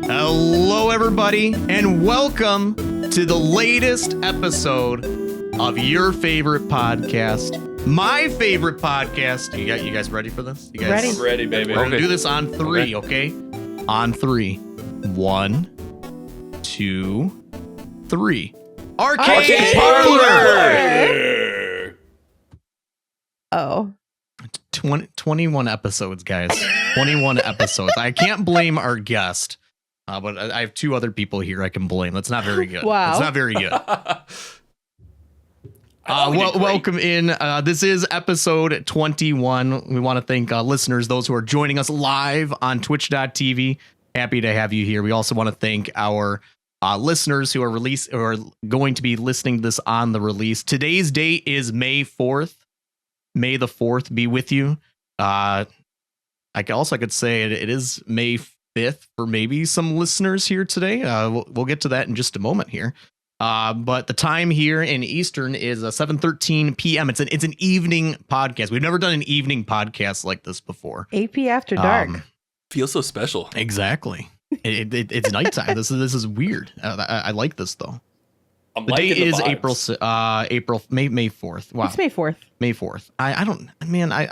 Hello, everybody, and welcome to the latest episode of your favorite podcast, my favorite podcast. You guys ready for this? You guys Ready? I'm ready, baby. We're gonna do this on three, okay? On three. 1, 2, 3. Arcade Parlor! Oh. 21 episodes, guys. 21 episodes. I can't blame our guest, but I have two other people here I can blame. That's not very good. Wow. It's not very good. Welcome in. This is episode 21. We want to thank listeners, those who are joining us live on twitch.tv. Happy to have you here. We also want to thank our listeners who are going to be listening to this on the release. Today's date is May 4th. May the 4th be with you. I could say it is May 5th for maybe some listeners here today. We'll get to that in just a moment here. But the time here in Eastern is 7:13 p.m. It's an evening podcast. We've never done an evening podcast like this before. AP after dark. Feels so special. Exactly. It's nighttime. This is weird. I like this though. I'm The liking date the is vibes. May 4th. Wow. It's May 4th. May 4th. I'm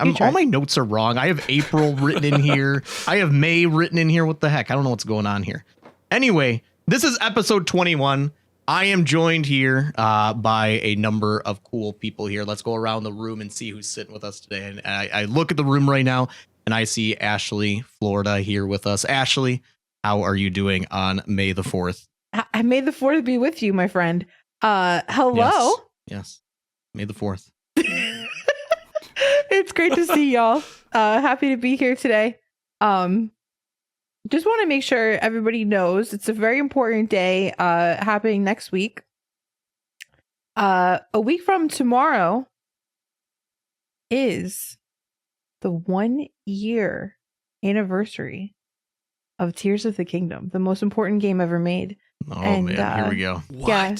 You tried. all my notes are wrong. I have April written in here. I have May written in here. What the heck? I don't know what's going on here. Anyway, this is episode 21. I am joined here by a number of cool people here. Let's go around the room and see who's sitting with us today. And I look at the room right now and I see Ashley, Florida here with us. Ashley, how are you doing on May the 4th? I made the 4th be with you, my friend. Hello. Yes. May the 4th. It's great to see y'all. Happy to be here today. Just want to make sure everybody knows it's a very important day happening next week. A week from tomorrow is the 1-year anniversary of Tears of the Kingdom, the most important game ever made. Oh, And, man. Here we go. What? Yeah.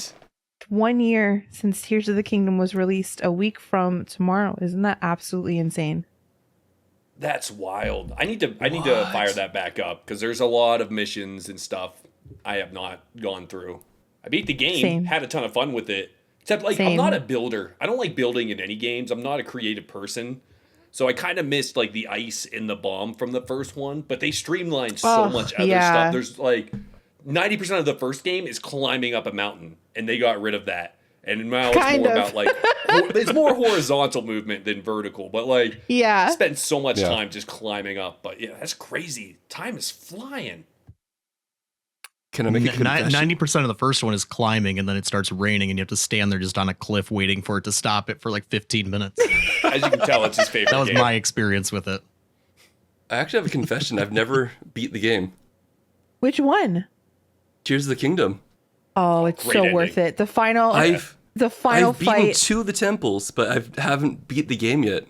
1 year since Tears of the Kingdom was released, a week from tomorrow. Isn't that absolutely insane? That's wild. I need to What? fire that back up because there's a lot of missions and stuff I have not gone through. I beat the game, Same. had a ton of fun with it. Except I'm Same. not a builder. I don't like building in any games. I'm not a creative person. So I kind of missed the ice and the bomb from the first one, but they streamlined so much other yeah. stuff. There's 90% of the first game is climbing up a mountain, and they got rid of that. And now it's Kind more of. about it's more horizontal movement than vertical, but Yeah. spend so much Yeah. time just climbing up. But yeah, that's crazy. Time is flying. Can I make a confession? 90% of the first one is climbing, and then it starts raining, and you have to stand there just on a cliff waiting for it to stop it for 15 minutes. As you can tell, it's his favorite That was game. my experience with it. I actually have a confession. I've never beat the game. Which one? Tears of the Kingdom. Oh, it's Great so ending. worth it. The final I've final beaten fight. 2 of the temples, but I haven't beat the game yet.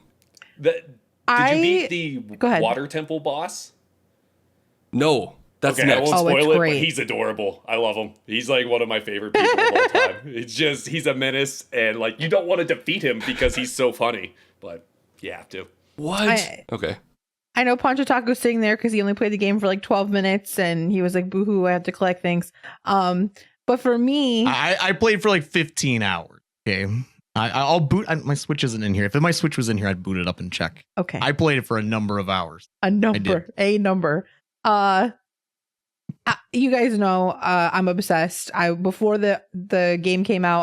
Did you beat the Go ahead. water temple boss? No, that's Okay, I next. won't Oh, it's spoil it, great. but he's adorable. I love him. He's one of my favorite people of all time. It's just, he's a menace, and you don't want to defeat him because he's so funny, but you have to. What? Okay. I know Pancho Taco's sitting there because he only played the game for 12 minutes and he was like, boo-hoo, I have to collect things. But for me, I played for 15 hours. Okay. I'll boot. My Switch isn't in here. If my Switch was in here, I'd boot it up and check. okay, I played it for a number of hours. a number. You guys know I'm obsessed. Before the game came out,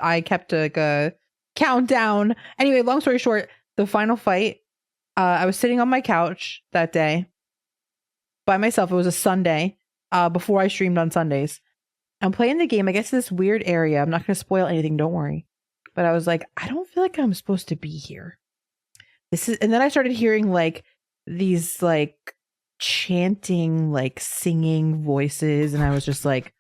I kept a countdown. Anyway, long story short, the final fight, I was sitting on my couch that day by myself. It was a Sunday before I streamed on Sundays. I'm playing the game. I get to this weird area. I'm not going to spoil anything. Don't worry. But I was like, I don't feel like I'm supposed to be here. And then I started hearing these chanting, singing voices. And I was just like,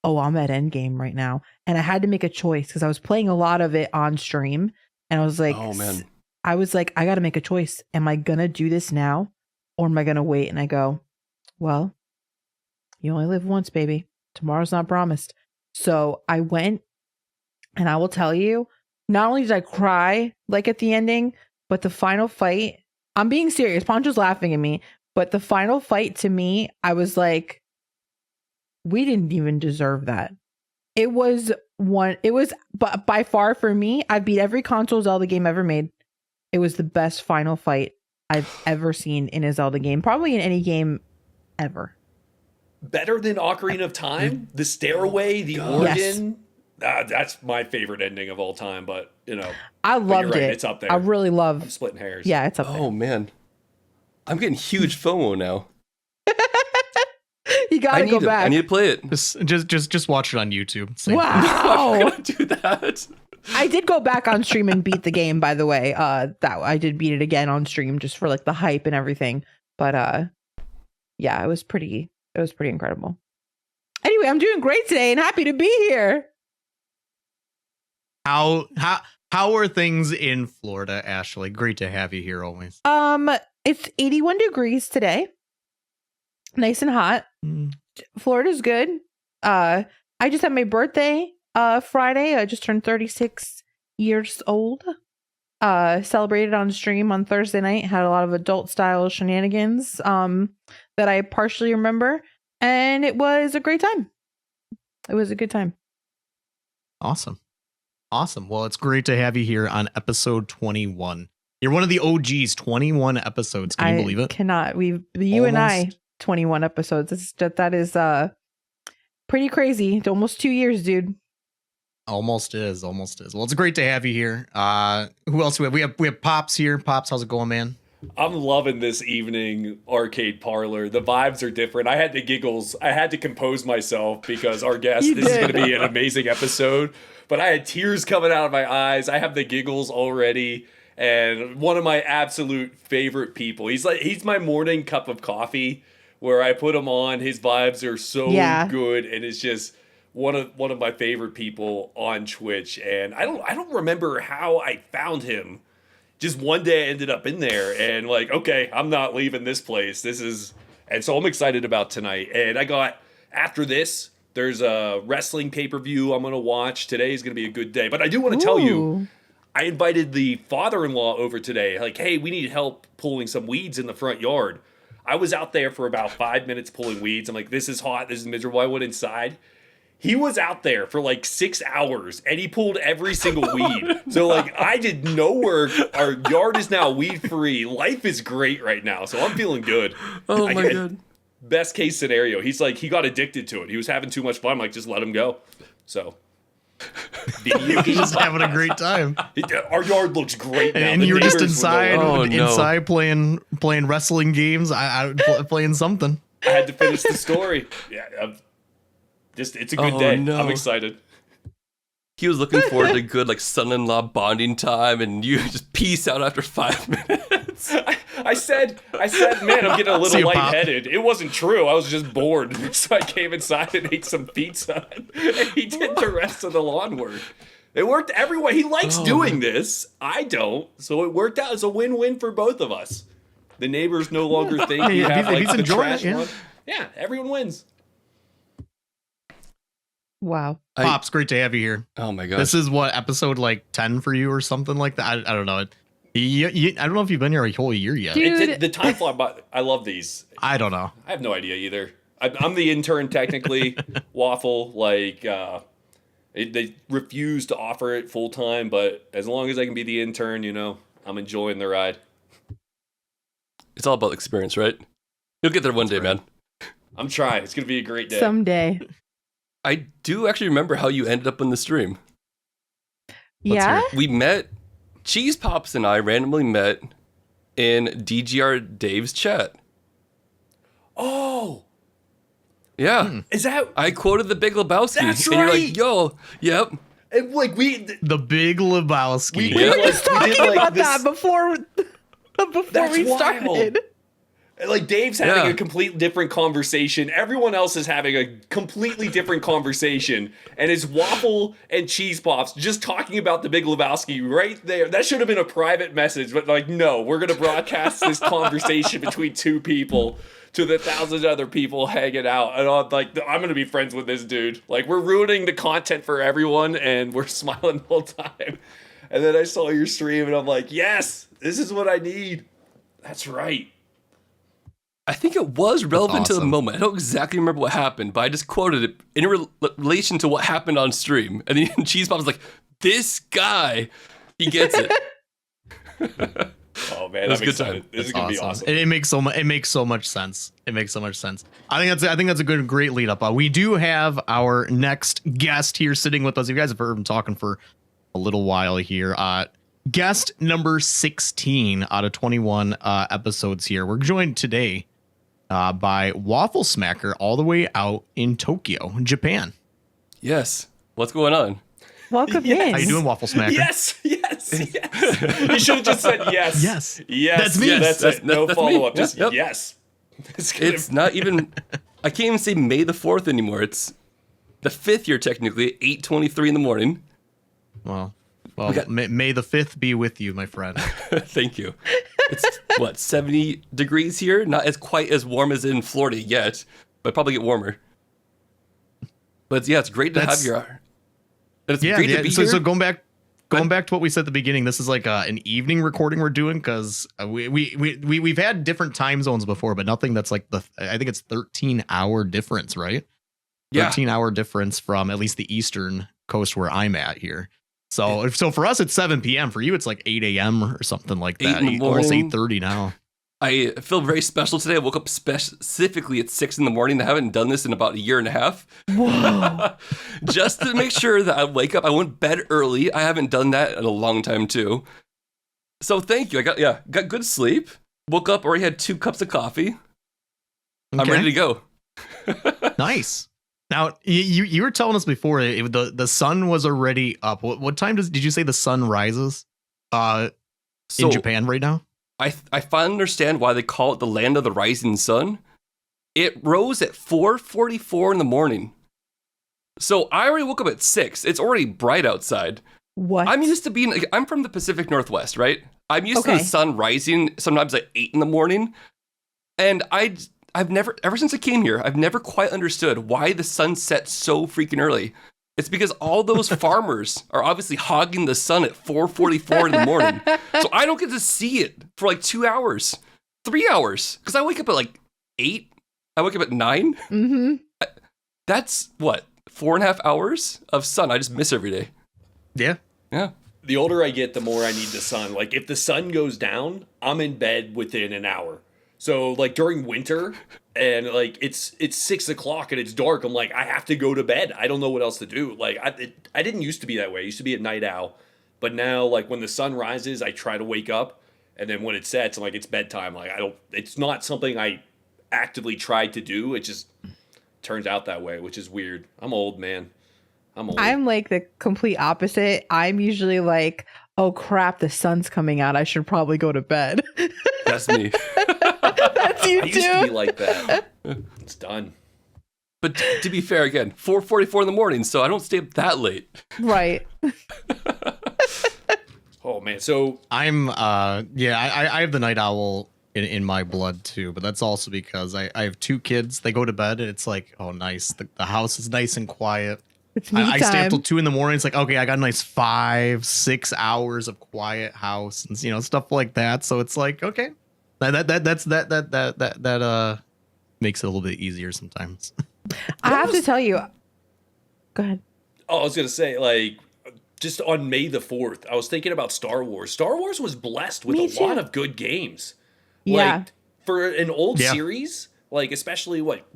oh, I'm at endgame right now. And I had to make a choice because I was playing a lot of it on stream. And I was like, Oh, man. I was like, I got to make a choice. Am I going to do this now or am I going to wait? And I go, well, you only live once, baby. Tomorrow's not promised. So I went, and I will tell you, not only did I cry at the ending, but the final fight, I'm being serious. Poncho's laughing at me. But the final fight, to me, I was like, we didn't even deserve that. It was by far for me, I beat every console Zelda game ever made. It was the best final fight I've ever seen in a Zelda game, probably in any game ever. Better than Ocarina of Time? The stairway, the organ? Yes. That's my favorite ending of all time, but, I loved right, it. it's up there. I really love. I'm splitting hairs. Yeah, it's up there. Oh man, I'm getting huge FOMO now. You gotta go back. I need to play it. Just watch it on YouTube. Same. Wow. I'm gonna do that. I did go back on stream and beat the game, by the way. That I did beat it again on stream just for like the hype and everything. But yeah, it was pretty incredible. Anyway, I'm doing great today and happy to be here. How are things in Florida, Ashley? Great to have you here always. It's 81 degrees today. Nice and hot. Florida's good. I just had my birthday Friday. I just turned 36 years old. Celebrated on stream on Thursday night. Had a lot of adult style shenanigans that I partially remember, and it was a great time. It was a good time. Awesome. Well, it's great to have you here on episode 21. You're one of the OGs. 21 episodes. Can you believe it? Cannot. And I 21 episodes. That is pretty crazy. It's almost 2 years, dude. Almost is. Well, it's great to have you here. Who else we have? We have Pops here. Pops, how's it going, man? I'm loving this evening arcade parlor. The vibes are different. I had the giggles. I had to compose myself because our guest, this is going to be an amazing episode. But I had tears coming out of my eyes. I have the giggles already. And one of my absolute favorite people. He's my morning cup of coffee where I put him on. His vibes are so good, and it's just one of my favorite people on Twitch. And I don't remember how I found him. Just one day I ended up in there and like, okay, I'm not leaving this place. And so I'm excited about tonight. And after this, there's a wrestling pay-per-view I'm going to watch. Today is going to be a good day. But I do want to tell you, I invited the father-in-law over today. Like, hey, we need help pulling some weeds in the front yard. I was out there for about 5 minutes pulling weeds. I'm like, this is hot. This is miserable. I went inside. He was out there for like 6 hours and he pulled every single weed. So like I did no work. Our yard is now weed free. Life is great right now. So I'm feeling good. Oh my God. Best case scenario. He's like, he got addicted to it. He was having too much fun. I'm like, just let him go. So He's just having a great time. Our yard looks great now. And The you're just neighbors inside, were inside playing wrestling games. I playing something. I had to finish the story. Yeah, it's a good day. No. I'm excited. He was looking forward to good like son-in-law bonding time, and you just peace out after 5 minutes. I said, man, I'm getting a little lightheaded. It wasn't true. I was just bored. So I came inside and ate some pizza. And he did the rest of the lawn work. It worked every way. He likes doing this. I don't. So it worked out as a win-win for both of us. The neighbors no longer think you have like the trash one. Yeah, everyone wins. Wow. Pops, great to have you here. Oh my God. This is what, episode like 10 for you or something like that? I don't know. I don't know if you've been here a whole year yet. Dude. The time fly by. I love these. I don't know. I have no idea either. I'm the intern technically. Waffle, like they refuse to offer it full time, but as long as I can be the intern, I'm enjoying the ride. It's all about experience, right? You'll get there one day, man. I'm trying. It's gonna be a great day. Someday. I do actually remember how you ended up on the stream. Yeah? We met, Cheese Pops and I randomly met in DGR Dave's chat. Oh! Yeah. Is that... I quoted the Big Lebowski. That's and right! You're like, yo, yep. And like The Big Lebowski. We We were just talking about this, that before we started. Wild. Like Dave's having a completely different conversation. Everyone else is having a completely different conversation. And it's Waffle and Cheese Pops just talking about the Big Lebowski right there. That should have been a private message, but like, no, we're going to broadcast this conversation between two people to the thousands of other people hanging out. And I'm going to be friends with this dude. Like, we're ruining the content for everyone and we're smiling the whole time. And then I saw your stream and I'm like, yes, this is what I need. That's right. I think it was relevant to the awesome. moment. I don't exactly remember what happened, but I just quoted it in relation to what happened on stream. And then Cheese Pop was like, "This guy, he gets it." Oh man, was I'm a good excited. time. This is gonna be awesome. It makes so much. It makes so much sense. It makes so much sense. I think that's a great lead up. We do have our next guest here sitting with us. You guys have heard him talking for a little while here. Guest number 16 out of 21 episodes here. We're joined today by WaffleSmacker all the way out in Tokyo, Japan. Yes. What's going on? Welcome Yes. in. How you doing, WaffleSmacker? Yes. You should have just said yes. Yes. Yes. That's me. That's it. No That's me. follow up. Just Yep. yes. It's not even. I can't even say May the 4th anymore. It's the 5th here technically, 8:23 in the morning. Well, got- may the 5th be with you, my friend. Thank you. It's what 70 degrees here. Not as quite as warm as in Florida yet, but probably get warmer. But yeah, it's great to have your. It's great to be so, here. so going back to what we said at the beginning, this is like an evening recording we're doing because we've had different time zones before, but nothing that's like I think it's 13-hour difference, right? Yeah. 13-hour difference from at least the eastern coast where I'm at here. So for us it's 7 p.m. For you it's like 8 a.m. or something like 8 that. in the Almost morning. 8:30 now. I feel very special today. I woke up specifically at 6 in the morning. I haven't done this in about a year and a half. Whoa. Just to make sure that I wake up. I went bed early. I haven't done that in a long time too. So thank you. I got good sleep. Woke up, already had 2 cups of coffee. I'm Okay. ready to go. Nice. Now you were telling us before the sun was already up. What time did you say the sun rises? In Japan right now? I finally understand why they call it the land of the rising sun. It rose at 4:44 in the morning. So I already woke up at 6. It's already bright outside. What? I'm used to being. I'm from the Pacific Northwest, right? I'm used to Okay. the sun rising sometimes at 8 in the morning, and I've never, ever since I came here, I've never quite understood why the sun sets so freaking early. It's because all those farmers are obviously hogging the sun at 4:44 in the morning. So I don't get to see it for like 2 hours, 3 hours. Because I wake up at like 8. I wake up at 9. Mm-hmm. That's what, 4.5 hours of sun I just miss every day. Yeah. Yeah. The older I get, the more I need the sun. Like if the sun goes down, I'm in bed within an hour. So like during winter and like it's 6 o'clock and it's dark, I'm like, I have to go to bed. I don't know what else to do. Like I didn't used to be that way. I used to be a night owl, but now like when the sun rises, I try to wake up, and then when it sets, I'm like, it's bedtime. Like it's not something I actively tried to do. It just turns out that way, which is weird. I'm old, man. I'm old. I'm like the complete opposite. I'm usually like, oh crap, the sun's coming out. I should probably go to bed. That's me. That's you I used to be too. like that. It's done. But to be fair, again, 4:44 in the morning, so I don't stay up that late. Right. Oh man. So I'm I have the night owl in my blood too, but that's also because I have 2 kids. They go to bed and it's like, oh nice, the house is nice and quiet. It's me I stay up till time. 2 in the morning. It's like, okay, I got a nice 5-6 hours of quiet house and stuff like that. So it's like, okay, that makes it a little bit easier sometimes. I have to tell you. Go ahead. I was gonna say, like, just on May the 4th, I was thinking about Star Wars. Star Wars was blessed with Me a lot too. of good games. Yeah. Like, for an old Yeah. series, like especially what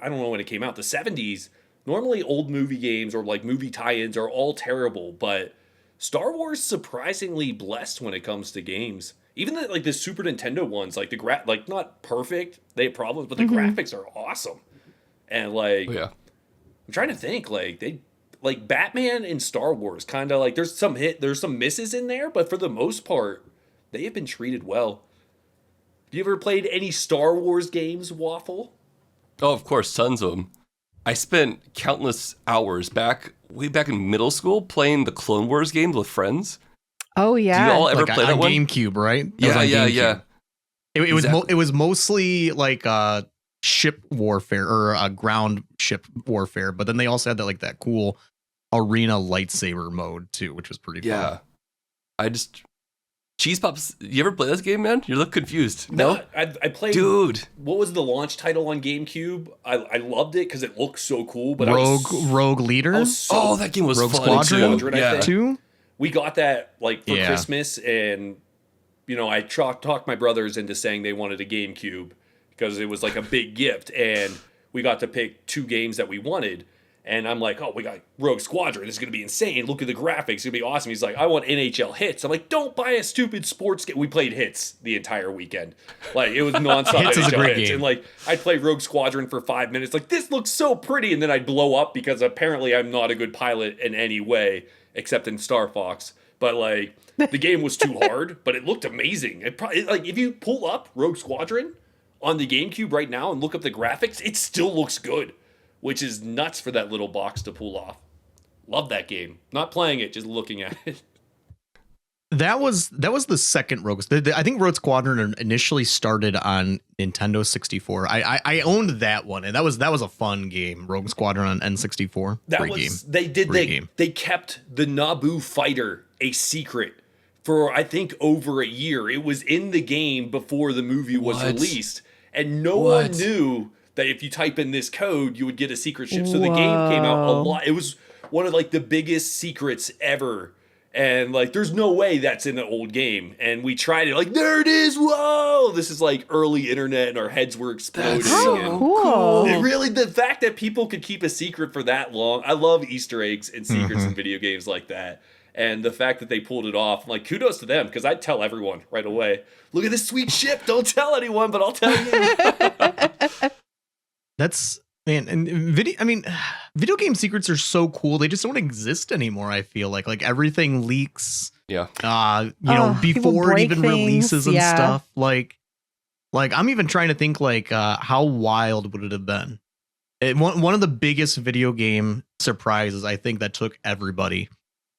I don't know when it came out, the 70s. Normally, old movie games or like movie tie-ins are all terrible, but Star Wars surprisingly blessed when it comes to games. Even the Super Nintendo ones, like like not perfect, they have problems, but the graphics are awesome. And like, Oh, yeah. I'm trying to think, like Batman and Star Wars, kind of like there's some misses in there, but for the most part, they have been treated well. Have you ever played any Star Wars games, Waffle? Oh, of course, tons of them. I spent countless hours way back in middle school playing the Clone Wars games with friends. Oh Do yeah. you all ever Like play that on one? GameCube, right? It was Yeah, on yeah, GameCube. yeah. It was Exactly. it was mostly like ship warfare or ground ship warfare, but then they also had that cool arena lightsaber mode too, which was pretty fun. Yeah. Cheese Pops, you ever play this game, man? You look confused. No? I played. Dude. What was the launch title on GameCube? I loved it because it looked so cool. But Rogue Leader. That game was Rogue fun Squadron? too. I think. 2. We got that like for Christmas, and I talked my brothers into saying they wanted a GameCube because it was like a big gift, and we got to pick 2 games that we wanted. And I'm like, oh, we got Rogue Squadron. This is going to be insane. Look at the graphics. It's going to be awesome. He's like, I want NHL Hits. I'm like, don't buy a stupid sports game. We played Hits the entire weekend. Like, it was nonstop. Hits is a great game. And like, I'd play Rogue Squadron for 5 minutes. Like, this looks so pretty. And then I'd blow up because apparently I'm not a good pilot in any way, except in Star Fox. But like, the game was too hard, but it looked amazing. Like, if you pull up Rogue Squadron on the GameCube right now and look up the graphics, it still looks good. Which is nuts for that little box to pull off. Love that game. Not playing it, just looking at it. That was the second Rogue. I think Rogue Squadron initially started on Nintendo 64. I owned that one, and that was a fun game. Rogue Squadron on N64. Great game. They kept the Naboo fighter a secret for I think over a year. It was in the game before the movie was released, and no one knew that if you type in this code, you would get a secret ship. So the game came out a lot. It was one of like the biggest secrets ever. And like, there's no way that's in an old game. And we tried it like, there it is. Whoa. This is like early internet and our heads were exploding. That's so cool. It really, the fact that people could keep a secret for that long. I love Easter eggs and secrets in video games like that. And the fact that they pulled it off, like, kudos to them, because I'd tell everyone right away, look at this sweet ship. Don't tell anyone, but I'll tell you. That's, man, and video game secrets are so cool. They just don't exist anymore. I feel like everything leaks. Yeah. Before it even releases and yeah. stuff. Like I'm even trying to think how wild would it have been? One of the biggest video game surprises I think that took everybody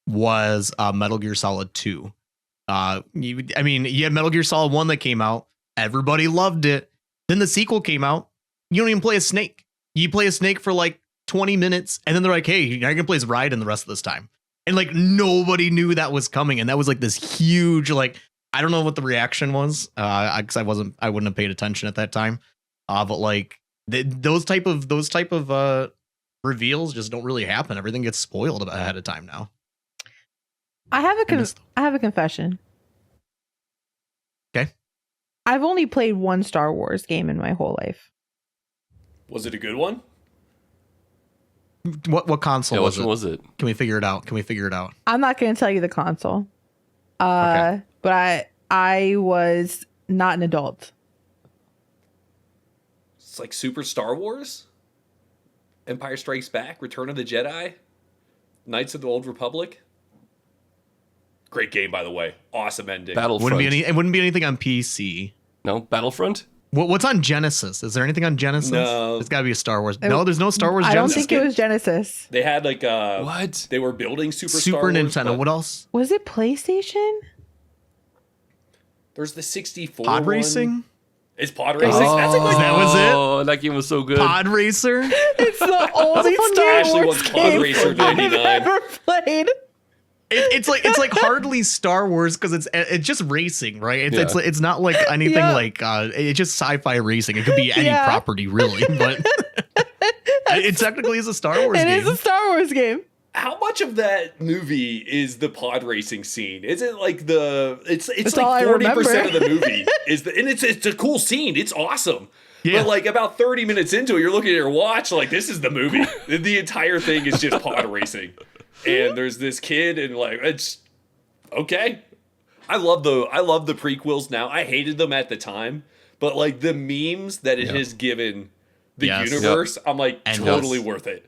was Metal Gear Solid 2. You had Metal Gear Solid 1 that came out. Everybody loved it. Then the sequel came out. You don't even play a snake. You play a snake for like 20 minutes, and then they're like, hey, you're gonna play as Raiden the rest of this time. And like, nobody knew that was coming. And that was like this huge, like, I don't know what the reaction was. Because I wouldn't have paid attention at that time. But like those type of reveals just don't really happen. Everything gets spoiled ahead of time now. I have a confession. Okay. I've only played one Star Wars game in my whole life. Was it a good one? What console was it? Which one was it? Can we figure it out? I'm not going to tell you the console. Okay. But I was not an adult. It's like Super Star Wars? Empire Strikes Back? Return of the Jedi? Knights of the Old Republic? Great game, by the way. Awesome ending. Battlefront. It wouldn't be anything on PC. No, Battlefront? What's on Genesis? Is there anything on Genesis? No. It's got to be a Star Wars. No, there's no Star Wars I don't Genesis. think it was Genesis. They had like what? They were building Super Star Wars. Nintendo. What else? Was it PlayStation? There's the 64 Pod one. racing? It's Pod Racing. Oh, That's a good that was it? Oh, that game was so good. Pod Racer? It's the only Star Ashley Wars wants Pod game Racer I've 99. ever played. It's like hardly Star Wars because it's just racing, right? It's not like anything like it's just sci-fi racing. It could be any property really, but it technically is a Star Wars game. It is a Star Wars game. How much of that movie is the pod racing scene? Is it like it's like 40% of the movie and it's a cool scene. It's awesome. Yeah. But like about 30 minutes into it, you're looking at your watch like this is the movie. The entire thing is just pod racing. And there's this kid and like it's okay. I love the prequels now. I hated them at the time, but like the memes that it has given the universe, I'm like totally worth it.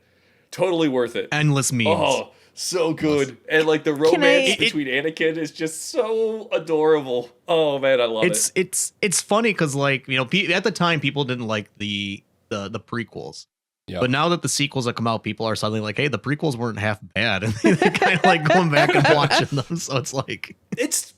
Totally worth it. Endless memes. Oh, so good. And like the romance between Anakin is just so adorable. Oh man, I love it. It's funny because like, at the time people didn't like the prequels. Yeah. But now that the sequels have come out, people are suddenly like, hey, the prequels weren't half bad. And they're kind of like going back and watching them. So it's like... It's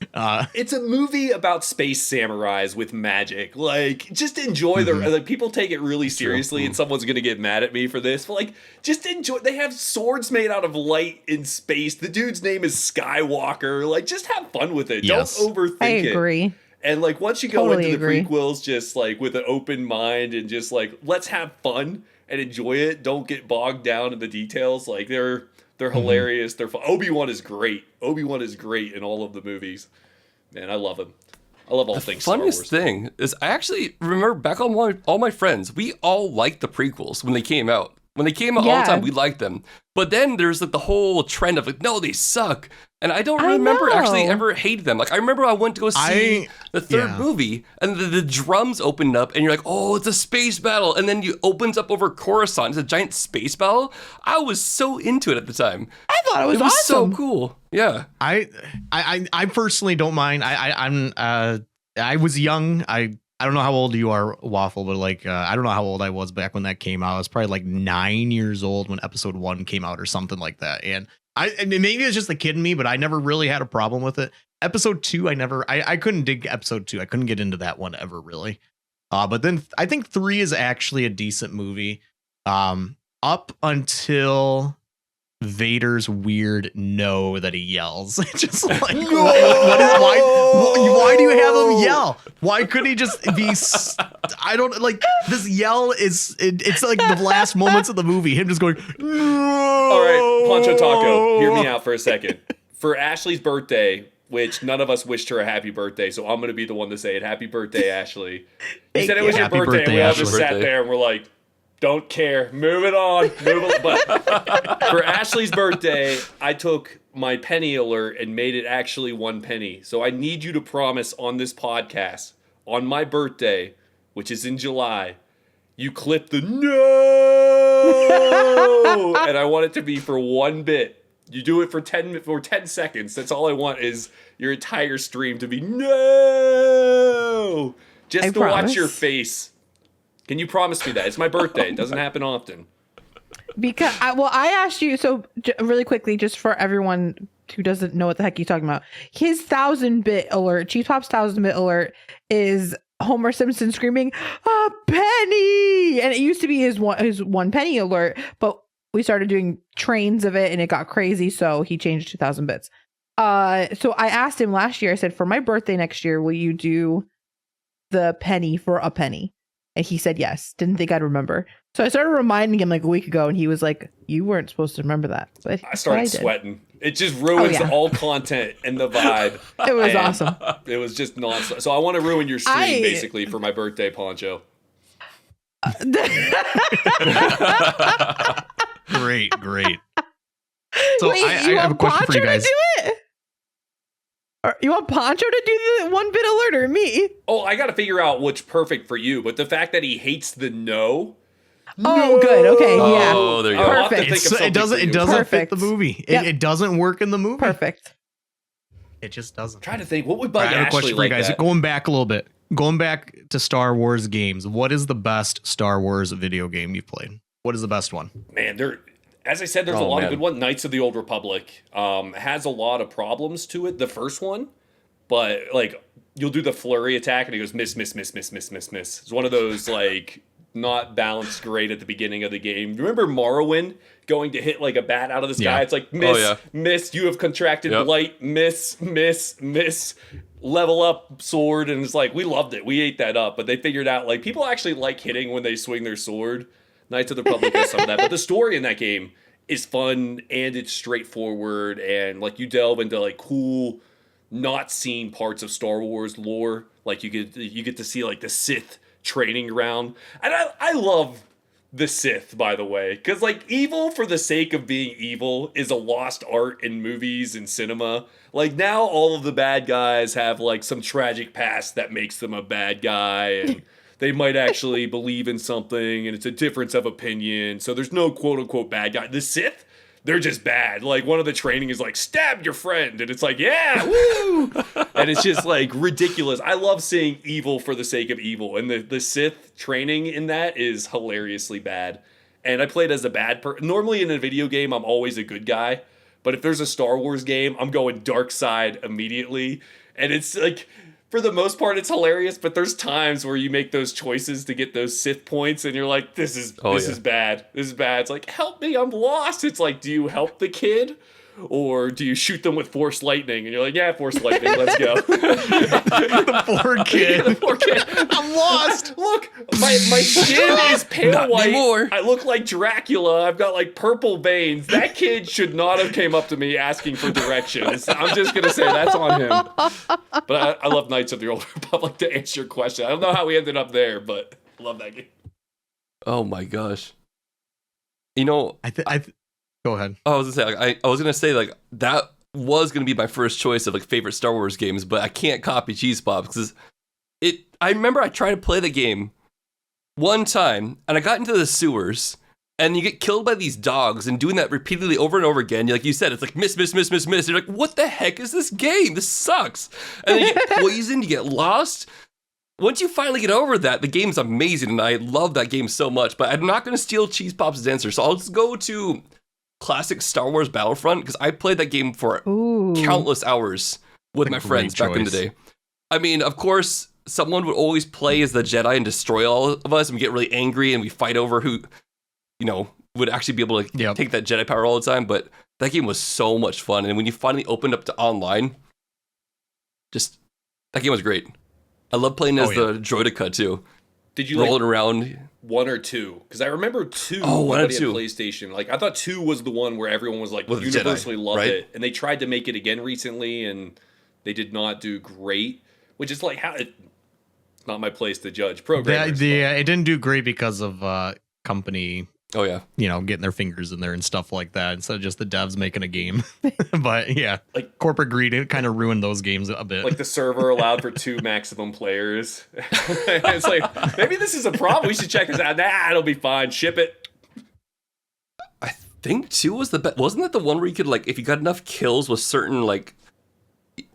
a movie about space samurais with magic. Like, just enjoy like, people take it really seriously, and someone's gonna get mad at me for this. But like, just enjoy. They have swords made out of light in space. The dude's name is Skywalker. Like, just have fun with it. Yes. Don't overthink it. I agree. And like, once you go Totally into the agree. prequels, just like with an open mind and just like, let's have fun and enjoy it. Don't get bogged down in the details. Like, they're hilarious. They're fun. Obi-Wan is great. Obi-Wan is great in all of the movies. Man, I love him. I love all things Star Wars. Funniest thing is, I actually remember back on all my friends, we all liked the prequels when they came out. When they came out all the time, we liked them. But then there's like the whole trend of like, no, they suck. And I don't remember actually ever hating them. Like, I remember I went to go see the third movie, and the drums opened up, and you're like, oh, it's a space battle. And then it opens up over Coruscant. It's a giant space battle. I was so into it at the time. I thought it was so awesome. cool. Yeah. I personally don't mind. I was young. I don't know how old you are, Waffle, but like I don't know how old I was back when that came out. I was probably like 9 years old when episode 1 came out or something like that. And maybe it's just the kid in me, but I never really had a problem with it. Episode 2, I couldn't dig episode 2. I couldn't get into that one ever really. But then I think 3 is actually a decent movie. Up until Vader's weird no that he yells. Just like, why do you have him yell? Why couldn't he just be I don't like this yell it's like the last moments of the movie, him just going, no! All right, Poncho Taco, hear me out for a second. For Ashley's birthday, which none of us wished her a happy birthday, so I'm going to be the one to say it. Happy birthday, Ashley. You said it was your birthday, and we all just sat there and we're like, don't care. Move it on. But for Ashley's birthday, I took my penny alert and made it actually 1 penny. So I need you to promise on this podcast, on my birthday, which is in July, you clip the no, and I want it to be for 1 bit. You do it for 10 seconds. That's all I want is your entire stream to be no, just to watch your face. Can you promise me that? It's my birthday. It doesn't happen often. Because I asked you, so really quickly, just for everyone who doesn't know what the heck you're talking about, his 1000-bit alert, Chief Pop's 1000-bit alert is Homer Simpson screaming, "A penny!" And it used to be his 1 penny alert, but we started doing trains of it and it got crazy, so he changed to 1000 bits. So I asked him last year, I said, for my birthday next year, will you do the penny for a penny? And he said yes. Didn't think I'd remember. So I started reminding him like a week ago, and he was like, you weren't supposed to remember that. But I started sweating. It just ruins all content and the vibe. It was awesome. It was just nonsense. So I want to ruin your stream basically for my birthday, Poncho. Great. So wait, I have a question for you guys. To do it? Or you want Poncho to do the 1-bit alert or me? Oh, I got to figure out what's perfect for you. But the fact that he hates the no. Oh, good. Okay, yeah. Oh, there you go. Perfect. It doesn't fit the movie. It doesn't work in the movie. Perfect. It just doesn't. I'm trying to think, what would bug I have a Ashley question for you like guys. that? Going back a little bit. Going back to Star Wars games. What is the best Star Wars video game you've played? What is the best one? Man, as I said, there's a lot of good ones. Knights of the Old Republic has a lot of problems to it. The first one, but like you'll do the flurry attack and it goes miss. It's one of those like not balanced great at the beginning of the game. Remember Morrowind going to hit like a bat out of the sky? Yeah. It's like miss. You have contracted blight. Miss. Level up sword, and it's like we loved it. We ate that up, but they figured out like people actually like hitting when they swing their sword. Knights of the Republic has some of that, but the story in that game is fun and it's straightforward, and like you delve into like cool, not seen parts of Star Wars lore. Like you get to see like the Sith training ground, and I love the Sith, by the way, because like evil for the sake of being evil is a lost art in movies and cinema. Like now, all of the bad guys have like some tragic past that makes them a bad guy, and they might actually believe in something, and it's a difference of opinion. So there's no quote-unquote bad guy. The Sith, they're just bad. Like, one of the training is like, stab your friend. And it's like, yeah, woo! And it's just, like, ridiculous. I love seeing evil for the sake of evil. And the Sith training in that is hilariously bad. and I played as a bad person. Normally in a video game, I'm always a good guy. But if there's a Star Wars game, I'm going dark side immediately. And it's like, for the most part, it's hilarious. But there's times where you make those choices to get those Sith points, and you're like, this is bad. This is bad. It's like, help me, I'm lost. It's like, do you help the kid? Or do you shoot them with Force Lightning? And you're like, yeah, Force Lightning, let's go. The poor kid. The poor kid. I'm lost. Look, my skin is pale Not white. anymore. I look like Dracula. I've got like purple veins. That kid should not have came up to me asking for directions. I'm just going to say that's on him. But I love Knights of the Old Republic, to answer your question. I don't know how we ended up there, but I love that game. Oh my gosh. You know, Go ahead. I was gonna say, like, I was gonna say, like, that was gonna be my first choice of like favorite Star Wars games, but I can't copy Cheese Pops because I remember I tried to play the game one time and I got into the sewers and you get killed by these dogs, and doing that repeatedly over and over again. Like you said, it's like miss. You're like, what the heck is this game? This sucks. And then you get poisoned, you get lost. Once you finally get over that, the game's amazing, and I love that game so much. But I'm not gonna steal Cheese Pops' answer, so I'll just go to classic Star Wars Battlefront, because I played that game for countless hours with my friends back in the day. I mean, of course, someone would always play as the Jedi and destroy all of us, and we get really angry and we fight over who, would actually be able to take that Jedi power all the time. But that game was so much fun, and when you finally opened up to online, that game was great. I love playing as the droideka too. Did you rolling around? 1 or 2? Because I remember 2. Oh, 1 and 2. PlayStation. Like, I thought 2 was the one where everyone was like universally loved it, and they tried to make it again recently, and they did not do great. Which is like it's not my place to judge programmers. It didn't do great because of company. Oh yeah, getting their fingers in there and stuff like that, instead of just the devs making a game. But yeah, like corporate greed, it kind of ruined those games a bit. Like the server allowed for 2 maximum players. It's like, maybe this is a problem. We should check this out. Nah, it'll be fine. Ship it. I think 2 was the best. Wasn't that the one where you could, like, if you got enough kills with certain, like,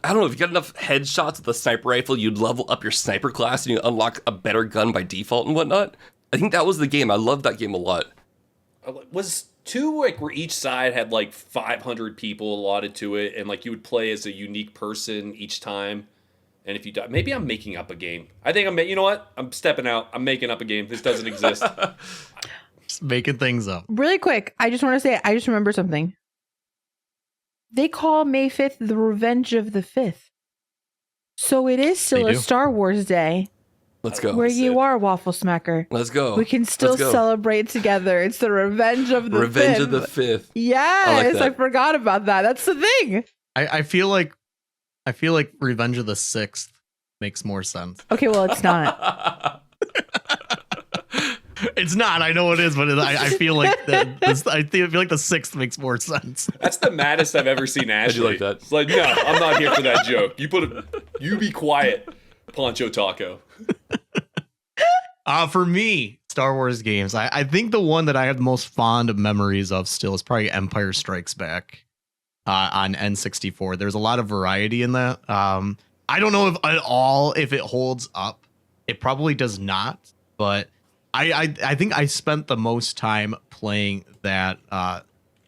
I don't know, if you got enough headshots with the sniper rifle, you'd level up your sniper class and you unlock a better gun by default and whatnot? I think that was the game. I loved that game a lot. Was 2 like where each side had like 500 people allotted to it, and like you would play as a unique person each time, and if you die, maybe I'm making up a game. I think you know what? I'm stepping out. I'm making up a game. This doesn't exist. Just making things up. Really quick, I just want to say, I just remember something. They call May 5th the Revenge of the 5th. So it is still a Star Wars day. Let's go. Where you are, WaffleSmacker. Let's go. We can still celebrate together. It's the Revenge of the 5th. Revenge of the 5th. Yes, I forgot about that. That's the thing. I feel like Revenge of the 6th makes more sense. Okay, well, it's not. It's not. I know it is, but I feel like I feel like the 6th makes more sense. That's the maddest I've ever seen Ashley. I do like that. It's like, no, I'm not here for that joke. You be quiet, Poncho Taco. For me, Star Wars games, I think the one that I have the most fond memories of still is probably Empire Strikes Back on N64. There's a lot of variety in that. I don't know if it holds up. It probably does not, but I think I spent the most time playing that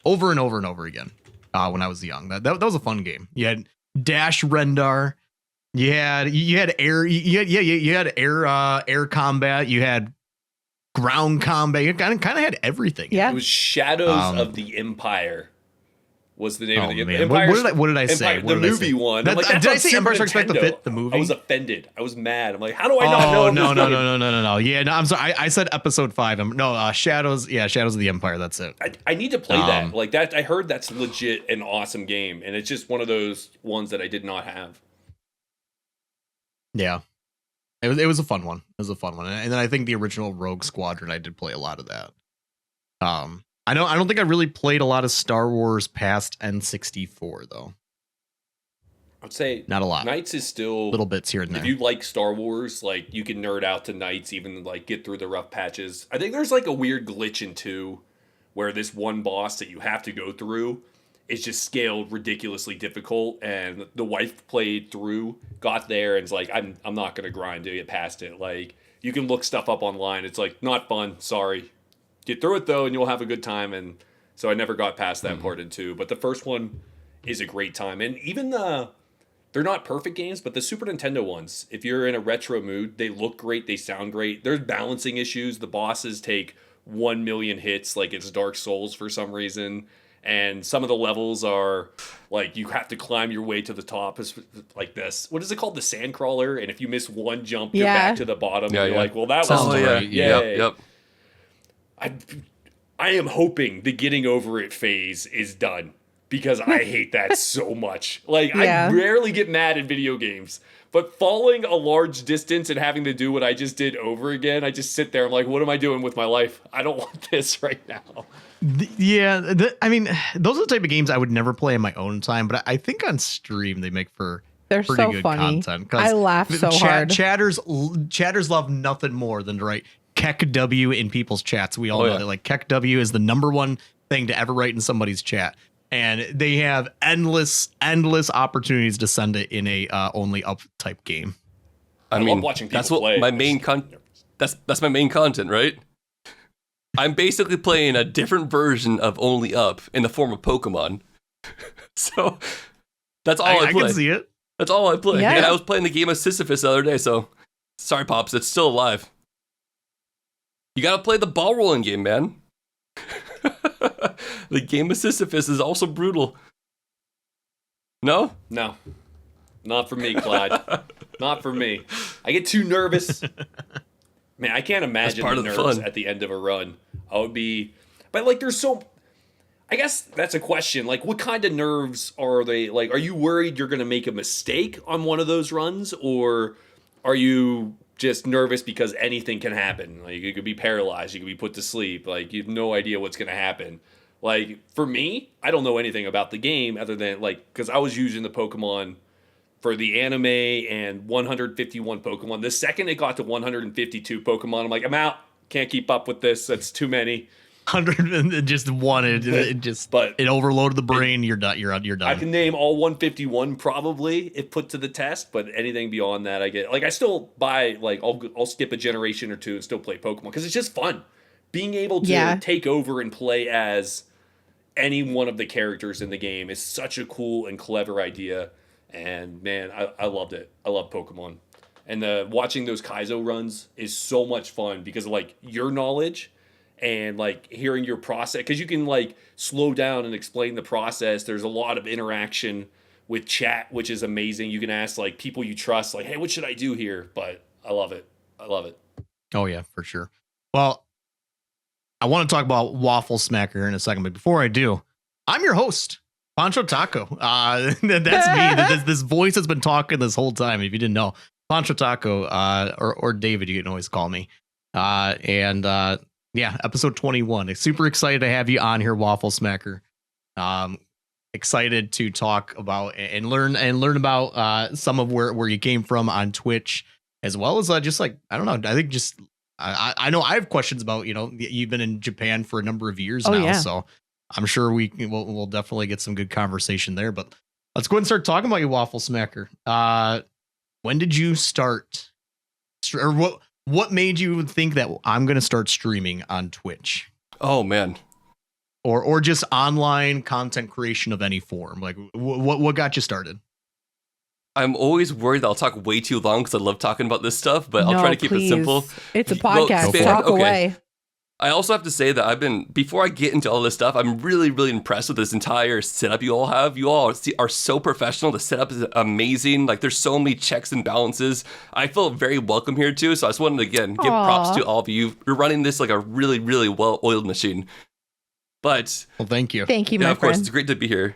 over and over and over again when I was young. That was a fun game. You had Dash Rendar. You had air. You had air combat. You had ground combat. You kind of had everything. Yeah. It was Shadows of the Empire. Was the name of the Empire? What did I say? The movie one. Did I say Empire Strikes Back the movie? I was offended. I was mad. I'm like, how do I not know? No. Yeah, no. I'm sorry. I said episode 5. Shadows. Yeah, Shadows of the Empire. That's it. I need to play that. Like that. I heard that's legit an awesome game, and it's just one of those ones that I did not have. Yeah, it was a fun one. It was a fun one, and then I think the original Rogue Squadron, I did play a lot of that. I don't think I really played a lot of Star Wars past N64 though. I'd say not a lot. Knights is still little bits here and there. If you like Star Wars, like you can nerd out to Knights, even like get through the rough patches. I think there's like a weird glitch in 2 where this one boss that you have to go through is just scaled ridiculously difficult, and the wife played through, got there, and is like, I'm not gonna grind to get past it. Like you can look stuff up online. It's like not fun. Sorry. Get through it though, and you'll have a good time. And so I never got past that part in 2. But the first one is a great time, and even they're not perfect games, but the Super Nintendo ones, if you're in a retro mood, they look great, they sound great. There's balancing issues. The bosses take 1 million hits, like it's Dark Souls for some reason. And some of the levels are like you have to climb your way to the top, like this. What is it called? The sand crawler. And if you miss one jump, you're back to the bottom. And you're like, well, that was great. Yep. I am hoping the getting over it phase is done, because I hate that so much. Like, I rarely get mad in video games, but falling a large distance and having to do what I just did over again, I just sit there. I'm like, what am I doing with my life? I don't want this right now. I mean, those are the type of games I would never play in my own time, but I think on stream they make for They're pretty so good funny. content. I laugh so hard. Chatters love nothing more than to write Keck W in people's chats. We all know that like Keck W is the number one thing to ever write in somebody's chat. And they have endless opportunities to send it in a only up type game. I mean, love watching people that's what play. my main that's my main content, right? I'm basically playing a different version of Only Up in the form of Pokemon. So that's all I play. I can see it. That's all I play. Yeah. And I was playing the game of Sisyphus the other day, so sorry, Pops, it's still alive. You gotta play the ball rolling game, man. The game of Sisyphus is also brutal. No? No. Not for me, Clyde. Not for me. I get too nervous. Man, I can't imagine the nerves at the end of a run. I would be... But, like, there's so... I guess that's a question. Like, what kind of nerves are they? Like, are you worried you're going to make a mistake on one of those runs? Or are you just nervous because anything can happen? Like, you could be paralyzed. You could be put to sleep. Like, you have no idea what's going to happen. Like, for me, I don't know anything about the game other than, like, because I was using the Pokemon for the anime and 151 Pokemon. The second it got to 152 Pokemon, I'm like, I'm out. Can't keep up with this. That's too many. 100 just wanted it just, but it overloaded the brain. You're done. You're done. I can name all 151 probably if put to the test, but anything beyond that, I get like I still buy like I'll skip a generation or two and still play Pokemon because it's just fun. Being able to take over and play as any one of the characters in the game is such a cool and clever idea. And man, I loved it. I love Pokemon. And watching those Kaizo runs is so much fun because of like your knowledge and like hearing your process, because you can like slow down and explain the process. There's a lot of interaction with chat, which is amazing. You can ask like people you trust, like, hey, what should I do here? But I love it. I love it. Oh yeah, for sure. Well, I want to talk about WaffleSmacker here in a second, but before I do, I'm your host, Pancho Taco. That's me. This voice has been talking this whole time. If you didn't know, Pancho Taco, or David, you can always call me. Yeah, episode 21. Super excited to have you on here, WaffleSmacker. Excited to talk about and learn about some of where you came from on Twitch, as well as just like, I don't know. I think just I know I have questions about, you've been in Japan for a number of years now, so I'm sure we'll definitely get some good conversation there. But let's go ahead and start talking about you, WaffleSmacker. When did you start, or what made you think that I'm going to start streaming on Twitch? Oh man. Or just online content creation of any form? Like what got you started? I'm always worried that I'll talk way too long because I love talking about this stuff, but I'll try to keep it simple. It's a podcast. Talk away. I also have to say that before I get into all this stuff, I'm really, really impressed with this entire setup you all have. You all are so professional. The setup is amazing. Like, there's so many checks and balances. I feel very welcome here, too. So I just wanted to, again, give props to all of you. You're running this like a really, really well-oiled machine. But... Well, thank you. Thank you, my friend. Of course, it's great to be here.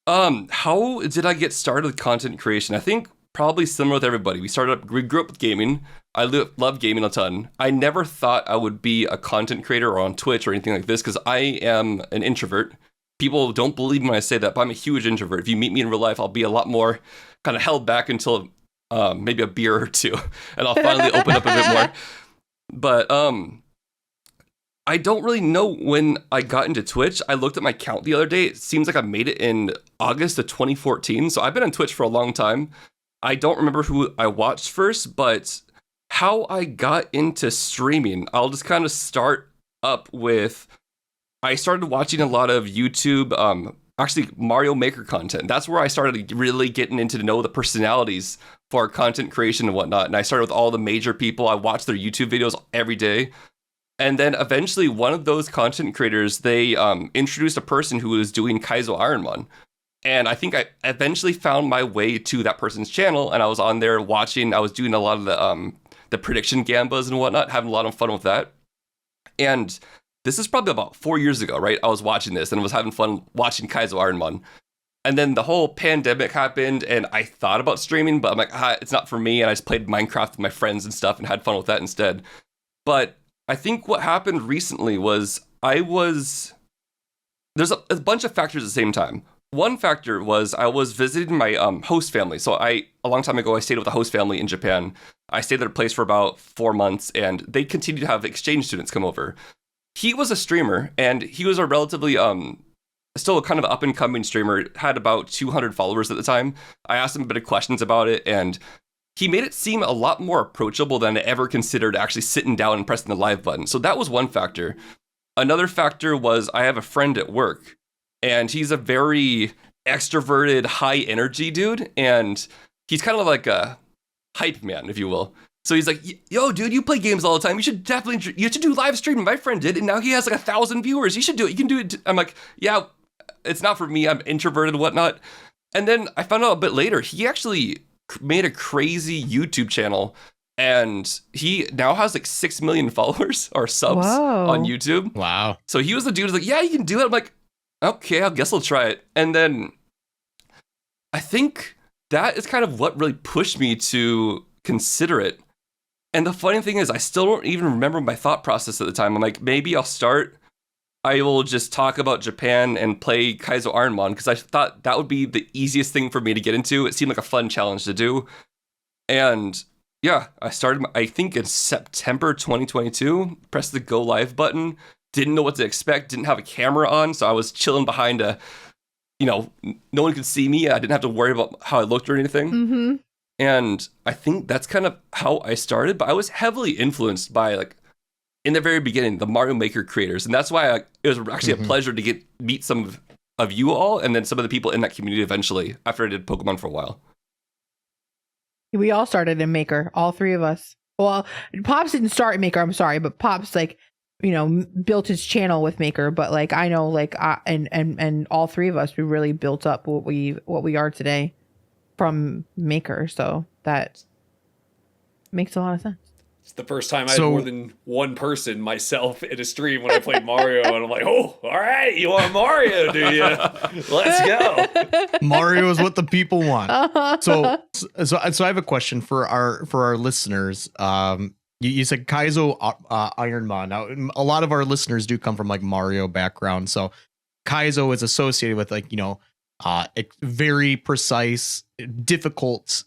How did I get started with content creation? I think probably similar with everybody. We grew up with gaming. I love gaming a ton. I never thought I would be a content creator or on Twitch or anything like this because I am an introvert. People don't believe me when I say that, but I'm a huge introvert. If you meet me in real life, I'll be a lot more kind of held back until maybe a beer or two, and I'll finally open up a bit more. But I don't really know when I got into Twitch. I looked at my count the other day. It seems like I made it in August of 2014. So I've been on Twitch for a long time. I don't remember who I watched first, but how I got into streaming, I'll just kind of start up with, I started watching a lot of YouTube, actually Mario Maker content. That's where I started really getting into to know the personalities for content creation and whatnot. And I started with all the major people. I watched their YouTube videos every day. And then eventually one of those content creators, they introduced a person who was doing Kaizo Ironman. And I think I eventually found my way to that person's channel, and I was on there watching. I was doing a lot of the prediction gambas and whatnot, having a lot of fun with that. And this is probably about 4 years ago, right? I was watching this and was having fun watching Kaizo Ironman. And then the whole pandemic happened, and I thought about streaming, but I'm like, it's not for me. And I just played Minecraft with my friends and stuff and had fun with that instead. But I think what happened recently was there's a bunch of factors at the same time. One factor was I was visiting my host family. So a long time ago, I stayed with a host family in Japan. I stayed at their place for about 4 months, and they continued to have exchange students come over. He was a streamer, and he was a relatively, still a kind of up-and-coming streamer, had about 200 followers at the time. I asked him a bit of questions about it, and he made it seem a lot more approachable than I ever considered actually sitting down and pressing the live button. So that was one factor. Another factor was I have a friend at work, and he's a very extroverted, high-energy dude, and he's kind of like a hype man, if you will. So he's like, yo, dude, you play games all the time. You should do live streaming. My friend did, and now he has like 1,000 viewers. You should do it. You can do it. I'm like, yeah, it's not for me. I'm introverted and whatnot. And then I found out a bit later, he actually made a crazy YouTube channel, and he now has like 6 million followers or subs on YouTube. Wow. So he was the dude who's like, yeah, you can do it. I'm like, okay, I guess I'll try it. And then I think that is kind of what really pushed me to consider it. And the funny thing is, I still don't even remember my thought process at the time. I'm like, maybe I will just talk about Japan and play Kaizo Ironman, because I thought that would be the easiest thing for me to get into. It seemed like a fun challenge to do. And yeah, I started, I think in September 2022, pressed the go live button, didn't know what to expect, didn't have a camera on, so I was chilling behind no one could see me. I didn't have to worry about how I looked or anything. Mm-hmm. And I think that's kind of how I started, but I was heavily influenced by, like, in the very beginning, the Mario Maker creators. And that's why it was actually a pleasure to meet some of you all, and then some of the people in that community eventually, after I did Pokemon for a while. We all started in Maker, all three of us. Well, Pops didn't start in Maker, I'm sorry, but Pops, like, built his channel with Maker. But like, I know, like, and all three of us, we really built up what we are today from Maker. So that makes a lot of sense. It's the first time I had more than one person, myself, in a stream when I played Mario, and I'm like, oh, all right, you want Mario, do you? Let's go. Mario is what the people want. So I have a question for our listeners. You said Kaizo Ironman. Now, a lot of our listeners do come from like Mario background, so Kaizo is associated with like very precise, difficult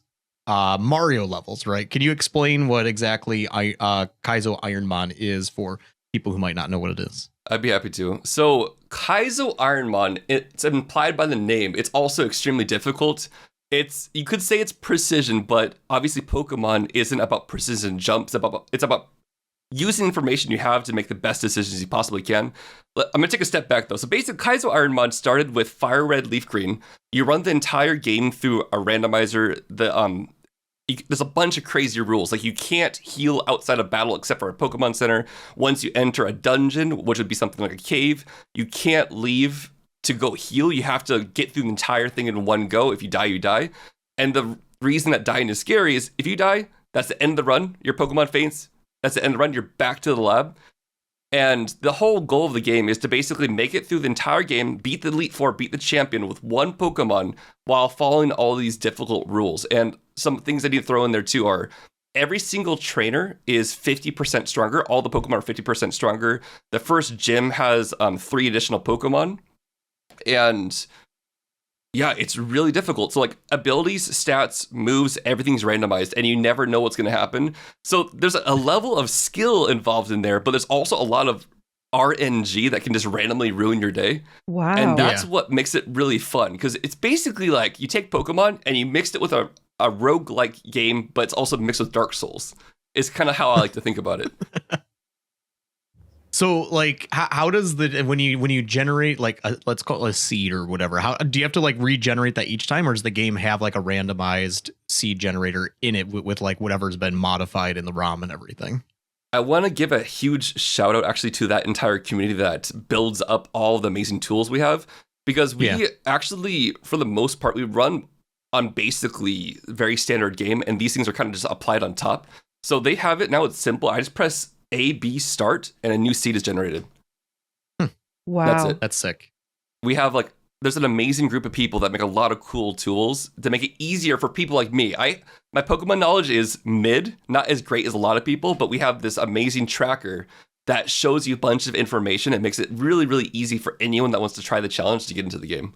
Mario levels, right? Can you explain what exactly Kaizo Ironman is for people who might not know what it is? I'd be happy to. So Kaizo Ironman, it's implied by the name. It's also extremely difficult. You could say it's precision, but obviously Pokemon isn't about precision jumps. It's about using information you have to make the best decisions you possibly can. I'm going to take a step back, though. So basically, Kaizo Ironman started with Fire Red, Leaf Green. You run the entire game through a randomizer. There's a bunch of crazy rules. Like, you can't heal outside of battle except for a Pokemon Center. Once you enter a dungeon, which would be something like a cave, you can't leave to go heal. You have to get through the entire thing in one go. If you die, you die. And the reason that dying is scary is if you die, that's the end of the run. Your Pokemon faints. That's the end of the run. You're back to the lab. And the whole goal of the game is to basically make it through the entire game, beat the Elite Four, beat the champion with one Pokemon while following all these difficult rules. And some things I need to throw in there too are every single trainer is 50% stronger. All the Pokemon are 50% stronger. The first gym has 3 additional Pokemon. And yeah, it's really difficult. So like abilities, stats, moves, everything's randomized and you never know what's going to happen. So there's a level of skill involved in there, but there's also a lot of RNG that can just randomly ruin your day. Wow. And that's what makes it really fun, because it's basically like you take Pokemon and you mixed it with a roguelike game, but it's also mixed with Dark Souls. It's kind of how I like to think about it. So like how does when you generate like let's call it a seed or whatever, how do you have to like regenerate that each time, or does the game have like a randomized seed generator in it with like whatever's been modified in the ROM and everything? I want to give a huge shout out actually to that entire community that builds up all the amazing tools we have, because we actually, for the most part, we run on basically very standard game, and these things are kind of just applied on top. So they have it now. It's simple. I just press A, B, start, and a new seed is generated. Wow. That's it. That's sick. We have like, there's an amazing group of people that make a lot of cool tools to make it easier for people like me. My Pokemon knowledge is mid, not as great as a lot of people, but we have this amazing tracker that shows you a bunch of information. It makes it really, really easy for anyone that wants to try the challenge to get into the game.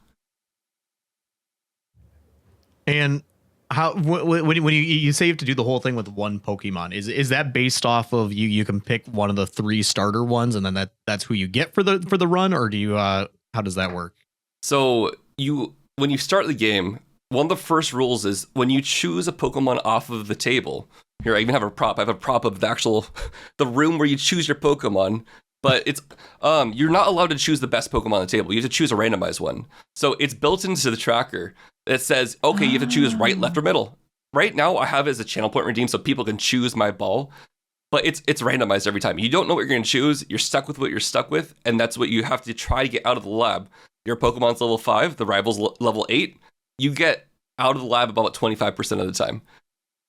And how when you say you have to do the whole thing with one Pokemon, is that based off of you can pick one of the 3 starter ones and then that's who you get for the run, or do you how does that work? So when you start the game, one of the first rules is when you choose a Pokemon off of the table. Here, I even have a prop. I have a prop of the room where you choose your Pokemon. But it's you're not allowed to choose the best Pokemon on the table. You have to choose a randomized one. So it's built into the tracker that says, okay, you have to choose right, left, or middle. Right now, I have it as a channel point redeem so people can choose my ball. But it's randomized every time. You don't know what you're going to choose. You're stuck with what you're stuck with. And that's what you have to try to get out of the lab. Your Pokemon's level 5, the rival's level 8. You get out of the lab about 25% of the time.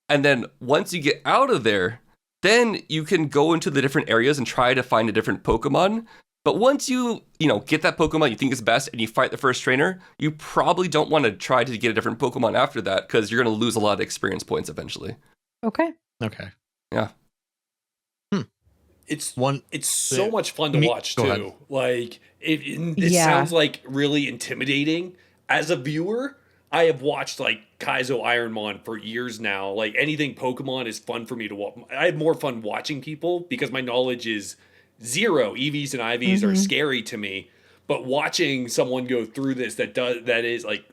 And then once you get out of there, then you can go into the different areas and try to find a different Pokemon. But once you get that Pokemon you think is best and you fight the first trainer, you probably don't want to try to get a different Pokemon after that because you're going to lose a lot of experience points eventually. Okay. Yeah. It's so much fun to watch too. Like it sounds like really intimidating. As a viewer, I have watched like Kaizo Ironmon for years now. Like anything Pokemon is fun for me to watch. I have more fun watching people because my knowledge is zero. EVs and IVs are scary to me. But watching someone go through this that is like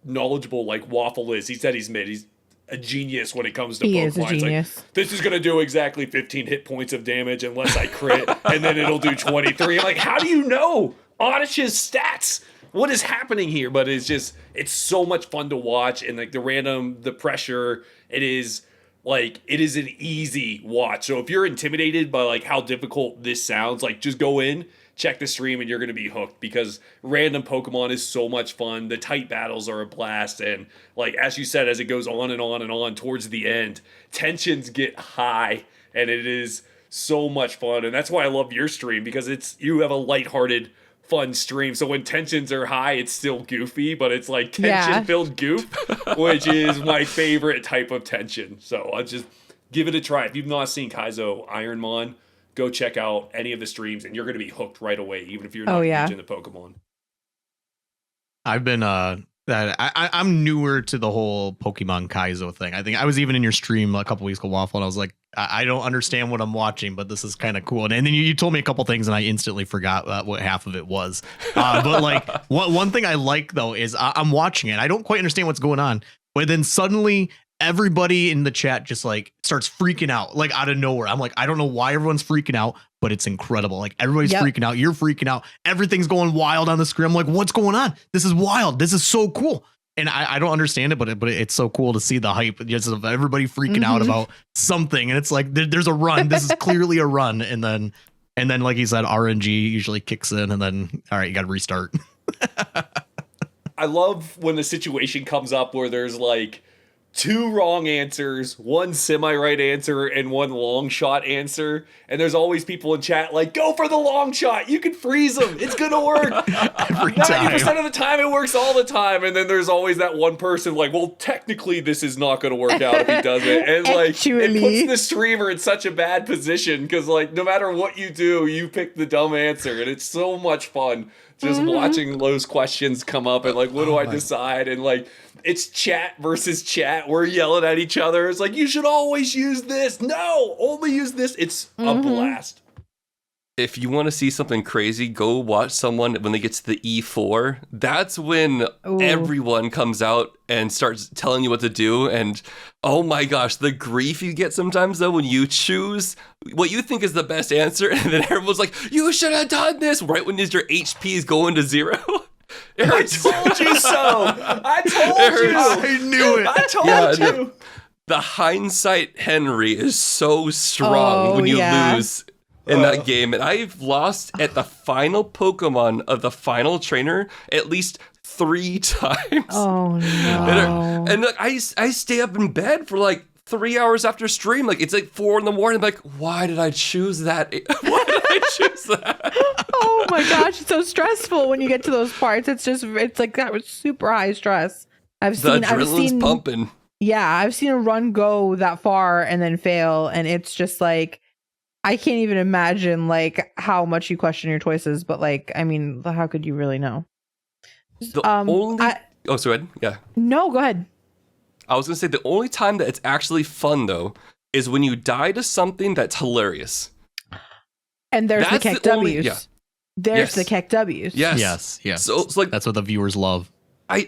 knowledgeable like Waffle is. He said he's mid. He's a genius when it comes to Pokemon. He is a genius. Like, this is going to do exactly 15 hit points of damage unless I crit, and then it'll do 23. I'm like, how do you know Oddish's stats? What is happening here? But it's so much fun to watch, and like the pressure, it is an easy watch. So if you're intimidated by like how difficult this sounds, like just go in, check the stream, and you're going to be hooked because random Pokemon is so much fun. The tight battles are a blast. And like, as you said, as it goes on and on and on towards the end, tensions get high and it is so much fun. And that's why I love your stream because you have a lighthearted, fun stream. So when tensions are high, it's still goofy, but it's like tension-filled goof, which is my favorite type of tension. So I'll just give it a try. If you've not seen Kaizo Ironmon, go check out any of the streams and you're going to be hooked right away, even if you're not huge into Pokemon. I've been I'm newer to the whole Pokemon Kaizo thing. I think I was even in your stream a couple weeks ago, Waffle, and I was like, I don't understand what I'm watching, but this is kind of cool. And then you told me a couple things and I instantly forgot what half of it was. But like one thing I like though is I'm watching it. I don't quite understand what's going on, but then suddenly everybody in the chat just like starts freaking out like out of nowhere. I'm like, I don't know why everyone's freaking out, but it's incredible. Like everybody's freaking out. You're freaking out. Everything's going wild on the screen. I'm like, what's going on? This is wild. This is so cool. And I don't understand it, but it's so cool to see the hype just of everybody freaking out about something. And it's like, there's a run. This is clearly a run. And then like he said, RNG usually kicks in and then, all right, you got to restart. I love when the situation comes up where there's like 2 wrong answers, 1 semi-right answer, and 1 long shot answer. And there's always people in chat like, go for the long shot. You can freeze them. It's going to work. Every time. 90% of the time, it works all the time. And then there's always that one person like, well, technically, this is not going to work out if he does it. And like, it puts the streamer in such a bad position because like, no matter what you do, you pick the dumb answer. And it's so much fun just watching those questions come up and like, what do I decide? And like, it's chat versus chat. We're yelling at each other. It's like, you should always use this. No, only use this. It's a blast. If you want to see something crazy, go watch someone when they get to the E4. That's when everyone comes out and starts telling you what to do. And oh my gosh, the grief you get sometimes though when you choose what you think is the best answer, and then everyone's like, "You should have done this," right when your HP is going to 0. It hurts. I told you so. I told you. I knew it. I told you. The hindsight Henry is so strong when you lose in that game. And I've lost at the final Pokemon of the final trainer at least 3 times. Oh no. And like, I stay up in bed for like 3 hours after stream. Like it's like 4 in the morning. I'm like, why did I choose that? Why did I choose that? Oh my gosh, it's so stressful when you get to those parts. It's like that was super high stress. I've seen pumping. Yeah, I've seen a run go that far and then fail, and it's just like I can't even imagine like how much you question your choices, but like I mean, how could you really know? So go ahead. Yeah. No, go ahead. I was gonna say the only time that it's actually fun though is when you die to something that's hilarious. And there's the Keck W's. Yeah. There's the Keck W's. Yes. So it's like that's what the viewers love.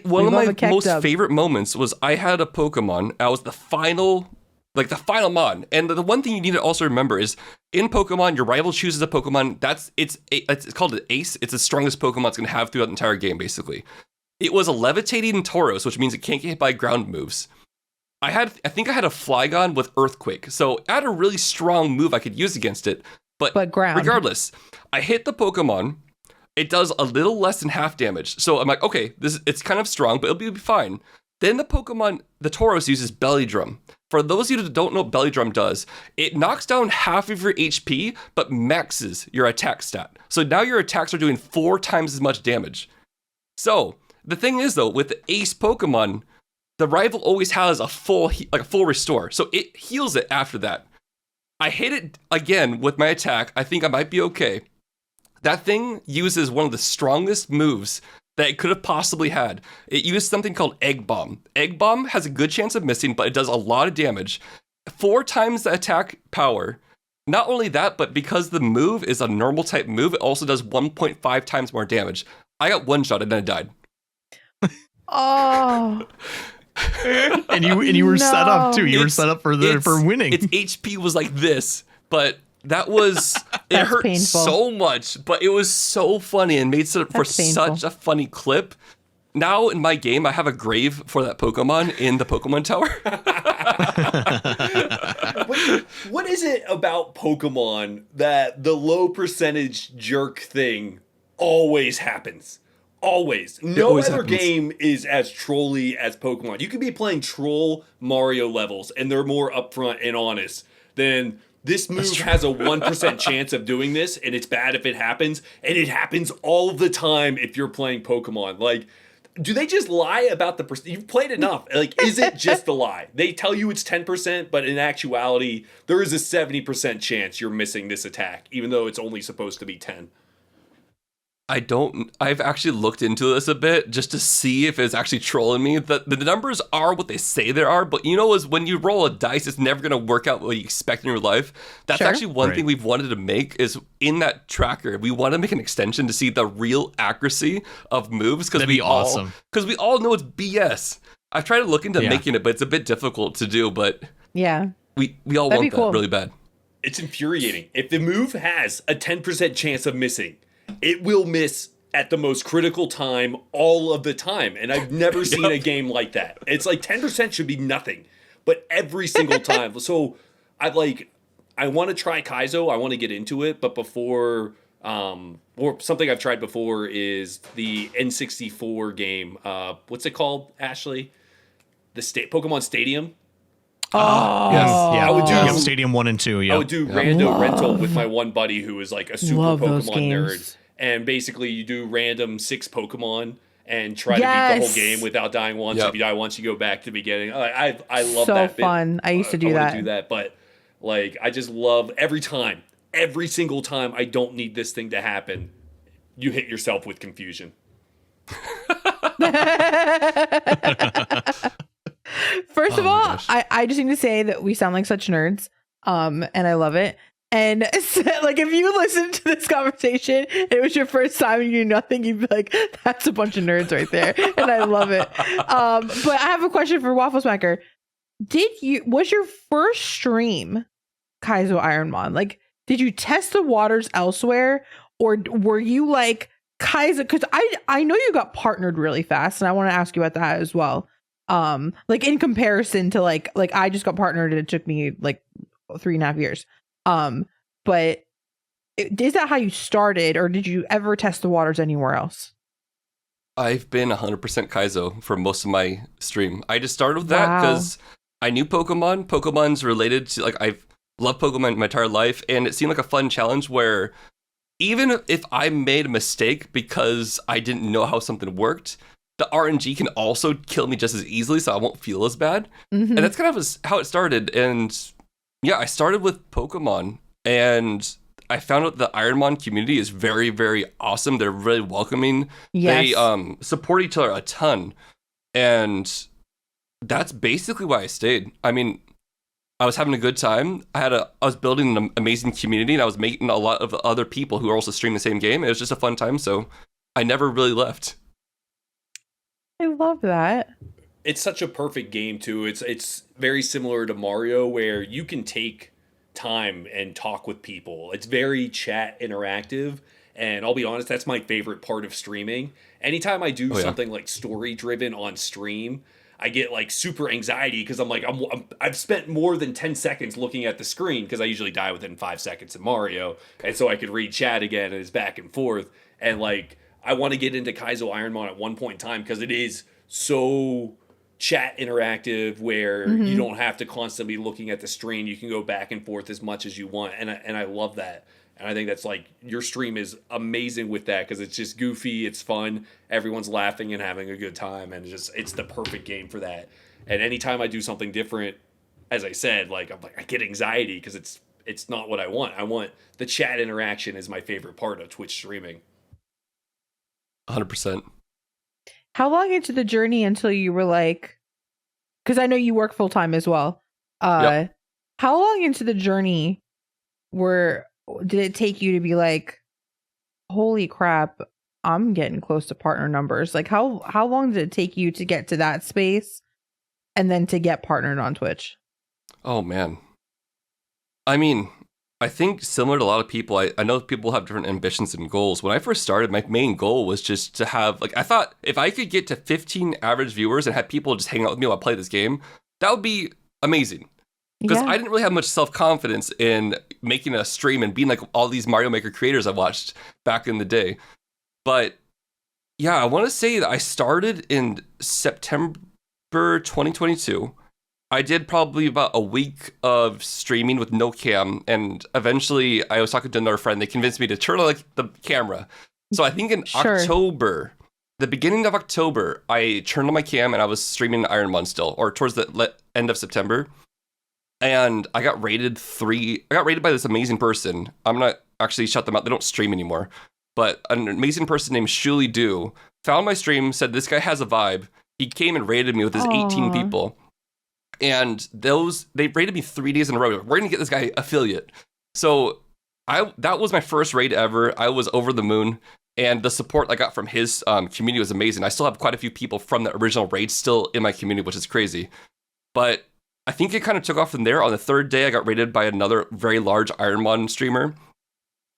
One of my most favorite moments was I had a Pokemon. I was the final mon. And the one thing you need to also remember is in Pokemon, your rival chooses a Pokemon. It's called an ace. It's the strongest Pokemon it's going to have throughout the entire game, basically. It was a levitating Tauros, which means it can't get hit by ground moves. I think I had a Flygon with Earthquake. So I had a really strong move I could use against it. But ground. Regardless, I hit the Pokemon. It does a little less than half damage. So I'm like, okay, it's kind of strong, but it'll be fine. Then the Tauros uses Belly Drum. For those of you that don't know what Belly Drum does, it knocks down half of your HP, but maxes your attack stat. So now your attacks are doing 4 times as much damage. So the thing is though, with the Ace Pokemon, the rival always has a full restore. So it heals it after that. I hit it again with my attack. I think I might be okay. That thing uses one of the strongest moves that it could have possibly had. It used something called Egg Bomb. Egg Bomb has a good chance of missing, but it does a lot of damage. 4 times the attack power. Not only that, but because the move is a normal type move, it also does 1.5 times more damage. I got one shot and then I died. Oh. and you were set up too. You were set up for winning. Its HP was like this, but that was it hurt painful. So much, but it was so funny and made for such a funny clip. Now in my game, I have a grave for that Pokemon in the Pokemon Tower. What is it about Pokemon that the low percentage jerk thing always happens? Always. No other game is as trolly as Pokemon. You could be playing troll Mario levels and they're more upfront and honest than this move has a 1% chance of doing this, and it's bad if it happens, and it happens all the time if you're playing Pokemon. Like, do they just lie about the percent? You've played enough. Like, is it just a lie? They tell you it's 10%, but in actuality, there is a 70% chance you're missing this attack, even though it's only supposed to be 10. I've actually looked into this a bit just to see if it's actually trolling me. The numbers are what they say they are, but is when you roll a dice, it's never going to work out what you expect in your life. That's actually one thing we've wanted to make is in that tracker, we want to make an extension to see the real accuracy of moves because we all know it's BS. I've tried to look into making it, but it's a bit difficult to do, but yeah, we all want that really bad. It's infuriating. If the move has a 10% chance of missing, it will miss at the most critical time all of the time. And I've never seen a game like that. It's like 10% should be nothing, but every single time. So I want to try Kaizo. I want to get into it. But before, or something I've tried before is the N64 game. What's it called, Ashley? The Pokemon Stadium. Oh, yes. Yeah. I would do Stadium 1 and 2. Yeah. I would do random rental with my one buddy who is like a super Pokemon nerd. And basically you do random 6 Pokemon and try to beat the whole game without dying once. If you die once, you go back to the beginning. I love so that. So fun. I used to do that. I want to do that, but like I just love every single time I don't need this thing to happen, you hit yourself with confusion. First of all, I just need to say that we sound like such nerds. And I love it. And like, if you listened to this conversation, it was your first time and you knew nothing, you'd be like, that's a bunch of nerds right there. And I love it. But I have a question for WaffleSmacker. Was your first stream Kaizo Ironmon? Like, did you test the waters elsewhere? Or were you like Kaizo? Because I know you got partnered really fast, and I want to ask you about that as well. Like in comparison to like I just got partnered and it took me like 3.5 years. But is that how you started, or did you ever test the waters anywhere else? I've been 100% Kaizo for most of my stream. I just started with that because I knew Pokemon. Pokemon's related to, like, I've loved Pokemon my entire life, and it seemed like a fun challenge where even if I made a mistake because I didn't know how something worked, the RNG can also kill me just as easily, so I won't feel as bad. Mm-hmm. And that's kind of how it started. And yeah, I started with Pokemon, and I found out the Ironmon community is very, very awesome. They're really welcoming. Yes. They support each other a ton. And that's basically why I stayed. I mean, I was having a good time. I was building an amazing community, and I was meeting a lot of other people who are also streaming the same game. It was just a fun time, so I never really left. I love that. It's such a perfect game too. It's very similar to Mario, where you can take time and talk with people. It's very chat interactive, and I'll be honest, that's my favorite part of streaming. Anytime I do something like story driven on stream, I get like super anxiety because I'm like I've spent more than 10 seconds looking at the screen, because I usually die within 5 seconds in Mario, and so I could read chat again, and it's back and forth. And like, I want to get into Kaizo Ironmon at one point in time because it is so chat interactive, where you don't have to constantly be looking at the screen. You can go back and forth as much as you want, and I love that. And I think that's like, your stream is amazing with that, because it's just goofy, it's fun, everyone's laughing and having a good time, and it's the perfect game for that. And anytime I do something different, as I said, like I get anxiety because it's not what I want. I want the chat interaction is my favorite part of Twitch streaming. 100%. How long into the journey until you were like, because I know you work full time as well. Yep. How long into the journey did it take you to be like, holy crap, I'm getting close to partner numbers? Like, how long did it take you to get to that space and then to get partnered on Twitch? Oh man. I mean, I think similar to a lot of people, I know people have different ambitions and goals. When I first started, my main goal was just to have, like, I thought if I could get to 15 average viewers and have people just hang out with me while I play this game, that would be amazing. Because I didn't really have much self-confidence in making a stream and being like all these Mario Maker creators I watched back in the day. But yeah, I want to say that I started in September 2022. I did probably about a week of streaming with no cam, and eventually I was talking to another friend. They convinced me to turn on the camera. So I think in October, the beginning of October, I turned on my cam and I was streaming Ironmon still, or towards the end of September. And I got rated 3. I got rated by this amazing person. I'm not actually shut them out. They don't stream anymore. But an amazing person named Shuli Do found my stream, said this guy has a vibe. He came and rated me with his 18 people. And they rated me 3 days in a row. We're going to get this guy affiliate. So that was my first raid ever. I was over the moon. And the support I got from his community was amazing. I still have quite a few people from the original raid still in my community, which is crazy. But I think it kind of took off from there. On the third day, I got rated by another very large Ironmon streamer.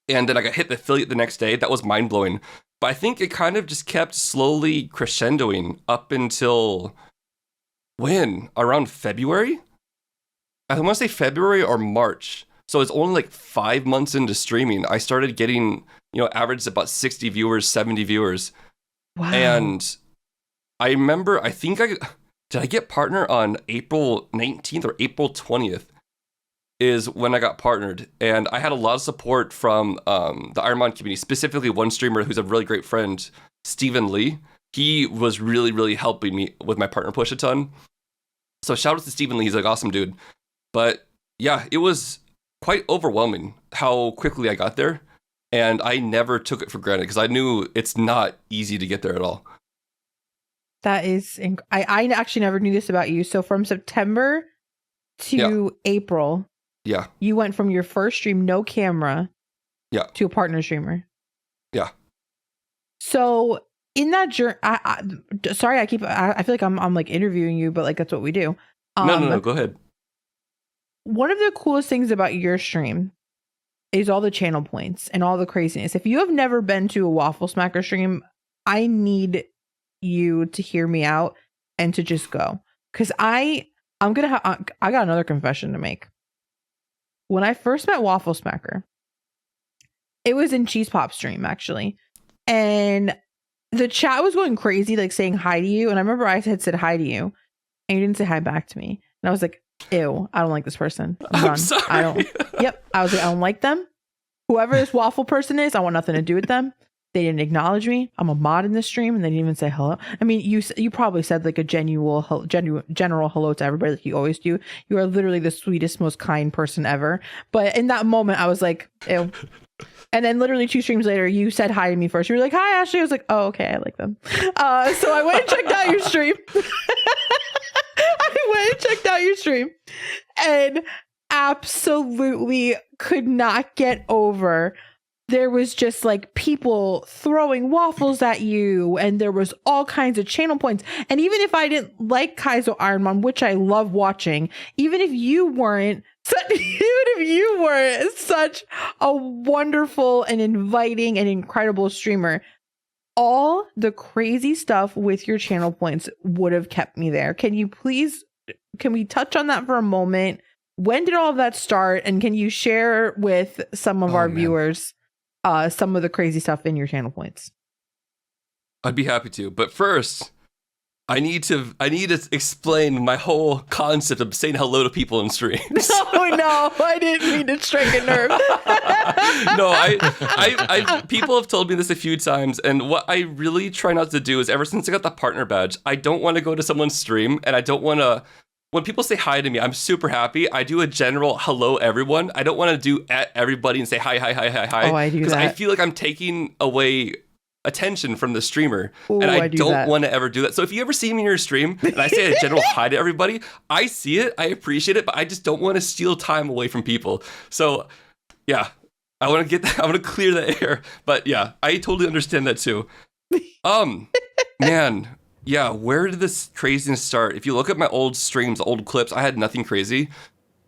And then I got hit the affiliate the next day. That was mind-blowing. But I think it kind of just kept slowly crescendoing up until... when? Around February? I want to say February or March. So it's only like 5 months into streaming. I started getting, average about 60 viewers, 70 viewers. Wow. And I remember, did I get partner on April 19th or April 20th is when I got partnered. And I had a lot of support from the Ironmon community, specifically one streamer who's a really great friend, Stephen Lee. He was really, really helping me with my partner push a ton. So shout out to Stephen Lee. He's like awesome dude. But yeah, it was quite overwhelming how quickly I got there. And I never took it for granted because I knew it's not easy to get there at all. That is, I actually never knew this about you. So from September to April, Yeah. You went from your first stream, no camera, to a partner streamer. Yeah. So in that journey, sorry, I feel like I'm like interviewing you, but like that's what we do. No, go ahead. One of the coolest things about your stream is all the channel points and all the craziness. If you have never been to a WaffleSmacker stream, I need you to hear me out and to just go, because I got another confession to make. When I first met WaffleSmacker, it was in Cheese Pop stream actually, and the chat was going crazy, like saying hi to you. And I remember I had said hi to you, and you didn't say hi back to me, and I was like, ew, I don't like this person. I'm sorry. I don't. Yep. I was like, I don't like them. Whoever this waffle person is, I want nothing to do with them. They didn't acknowledge me. I'm a mod in this stream, and they didn't even say hello. I mean, you probably said like a general hello to everybody like you always do. You are literally the sweetest, most kind person ever. But in that moment, I was like, ew. And then literally 2 streams later, you said hi to me first. You were like, hi, Ashley. I was like, oh, okay, I like them. So I went and checked out your stream. And absolutely could not get over. There was just like people throwing waffles at you, and there was all kinds of channel points. And even if I didn't like Kaizo Ironman, which I love watching, even if you weren't such a wonderful and inviting and incredible streamer, all the crazy stuff with your channel points would have kept me there. Can we touch on that for a moment? When did all of that start? And can you share with some of our viewers some of the crazy stuff in your channel points? I'd be happy to. But first, I need to explain my whole concept of saying hello to people in streams. No, I didn't mean to strike a nerve. No, I people have told me this a few times, and what I really try not to do is, ever since I got the partner badge, I don't want to go to someone's stream, and I don't want to. When people say hi to me, I'm super happy. I do a general hello everyone. I don't want to do at everybody and say hi. Oh, I do that. Because I feel like I'm taking away attention from the streamer. Ooh, and I do don't that. want to ever do that. So if you ever see me in your stream and I say a general hi to everybody, I see it, I appreciate it, but I just don't want to steal time away from people. So yeah, I want to get that, I want to clear the air. But yeah, I totally understand that too. Man. Yeah, where did this craziness start? If you look at my old streams, old clips, I had nothing crazy.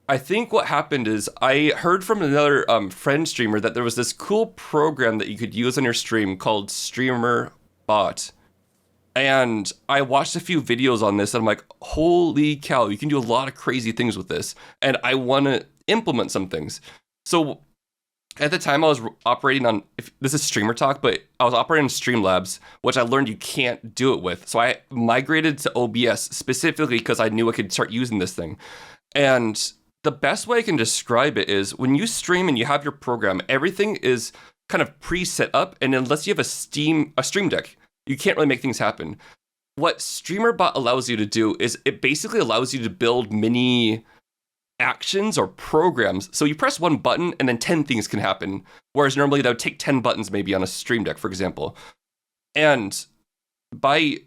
I think what happened is I heard from another friend streamer that there was this cool program that you could use on your stream called Streamer Bot. And I watched a few videos on this and I'm like, holy cow, you can do a lot of crazy things with this. And I want to implement some things. So at the time I was operating on, this is streamer talk, but I was operating on Streamlabs, which I learned you can't do it with. So I migrated to OBS specifically because I knew I could start using this thing. And the best way I can describe it is when you stream and you have your program, everything is kind of pre-set up. And unless you have a Stream Deck, you can't really make things happen. What StreamerBot allows you to do is it basically allows you to build mini actions or programs. So you press one button and then 10 things can happen. Whereas normally that would take 10 buttons maybe on a Stream Deck, for example. And by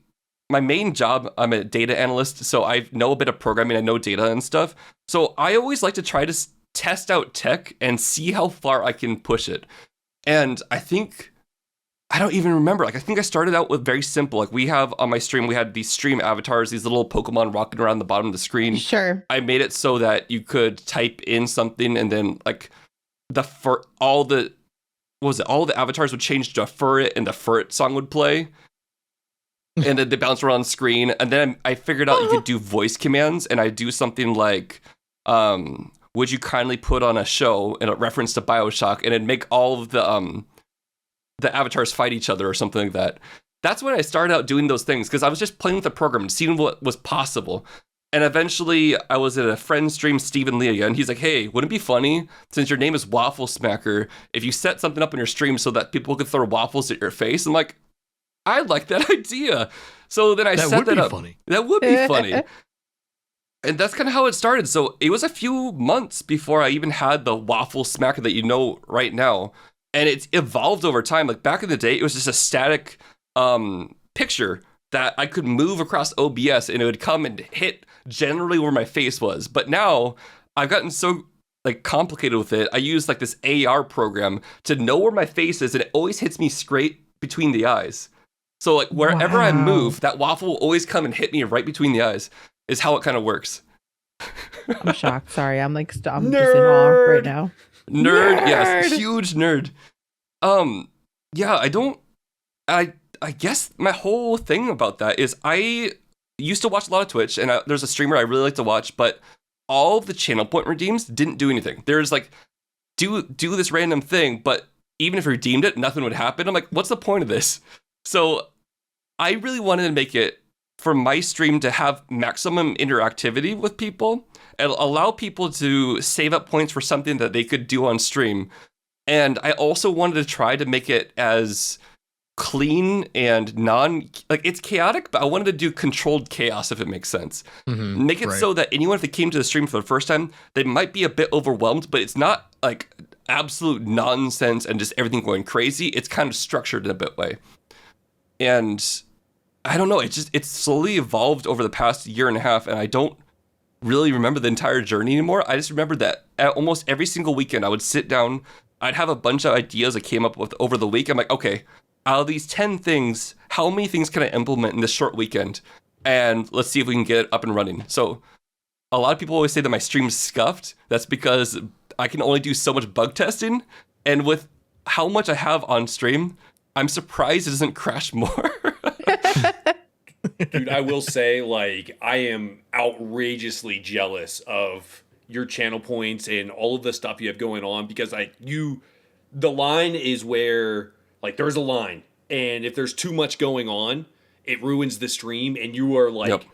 my main job, I'm a data analyst. So I know a bit of programming, I know data and stuff. So I always like to try to test out tech and see how far I can push it. And I don't even remember. I think I started out with very simple. We have on my stream, we had these stream avatars, these little Pokemon rocking around the bottom of the screen. Sure. I made it so that you could type in something and then all the avatars would change to a Furret and the Furret song would play. And then they bounce around the screen. And then I figured out you could do voice commands, and I do something like, would you kindly put on a show in a reference to BioShock, and it'd make all of the avatars fight each other or something like that. That's when I started out doing those things, because I was just playing with the program and seeing what was possible. And eventually I was at a friend's stream, Stephen Lee again. He's like, hey, wouldn't it be funny, since your name is WaffleSmacker, if you set something up in your stream so that people could throw waffles at your face? I'm like, I like that idea. So then I set that up. Funny. That would be funny. And that's kind of how it started. So it was a few months before I even had the WaffleSmacker that you know right now. And it's evolved over time. Back in the day, it was just a static picture that I could move across OBS and it would come and hit generally where my face was. But now I've gotten so like complicated with it. I use like this AR program to know where my face is, and it always hits me straight between the eyes. So like wherever I move, that waffle will always come and hit me right between the eyes. Is how it kind of works. I'm shocked. Sorry, I'm just in awe right now. Nerd, yes, huge nerd. Yeah, I guess my whole thing about that is I used to watch a lot of Twitch, and there's a streamer I really like to watch, but all of the channel point redeems didn't do anything. There's like, do this random thing, but even if you redeemed it, nothing would happen. I'm like, what's the point of this? So I really wanted to make it for my stream to have maximum interactivity with people and allow people to save up points for something that they could do on stream. And I also wanted to try to make it as clean and like it's chaotic, but I wanted to do controlled chaos, if it makes sense. Make it so that anyone, if they came to the stream for the first time, they might be a bit overwhelmed, but it's not like absolute nonsense and just everything going crazy. It's kind of structured in a bit way. And I don't know, it's slowly evolved over the past year and a half, and I don't really remember the entire journey anymore. I just remember that at almost every single weekend I would sit down, I'd have a bunch of ideas I came up with over the week. I'm like, okay, out of these 10 things, how many things can I implement in this short weekend? And let's see if we can get it up and running. So a lot of people always say that my stream's scuffed. That's because I can only do so much bug testing. And with how much I have on stream, I'm surprised it doesn't crash more. Dude, I will say, like, I am outrageously jealous of your channel points and all of the stuff you have going on, because like the line is where, like, there's a line, and if there's too much going on, it ruins the stream, and you are like,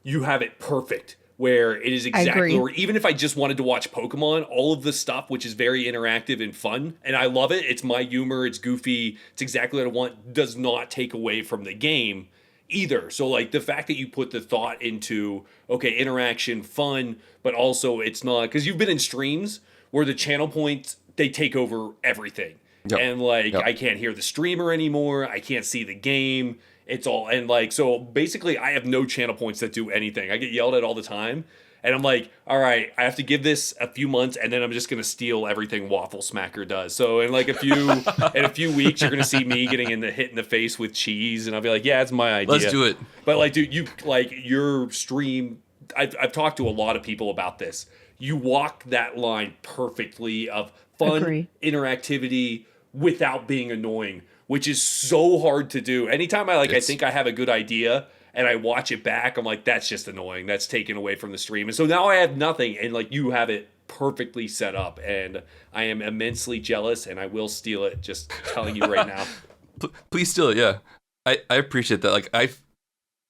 you have it perfect where it is exactly, or even if I just wanted to watch Pokemon, all of the stuff, which is very interactive and fun, and I love it. It's my humor, it's goofy, it's exactly what I want, does not take away from the game either. So like the fact that you put the thought into, okay, interaction, fun, but also it's not, because you've been in streams where the channel points, they take over everything. And like, I can't hear the streamer anymore. I can't see the game. It's all, and like, so basically I have no channel points that do anything. I get yelled at all the time. And I'm like, all right, I have to give this a few months, and then I'm just gonna steal everything WaffleSmacker does. So in like a few weeks, you're gonna see me getting hit in the face with cheese, and I'll be like, yeah, it's my idea. Let's do it. But like, dude, you like your stream. I've talked to a lot of people about this. You walk that line perfectly of fun, interactivity without being annoying, which is so hard to do. Anytime I think I have a good idea and I watch it back, I'm like, that's just annoying. That's taken away from the stream. And so now I have nothing, and like you have it perfectly set up, and I am immensely jealous, and I will steal it, just telling you right now. Please steal it, yeah. I appreciate that. Like, I've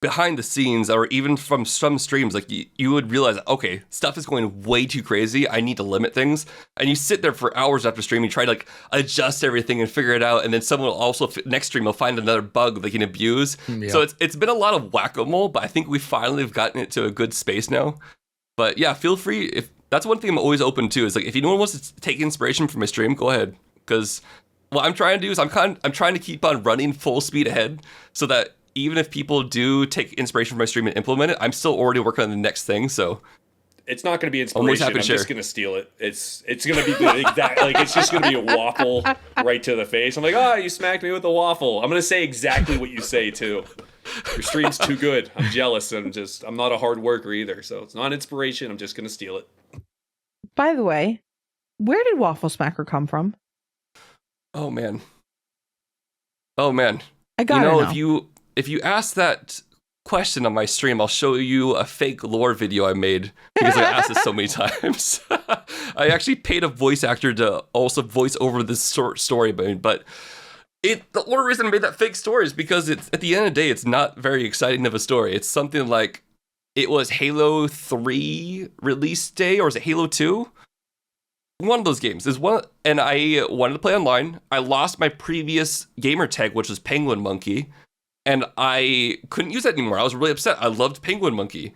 behind the scenes, or even from some streams, like you would realize, okay, stuff is going way too crazy. I need to limit things. And you sit there for hours after stream, you try to like adjust everything and figure it out. And then someone will also next stream will find another bug they can abuse. So it's been a lot of whack-a-mole, but I think we finally have gotten it to a good space now. But yeah, feel free. If that's one thing I'm always open to, is like, if anyone wants to take inspiration from my stream, go ahead. Because what I'm trying to do is I'm trying to keep on running full speed ahead, so that even if people do take inspiration from my stream and implement it, I'm still already working on the next thing. So it's not going to be inspiration. I'm just going to steal it. It's going to be the exact, like, it's just going to be a waffle right to the face. I'm like, oh, you smacked me with a waffle. I'm going to say exactly what you say too. Your stream's too good. I'm jealous. I'm not a hard worker either. So it's not inspiration. I'm just going to steal it. By the way, where did WaffleSmacker come from? Oh man. I got know. If you ask that question on my stream, I'll show you a fake lore video I made, because I asked this so many times. I actually paid a voice actor to also voice over this story, but the only reason I made that fake story is because it's, at the end of the day, it's not very exciting of a story. It's something like, it was Halo 3 release day, or is it Halo 2? One of those games is one, and I wanted to play online. I lost my previous gamer tag, which was Penguin Monkey, and I couldn't use that anymore. I was really upset. I loved Penguin Monkey,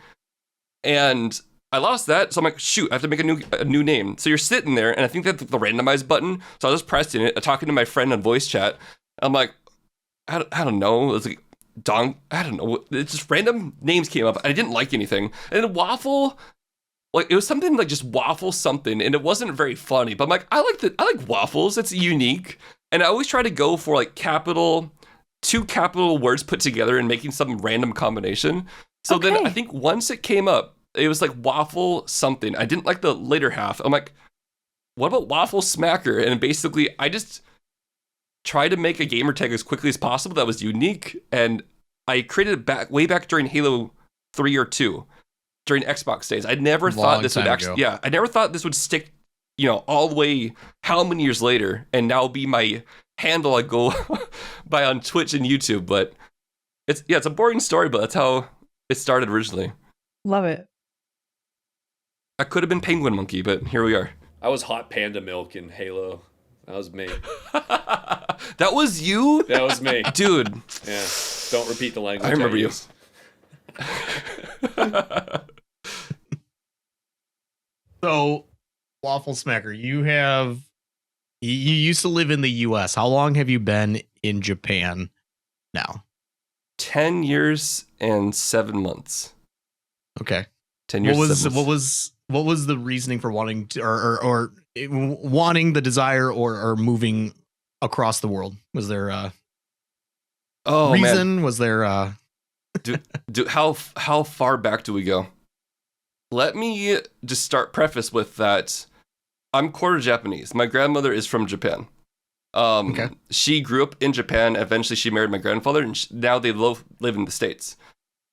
and I lost that. So I'm like, shoot, I have to make a new name. So you're sitting there, and I think that's the randomize button. So I was just pressing it, talking to my friend on voice chat. I'm like, I don't know. It was like I don't know. It's just random names came up. I didn't like anything. And Waffle, like it was something like just waffle something, and it wasn't very funny. But I'm like, I like waffles. It's unique, and I always try to go for like two capital words put together and making some random combination. So then I think once it came up, it was like waffle something. I didn't like the later half. I'm like, what about WaffleSmacker? And basically, I just tried to make a gamer tag as quickly as possible that was unique, and I created it way back during Halo 3 or 2, during Xbox days. I never thought this would actually, I never thought this would stick, all the way how many years later, and now be my handle I go by on Twitch and YouTube. But it's a boring story, but that's how it started originally. Love it. I could have been Penguin Monkey, but here we are. I was Hot Panda Milk in Halo. That was me. That was you? That was me. Dude. Yeah. Don't repeat the language. I remember you. So, WaffleSmacker, you used to live in the US. How long have you been in Japan now? 10 years and 7 months. Okay. 10 years. What was the reasoning for wanting to, or wanting the desire or moving across the world? Was there a reason? Man. Was there how far back do we go? Let me just preface with that. I'm quarter Japanese. My grandmother is from Japan. Okay. She grew up in Japan. Eventually, she married my grandfather, and now they live in the States.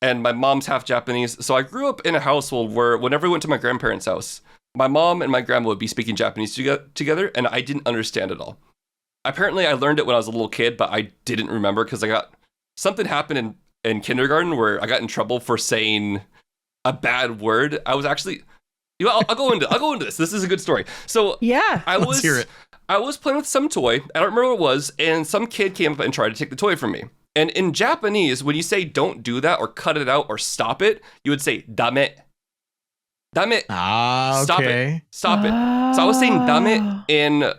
And my mom's half Japanese. So I grew up in a household where whenever we went to my grandparents' house, my mom and my grandma would be speaking Japanese together, and I didn't understand it all. Apparently, I learned it when I was a little kid, but I didn't remember because something happened in kindergarten where I got in trouble for saying a bad word. I was actually, I'll go into this. This is a good story. So yeah, let's hear it. I was playing with some toy. I don't remember what it was, and some kid came up and tried to take the toy from me. And in Japanese, when you say don't do that or cut it out or stop it, you would say dame. Dame. Ah, okay. Stop it. So I was saying dame in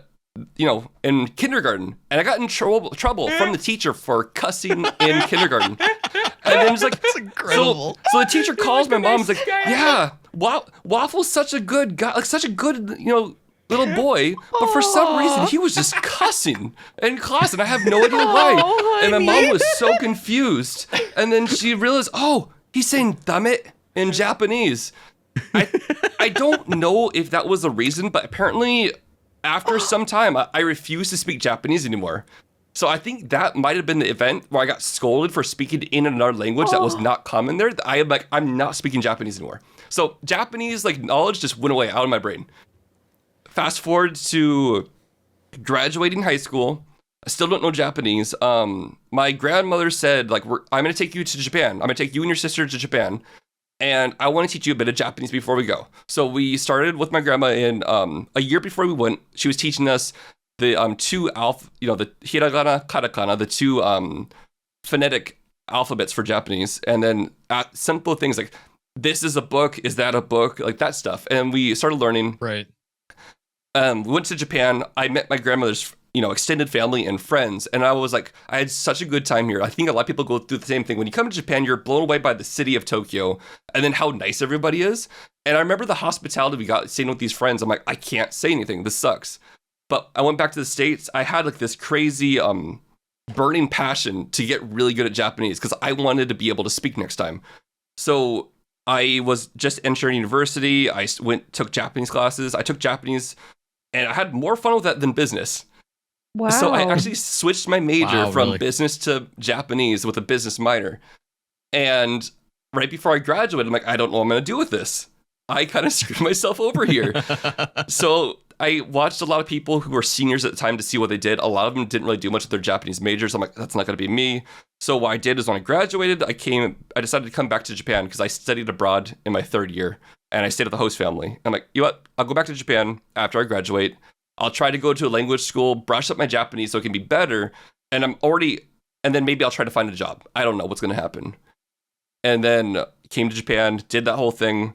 kindergarten, and I got in trouble from the teacher for cussing in kindergarten. And then it's like, that's incredible. So the teacher calls my mom. Is like, yeah, Waffle's such a good guy, like such a good, little boy, but for some reason he was just cussing in class, and I have no idea why. And my mom was so confused, and then she realized, he's saying "dame" in Japanese. I don't know if that was the reason, but apparently after some time I refused to speak Japanese anymore. So I think that might have been the event where I got scolded for speaking in another language that was not common there. I'm not speaking Japanese anymore. So Japanese knowledge just went away out of my brain. Fast forward to graduating high school. I still don't know Japanese. My grandmother said, I'm going to take you to Japan. I'm going to take you and your sister to Japan. And I want to teach you a bit of Japanese before we go. So we started with my grandma in a year before we went. She was teaching us the two the hiragana, katakana, the two phonetic alphabets for Japanese. And then simple things like, this is a book, is that a book? Like that stuff. And we started learning. Right. We went to Japan. I met my grandmother's, extended family and friends. And I was like, I had such a good time here. I think a lot of people go through the same thing. When you come to Japan, you're blown away by the city of Tokyo and then how nice everybody is. And I remember the hospitality we got staying with these friends. I'm like, I can't say anything. This sucks. But I went back to the States. I had this crazy burning passion to get really good at Japanese because I wanted to be able to speak next time. So I was just entering university. I took Japanese classes. I took Japanese, and I had more fun with that than business. Wow. So I actually switched my major from business to Japanese with a business minor. And right before I graduated, I'm like, I don't know what I'm going to do with this. I kind of screwed myself over here. So I watched a lot of people who were seniors at the time to see what they did. A lot of them didn't really do much with their Japanese majors. I'm like, that's not going to be me. So what I did is when I graduated, I decided to come back to Japan because I studied abroad in my third year and I stayed at the host family. I'm like, you know what? I'll go back to Japan after I graduate. I'll try to go to a language school, brush up my Japanese so it can be better. And then maybe I'll try to find a job. I don't know what's going to happen. And then came to Japan, did that whole thing.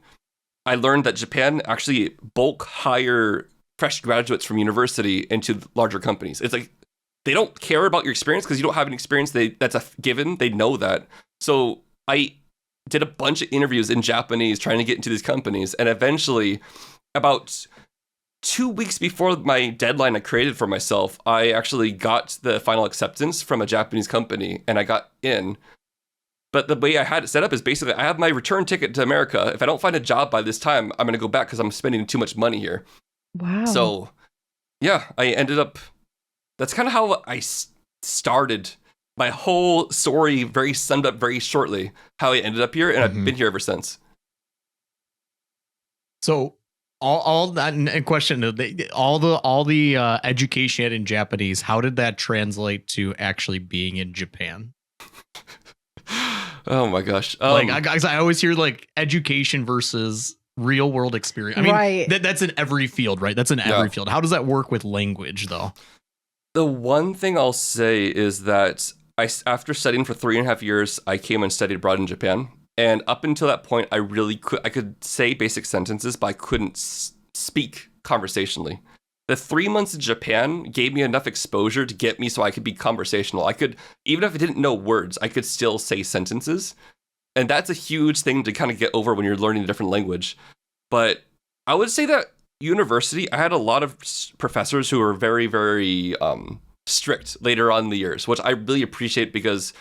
I learned that Japan actually bulk hire fresh graduates from university into larger companies. It's like, they don't care about your experience because you don't have an experience. That's a given. They know that. So I did a bunch of interviews in Japanese trying to get into these companies. And eventually, about 2 weeks before my deadline I created for myself, I actually got the final acceptance from a Japanese company and I got in. But the way I had it set up is basically I have my return ticket to America. If I don't find a job by this time, I'm going to go back because I'm spending too much money here. Wow. So, yeah, I ended up, that's kind of how I started my whole story, very summed up very shortly, how I ended up here, and I've been here ever since. So, all that question, all the education you had in Japanese, how did that translate to actually being in Japan? Oh my gosh! I always hear like education versus real world experience. I mean, right. That's in every field, right? That's in every field. How does that work with language, though? The one thing I'll say is that after studying for 3.5 years, I came and studied abroad in Japan. And up until that point, I could say basic sentences, but I couldn't speak conversationally. The 3 months in Japan gave me enough exposure to get me so I could be conversational. I could, even if I didn't know words, I could still say sentences. And that's a huge thing to kind of get over when you're learning a different language. But I would say that university, I had a lot of professors who were very, very strict later on in the years, which I really appreciate because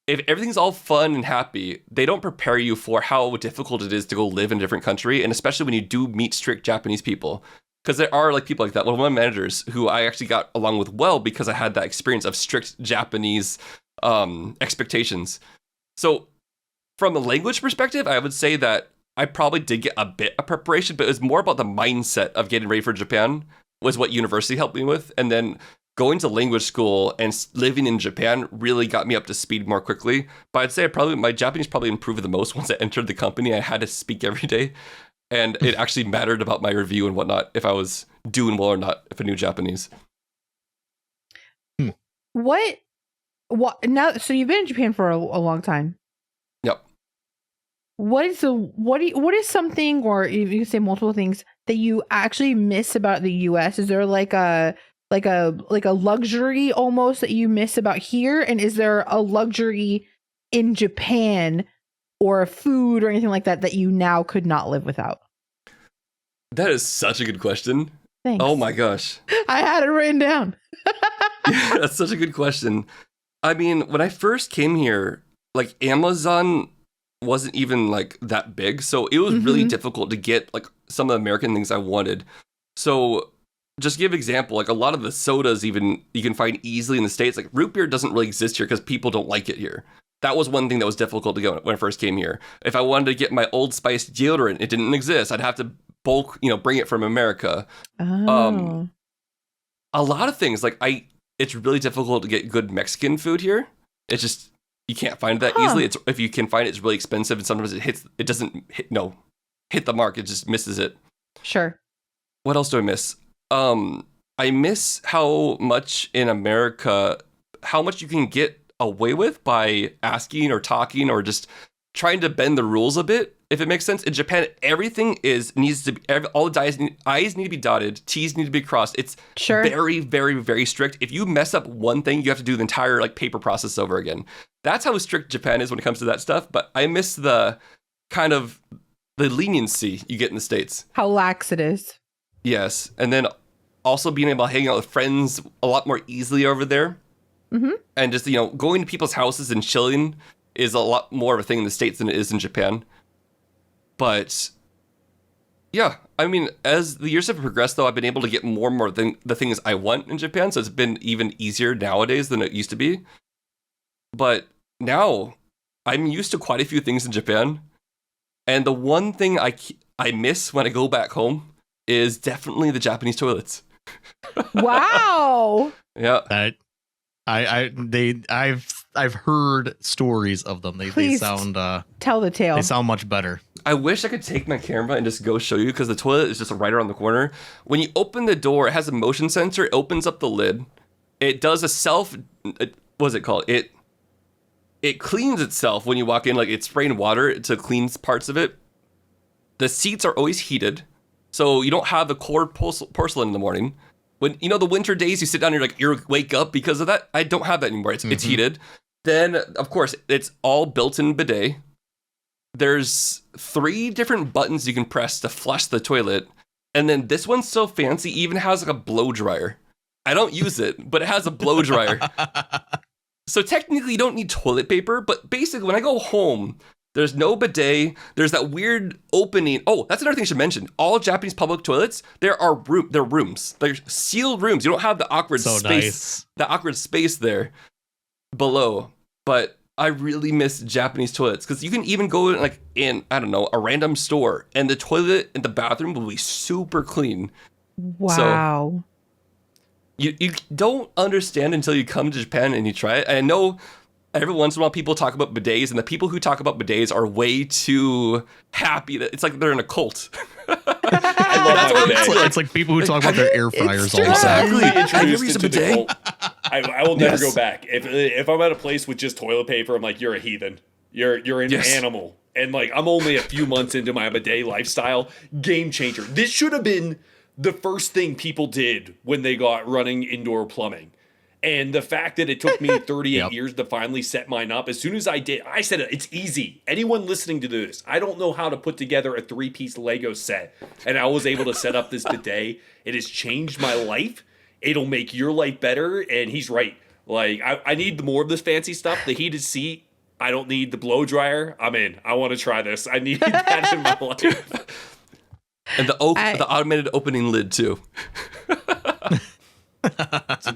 if everything's all fun and happy, they don't prepare you for how difficult it is to go live in a different country. And especially when you do meet strict Japanese people. Because there are like people like that. One of my managers who I actually got along with well because I had that experience of strict Japanese expectations. So from a language perspective, I would say that I probably did get a bit of preparation, but it was more about the mindset of getting ready for Japan was what university helped me with. And then going to language school and living in Japan really got me up to speed more quickly. But I'd say my Japanese probably improved the most once I entered the company. I had to speak every day. And it actually mattered about my review and whatnot, if I was doing well or not, if I knew Japanese. What now? So you've been in Japan for a long time. Yep. What is something, or you can say multiple things that you actually miss about the U.S.? Is there like a luxury almost that you miss about here? And is there a luxury in Japan or food or anything like that you now could not live without? That is such a good question. Thanks. Oh my gosh. I had it written down. Yeah, that's such a good question. I mean, when I first came here, like Amazon wasn't even like that big. So it was really difficult to get like some of the American things I wanted. So just give example, like a lot of the sodas even you can find easily in the States. Like root beer doesn't really exist here because people don't like it here. That was one thing that was difficult to get when I first came here. If I wanted to get my Old Spice deodorant, it didn't exist. I'd have to bulk, bring it from America. Oh. A lot of things it's really difficult to get good Mexican food here. It's just you can't find that easily. If you can find it, it's really expensive, and sometimes it doesn't hit the mark. It just misses it. Sure. What else do I miss? I miss how much in America, how much you can get away with by asking or talking or just trying to bend the rules a bit, if it makes sense. In Japan, everything needs to be, all the I's need to be dotted, T's need to be crossed. It's very, very, very strict. If you mess up one thing, you have to do the entire paper process over again. That's how strict Japan is when it comes to that stuff. But I miss the kind of the leniency you get in the States. How lax it is. Yes. And then also being able to hang out with friends a lot more easily over there. Mm-hmm. And just, going to people's houses and chilling is a lot more of a thing in the States than it is in Japan. But yeah, I mean, as the years have progressed, though, I've been able to get more and more the things I want in Japan. So it's been even easier nowadays than it used to be. But now I'm used to quite a few things in Japan. And the one thing I miss when I go back home is definitely the Japanese toilets. Wow. Yeah. I've heard stories of them. They sound tell the tale. They sound much better. I wish I could take my camera and just go show you because the toilet is just right around the corner. When you open the door, it has a motion sensor. It opens up the lid. It does what's it called? It cleans itself when you walk in. Like it's spraying water to clean parts of it. The seats are always heated, so you don't have the cold porcelain in the morning. When the winter days, you sit down and you wake up because of that. I don't have that anymore. It's heated. Then of course it's all built-in bidet. there's 3 different buttons you can press to flush the toilet. And then this one's so fancy, even has like a blow dryer. I don't use it, but it has a blow dryer. So technically you don't need toilet paper, but basically when I go home, there's no bidet. There's that weird opening. Oh, that's another thing I should mention. All Japanese public toilets, they're rooms. They're sealed rooms. You don't have the awkward space there below. But I really miss Japanese toilets because you can even go in, I don't know, a random store and the toilet and the bathroom will be super clean. Wow. So, you don't understand until you come to Japan and you try it. And I know every once in a while people talk about bidets, and the people who talk about bidets are way too happy that it's like they're in a cult. I love my bidet. It's like people who talk about their air fryers all the time. Exactly. Have you ever used a bidet? I will never go back. If I'm at a place with just toilet paper, I'm like, you're a heathen. You're an animal. And like, I'm only a few months into my bidet lifestyle. Game changer. This should have been the first thing people did when they got running indoor plumbing. And the fact that it took me 38 years to finally set mine up, as soon as I did, I said it's easy. Anyone listening to this, I don't know how to put together a 3-piece Lego set. And I was able to set up this bidet. It has changed my life. It'll make your life better. And he's right. Like, I need more of this fancy stuff. The heated seat. I don't need the blow dryer. I'm in. I want to try this. I need that in my life. And the automated opening lid too.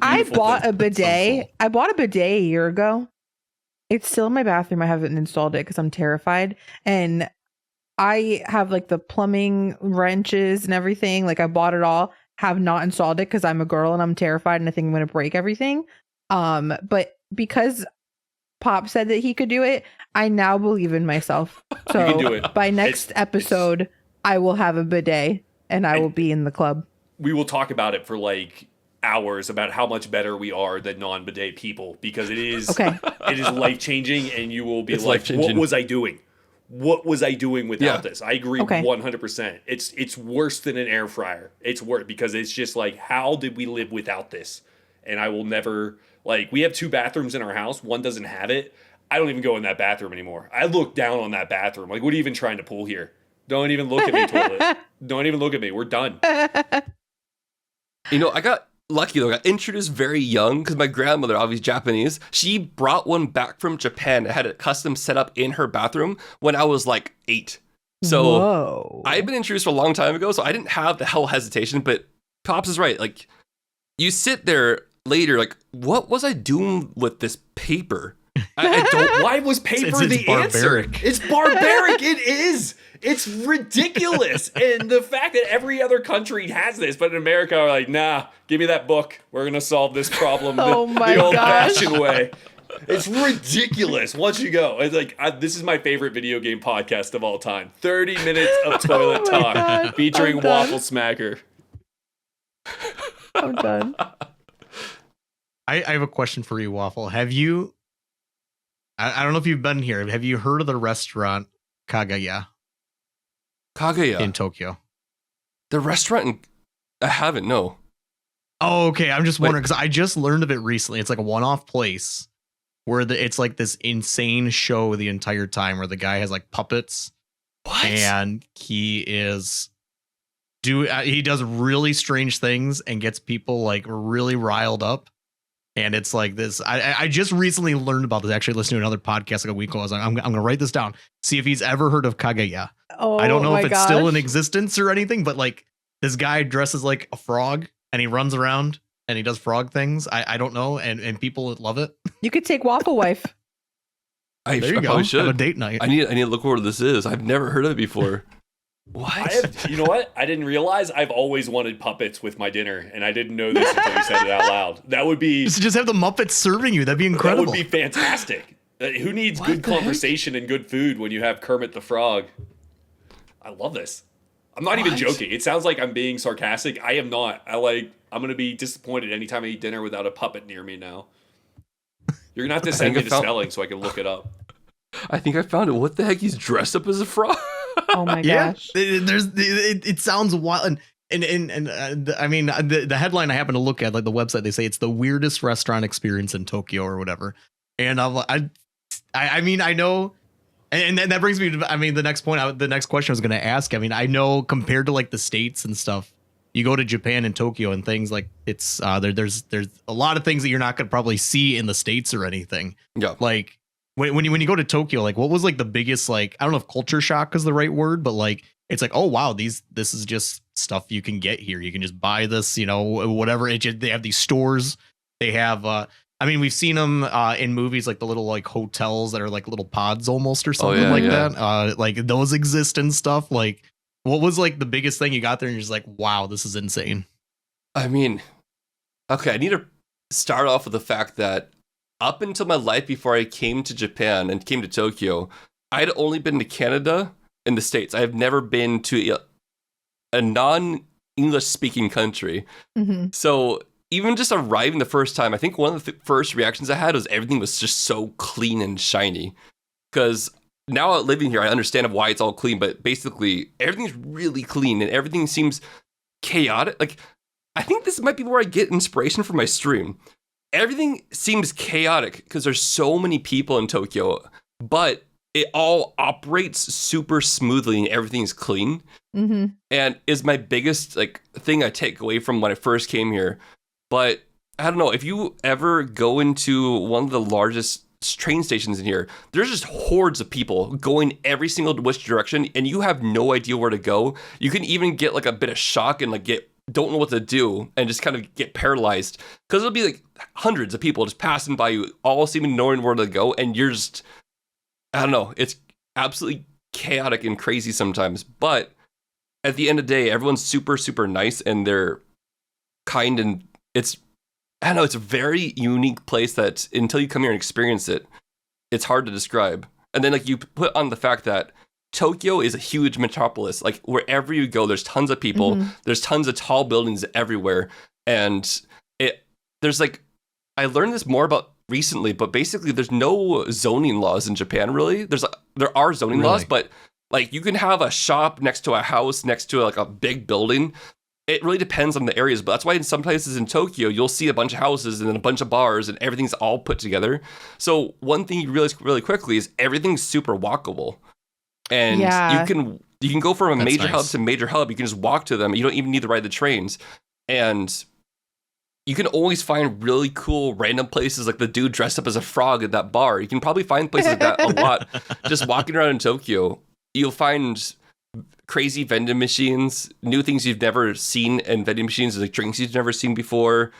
I bought a bidet. I bought a bidet a year ago. It's still in my bathroom. I haven't installed it because I'm terrified. And I have like the plumbing wrenches and everything. Like I bought it all. Have not installed it because I'm a girl and I'm terrified and I think I'm going to break everything. But because Pop said that he could do it, I now believe in myself. So you can do it. By next episode, I will have a bidet and I will be in the club. We will talk about it for like hours about how much better we are than non-bidet people, because it is it is life-changing, and you will be like, what was I doing? What was I doing without this? I agree 100%. It's worse than an air fryer. It's worse because it's just like, how did we live without this? And I will never, like, we have 2 bathrooms in our house. One doesn't have it. I don't even go in that bathroom anymore. I look down on that bathroom. Like, what are you even trying to pull here? Don't even look at me, toilet. Don't even look at me. We're done. You know, I got lucky though. I got introduced very young because my grandmother, obviously Japanese, she brought one back from Japan. I had it custom set up in her bathroom when I was like 8. So I had been introduced a long time ago, so I didn't have the hell hesitation. But Pops is right. Like, you sit there later, like, what was I doing with this paper? I don't. Why was paper the barbaric. answer? It's barbaric. It is. It's ridiculous. And the fact that every other country has this, but in America are like, nah, give me that book. We're going to solve this problem the old-fashioned way. It's ridiculous. Once you go, it's like, this is my favorite video game podcast of all time. 30 minutes of toilet talk featuring WaffleSmacker. I'm done. I have a question for you, Waffle. Have you, I don't know if you've been here, have you heard of the restaurant Kagaya in Tokyo? The restaurant? I haven't, no. Oh, okay. I'm just wondering because I just learned of it recently. It's like a one-off place where it's like this insane show the entire time where the guy has like puppets. What? And he is he does really strange things and gets people like really riled up. And it's like this. I just recently learned about this. Actually, listening to another podcast like a week ago. I was like, I'm going to write this down. See if he's ever heard of Kagaya. Oh, I don't know if it's still in existence or anything, but like this guy dresses like a frog and he runs around and he does frog things. I don't know. And people love it. You could take Waffle Wife. There you go. Probably should. Have a date night. I need to look where this is. I've never heard of it before. What? You know what? I didn't realize I've always wanted puppets with my dinner, and I didn't know this until you said it out loud. That would be just have the Muppets serving you. That'd be incredible. That would be fantastic. Who needs good conversation and good food when you have Kermit the Frog? I love this. I'm not even joking. It sounds like I'm being sarcastic. I am not. I'm going to be disappointed anytime I eat dinner without a puppet near me now. You're going to have to send me the spelling so I can look it up. I think I found it. What the heck? He's dressed up as a frog? Oh my gosh. It sounds wild. And I mean, the headline I happen to look at, like the website, they say it's the weirdest restaurant experience in Tokyo or whatever. And I mean, I know And then that brings me to, I mean, the next question I was going to ask. I mean, I know compared to like the States and stuff, you go to Japan and Tokyo and things like it's there's a lot of things that you're not going to probably see in the States or anything. Yeah. Like when you go to Tokyo, like what was like the biggest, like, I don't know if culture shock is the right word, but like, it's like, oh, wow, this is just stuff you can get here. You can just buy this, whatever. They have these stores. They have, I mean, we've seen them in movies, like the little like hotels that are like little pods almost or something that. Like those exist and stuff. Like, what was like the biggest thing you got there and you're just like, wow, this is insane? I mean, okay, I need to start off with the fact that up until my life before I came to Japan and came to Tokyo, I'd only been to Canada and the States. I have never been to a non-English speaking country. Mm-hmm. So even just arriving the first time, I think one of the first reactions I had was everything was just so clean and shiny. Because now living here, I understand why it's all clean, but basically everything's really clean and everything seems chaotic. Like, I think this might be where I get inspiration for my stream. Everything seems chaotic because there's so many people in Tokyo, but it all operates super smoothly and everything's clean. Mm-hmm. And is my biggest like thing I take away from when I first came here. But I don't know, if you ever go into one of the largest train stations in here, there's just hordes of people going every single which direction, and you have no idea where to go. You can even get like a bit of shock and like don't know what to do and just kind of get paralyzed because it'll be like hundreds of people just passing by you, all seeming knowing where to go, and you're just, I don't know, it's absolutely chaotic and crazy sometimes. But at the end of the day, everyone's super, super nice and they're kind, and it's a very unique place that until you come here and experience it, it's hard to describe. And then like you put on the fact that Tokyo is a huge metropolis. Like wherever you go, there's tons of people. Mm-hmm. There's tons of tall buildings everywhere. And there's like, I learned this more about recently, but basically there's no zoning laws in Japan really. There are zoning laws, but like you can have a shop next to a house, next to like a big building. It really depends on the areas, but that's why in some places in Tokyo, you'll see a bunch of houses and then a bunch of bars and everything's all put together. So one thing you realize really quickly is everything's super walkable. And you can go from a major hub to major hub. You can just walk to them. You don't even need to ride the trains. And you can always find really cool random places like the dude dressed up as a frog at that bar. You can probably find places like that a lot. Just walking around in Tokyo, you'll find crazy vending machines, new things you've never seen in vending machines, like drinks you've never seen before.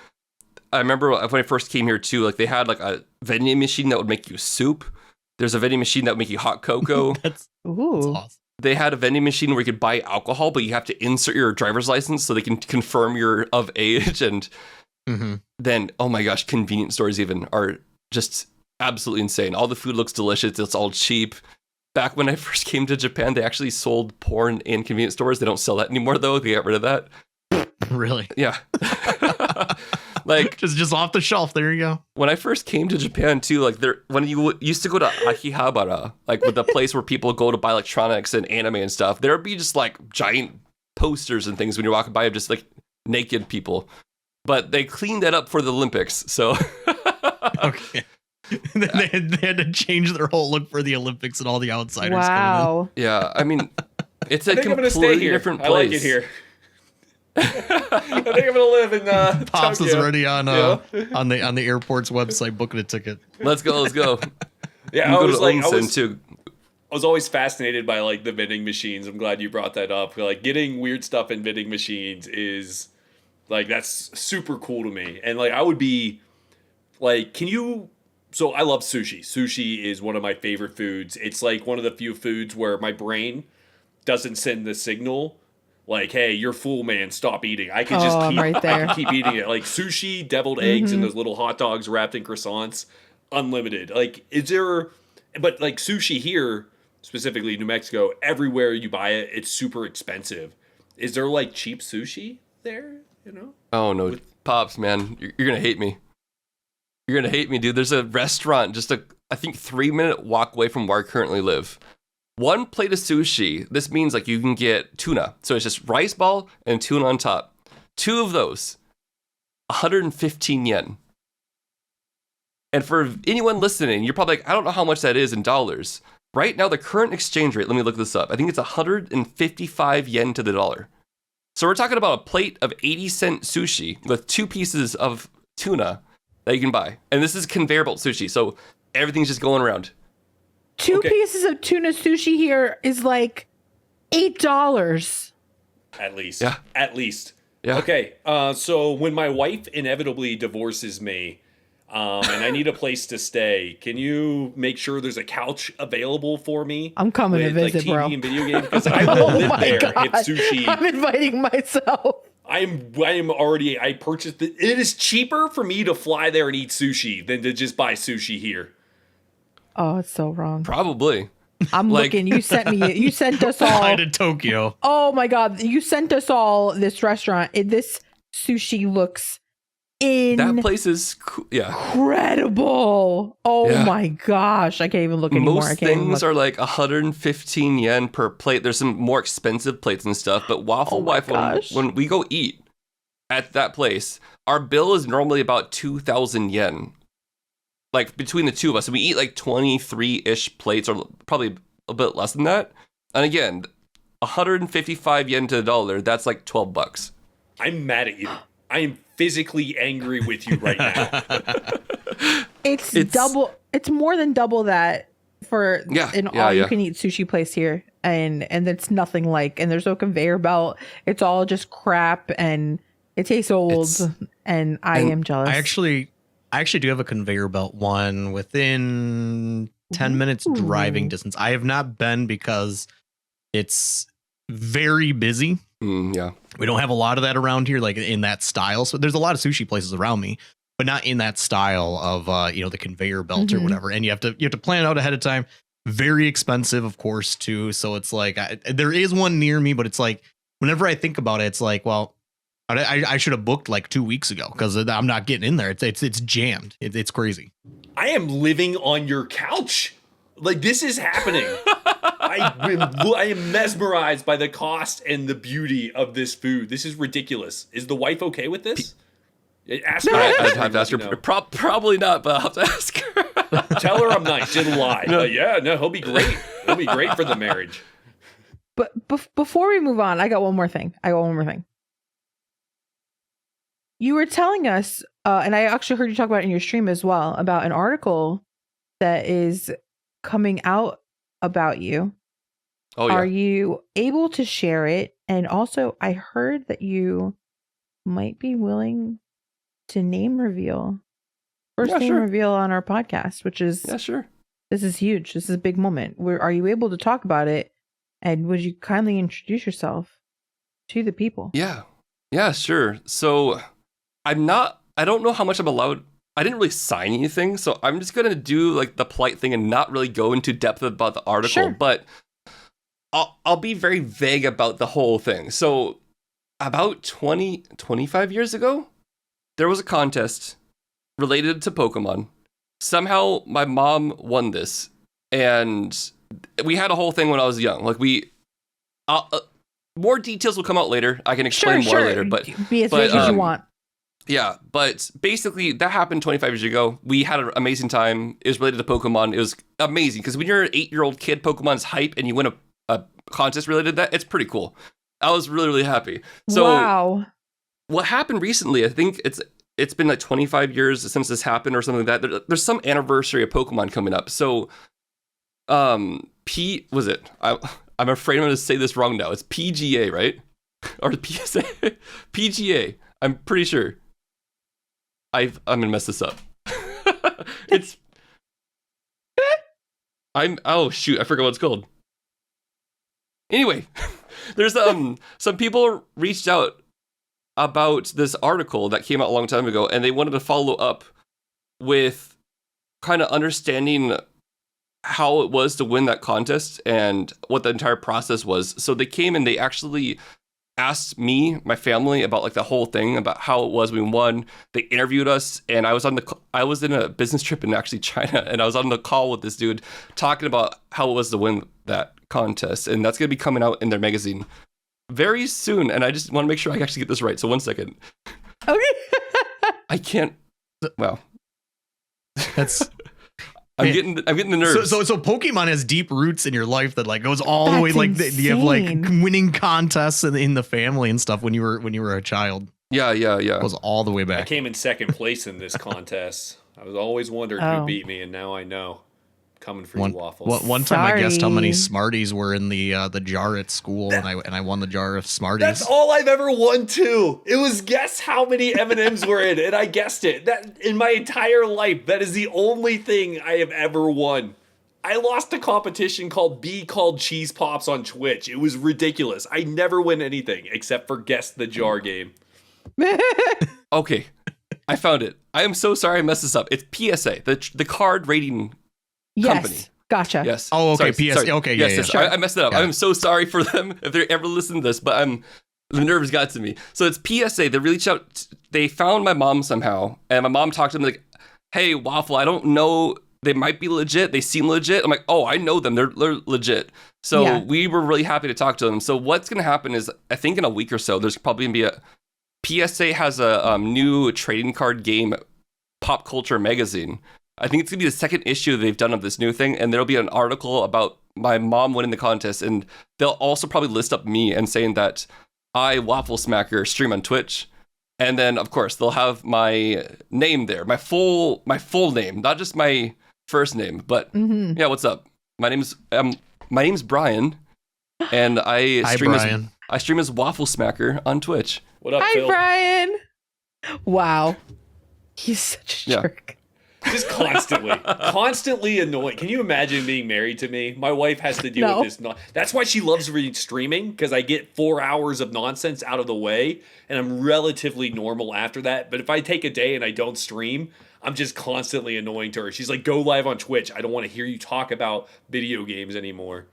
I remember when I first came here too, like they had like a vending machine that would make you soup. There's a vending machine that would make you hot cocoa. That's awesome. They had a vending machine where you could buy alcohol, but you have to insert your driver's license so they can confirm you're of age. And then, oh my gosh, convenience stores even are just absolutely insane. All the food looks delicious. It's all cheap. Back when I first came to Japan, they actually sold porn in convenience stores. They don't sell that anymore, though. They got rid of that. Really? Yeah. Like just off the shelf. There you go. When I first came to Japan, too, like when you used to go to Akihabara, like with the place where people go to buy electronics and anime and stuff, there'd be just like giant posters and things when you're walking by of just like naked people. But they cleaned that up for the Olympics, so. Okay. they had to change their whole look for the Olympics and all the outsiders. Wow. Yeah, I mean, it's a completely different place. I like it here. I think I'm gonna live in Pops Tokyo. is already on the airport's website booking a ticket. Let's go. Yeah, I was always fascinated by like the vending machines. I'm glad you brought that up. Like getting weird stuff in vending machines is like that's super cool to me. And like I would be like, so I love sushi. Sushi is one of my favorite foods. It's like one of the few foods where my brain doesn't send the signal like, hey, you're full, man, stop eating. I can just keep, right there. I can keep eating it. Like sushi, deviled eggs, and those little hot dogs wrapped in croissants, unlimited. Like, but like sushi here, specifically New Mexico, everywhere you buy it, it's super expensive. Is there like cheap sushi there, Oh, no. Pops, man, you're going to hate me. You're going to hate me, dude. There's a restaurant just I think 3-minute walk away from where I currently live. One plate of sushi, this means like you can get tuna. So it's just rice ball and tuna on top. 2 of those, 115 yen. And for anyone listening, you're probably like, I don't know how much that is in dollars. Right now, the current exchange rate, let me look this up. I think it's 155 yen to the dollar. So we're talking about a plate of 80-cent sushi with 2 pieces of tuna that you can buy. And this is conveyor belt sushi, so everything's just going around. 2 pieces of tuna sushi here is like $8. At least. Yeah. At least. Yeah. Okay, so when my wife inevitably divorces me, and I need a place to stay, can you make sure there's a couch available for me? I'm coming to visit, TV bro. and video games, because I will live there if sushi. I'm inviting myself. I am already. I purchased it. It is cheaper for me to fly there and eat sushi than to just buy sushi here. Oh, it's so wrong. Probably. I'm looking. You sent us all. Fly to Tokyo. Oh my God. You sent us all this restaurant. This sushi looks That place is incredible. Oh my gosh. I can't even look anymore. Most things are like 115 yen per plate. There's some more expensive plates and stuff, but Waffle Wife, when we go eat at that place, our bill is normally about 2,000 yen. Like between the two of us, we eat like 23-ish plates, or probably a bit less than that. And again, 155 yen to the dollar, that's like $12. I'm mad at you. I am physically angry with you right now. It's double. It's more than double that for an all-you-can-eat sushi place here, and it's nothing like. And there's no conveyor belt. It's all just crap, and it tastes old. And I am jealous. I actually do have a conveyor belt one within 10 minutes driving distance. I have not been because it's very busy. Yeah. We don't have a lot of that around here, like in that style. So there's a lot of sushi places around me, but not in that style of, the conveyor belt or whatever. And you have to plan it out ahead of time. Very expensive, of course, too. So it's like, there is one near me, but it's like, whenever I think about it, it's like, well, I should have booked like 2 weeks ago because I'm not getting in there. It's jammed. It's crazy. I am living on your couch. Like, this is happening. I am mesmerized by the cost and the beauty of this food. This is ridiculous. Is the wife okay with this? Ask her. I'd have to ask her. Probably not, but I'll have to ask her. Tell her I'm nice. Didn't lie. No. He'll be great. He'll be great for the marriage. But before we move on, I got one more thing. You were telling us, and I actually heard you talk about it in your stream as well, about an article that is coming out about you. Oh, yeah. Are you able to share it? And also, I heard that you might be willing to name reveal. Reveal on our podcast, which is... Yeah, sure. This is huge. This is a big moment. Are you able to talk about it? And would you kindly introduce yourself to the people? Yeah, sure. So... I don't know how much I'm allowed. I didn't really sign anything, so I'm just going to do like the polite thing and not really go into depth about the article, sure. But I'll be very vague about the whole thing. So about 25 years ago, there was a contest related to Pokemon. Somehow my mom won this, and we had a whole thing when I was young. Like more details will come out later. I can explain more later, but be as vague as you want. Yeah, but basically that happened 25 years ago. We had an amazing time. It was related to Pokemon. It was amazing because when you're an 8-year-old kid, Pokemon's hype, and you win a contest related to that, it's pretty cool. I was really, really happy. So wow. What happened recently, I think it's been like 25 years since this happened or something like that. There's some anniversary of Pokemon coming up. So I'm afraid I'm going to say this wrong now. It's PGA, right? Or PSA? PGA. I'm pretty sure. I'm gonna mess this up. Oh shoot, I forgot what it's called. Anyway, there's some people reached out about this article that came out a long time ago, and they wanted to follow up with kind of understanding how it was to win that contest and what the entire process was. So they came and they actually asked me, my family, about like the whole thing, about how it was we won. They interviewed us, and I was in a business trip in actually China, and I was on the call with this dude talking about how it was to win that contest, and that's gonna be coming out in their magazine very soon. And I just want to make sure I actually get this right. So 1 second. Okay. I can't. Well, that's I'm getting the nerves. So Pokemon has deep roots in your life that like goes all the That's way. Like you have like insane. winning contests in the family and stuff when you were a child. Yeah. It goes all the way I back. came in second place in this contest. I was always wondering who beat me, and now I know. Coming for you, Waffles. One time I guessed how many Sorry. Smarties were in the jar at school, and I won the jar of Smarties. That's all I've ever won too. It was guess how many M&Ms were in, and I guessed it. That in my entire life, that is the only thing I have ever won. I lost a competition called Cheese Pops on Twitch. It was ridiculous. I never win anything except for guess the jar game. Okay, I found it. I am so sorry I messed this up. It's PSA, the card rating company. Yes. Gotcha. Yes. Oh, okay. Sorry, PS. sorry. Okay. Yes, Yeah. yes. Yeah. I messed it up. Got I'm so sorry for them if they ever listen to this, but the nerves got to me. So it's PSA. They reached out. They found my mom somehow, and my mom talked to them like, "Hey, Waffle, I don't know. They might be legit. They seem legit." I'm like, "Oh, I know them. They're legit." So Yeah. we were really happy to talk to them. So what's gonna happen is, I think in a week or so, there's probably gonna be a PSA has a new trading card game, Pop Culture Magazine. I think it's gonna be the second issue they've done of this new thing, and there'll be an article about my mom winning the contest, and they'll also probably list up me and saying that I, WaffleSmacker, stream on Twitch, and then of course they'll have my name there, my full name, not just my first name, but Mm-hmm. yeah, what's up? My name's Brian, and I Hi, stream Brian. I stream as WaffleSmacker on Twitch. What up, Hi, Phil? Brian. Wow. He's such a Yeah. jerk. Just constantly annoying. Can you imagine being married to me? My wife has to deal No. with this. That's why she loves streaming, because I get 4 hours of nonsense out of the way, and I'm relatively normal after that. But if I take a day and I don't stream, I'm just constantly annoying to her. She's like, "Go live on Twitch. I don't want to hear you talk about video games anymore."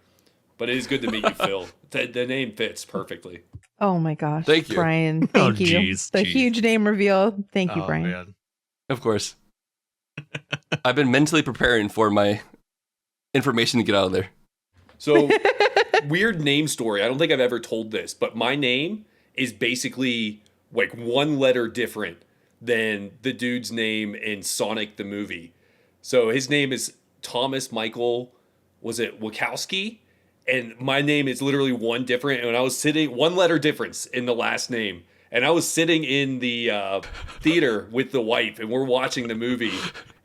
But it is good to meet you, Phil. The name fits perfectly. Oh my gosh. Thank you. Brian. Oh, Thank you. geez, The geez. huge name reveal. Thank you, Oh, Brian. man. Of course. I've been mentally preparing for my information to get out of there. So, weird name story. I don't think I've ever told this, but my name is basically like one letter different than the dude's name in Sonic the movie. So his name is Thomas Michael, was it Wachowski? And my name is literally one different. And when I was sitting, one letter difference in the last name. And I was sitting in the theater with the wife, and we're watching the movie.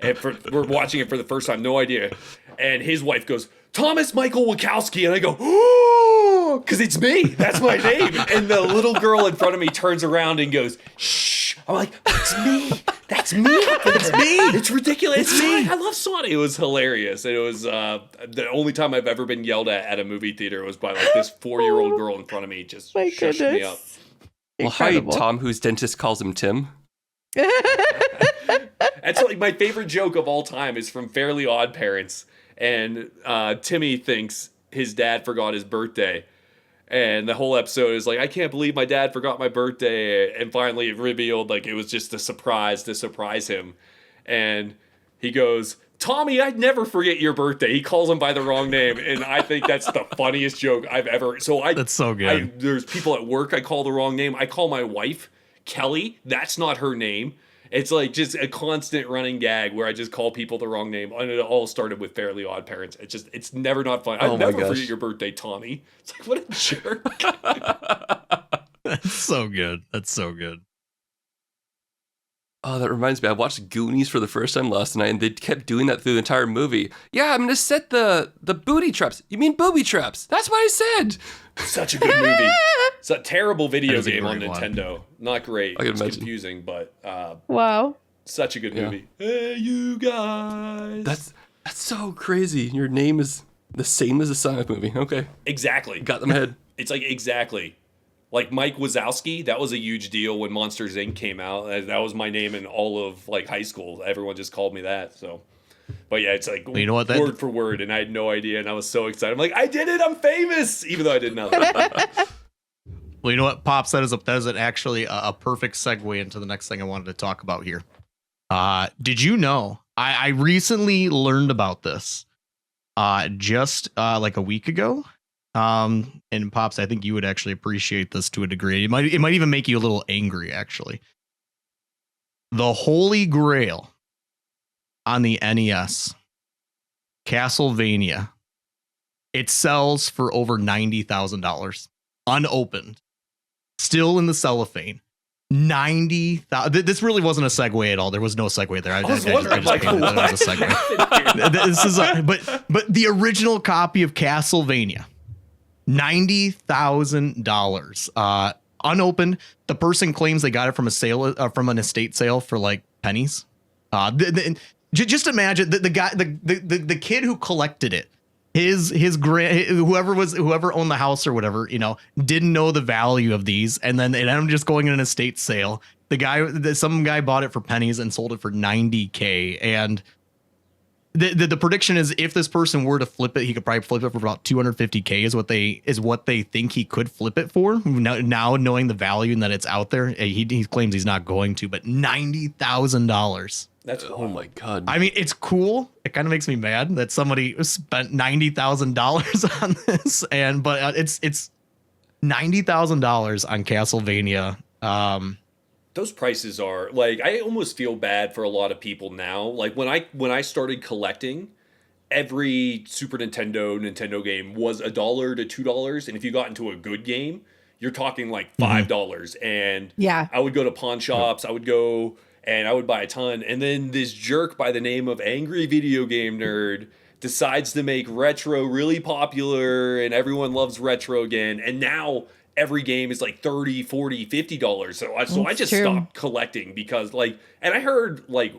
And we're watching it for the first time, no idea. And his wife goes, "Thomas Michael Wachowski." And I go, "Oh, because it's me. That's my name." And the little girl in front of me turns around and goes, "Shh." I'm like, "That's me. That's me. It's me. It's ridiculous. It's me. I love Sonic." It was hilarious. And it was the only time I've ever been yelled at a movie theater was by like this 4-year-old girl in front of me just My shushed me up. goodness. Well, hi, Incredible. Tom, whose dentist calls him Tim. That's like my favorite joke of all time is from Fairly Odd Parents. And Timmy thinks his dad forgot his birthday. And the whole episode is like, "I can't believe my dad forgot my birthday." And finally it revealed like it was just a surprise to surprise him. And he goes, "Tommy, I'd never forget your birthday." He calls him by the wrong name. And I think that's the funniest joke I've ever. That's so good. There's people at work I call the wrong name. I call my wife Kelly. That's not her name. It's like just a constant running gag where I just call people the wrong name. And it all started with Fairly Odd Parents. It's never not fun. Oh I'd my never gosh. forget your birthday, Tommy. It's like, what a jerk. That's so good. That's so good. Oh, that reminds me. I watched Goonies for the first time last night, and they kept doing that through the entire movie. Yeah, I'm gonna set the booty traps. You mean booby traps? That's what I said. Such a good movie. It's a terrible video That is a game on great one. Nintendo. Not great. I can It's imagine. confusing, but Wow. such a good Yeah. movie. Hey, you guys. That's so crazy. Your name is the same as the Sonic movie. Okay, exactly. got them ahead. It's like exactly. Like Mike Wazowski, that was a huge deal when Monsters Inc. came out. That was my name in all of like high school. Everyone just called me that. So, but yeah, it's like you know what, word for word, and I had no idea, and I was so excited. I'm like, I did it! I'm famous, even though I didn't know that. Well, you know what, Pops? That is actually a perfect segue into the next thing I wanted to talk about here. Did you know? I recently learned about this just like a week ago. And Pops, I think you would actually appreciate this to a degree. It might even make you a little angry, actually. The Holy Grail on the NES Castlevania. It sells for over $90,000, unopened, still in the cellophane. 90,000. This really wasn't a segue at all. There was no segue there. I just painted that as a segue. This is but the original copy of Castlevania, $90,000, unopened. The person claims they got it from a sale, from an estate sale for like pennies. Just imagine the guy, the kid who collected it. His whoever owned the house or whatever, didn't know the value of these, and then it ended up just going in an estate sale. Some guy bought it for pennies and sold it for $90K. And the prediction is, if this person were to flip it, he could probably flip it for about $250K is what they think he could flip it for. Now knowing the value and that it's out there, he claims he's not going to, but $90,000. That's oh my god. I mean, it's cool. It kind of makes me mad that somebody spent $90,000 on this, but it's $90,000 on Castlevania. Those prices are like, I almost feel bad for a lot of people now. Like when I started collecting, every Super Nintendo game was $1 to $2, and if you got into a good game, you're talking like $5. And yeah, I would go to pawn shops. I would go and I would buy a ton. And then this jerk by the name of Angry Video Game Nerd decides to make retro really popular, and everyone loves retro again. And now every game is like $30, $40, $50. So I just stopped collecting because and I heard like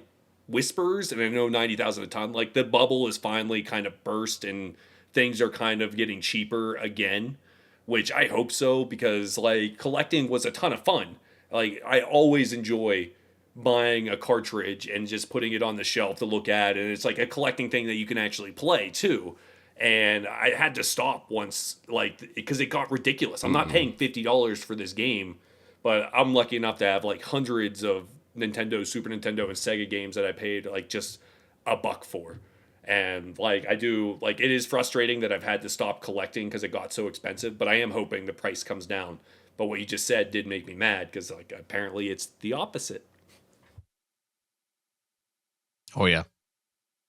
whispers, and I know 90,000 a ton, like the bubble is finally kind of burst and things are kind of getting cheaper again, which I hope so, because like collecting was a ton of fun. Like I always enjoy buying a cartridge and just putting it on the shelf to look at, and it's like a collecting thing that you can actually play too. And I had to stop once, because it got ridiculous. I'm not paying $50 for this game, but I'm lucky enough to have like hundreds of Nintendo, Super Nintendo, and Sega games that I paid like just $1 for. And it is frustrating that I've had to stop collecting because it got so expensive, but I am hoping the price comes down. But what you just said did make me mad, because apparently it's the opposite. Oh yeah.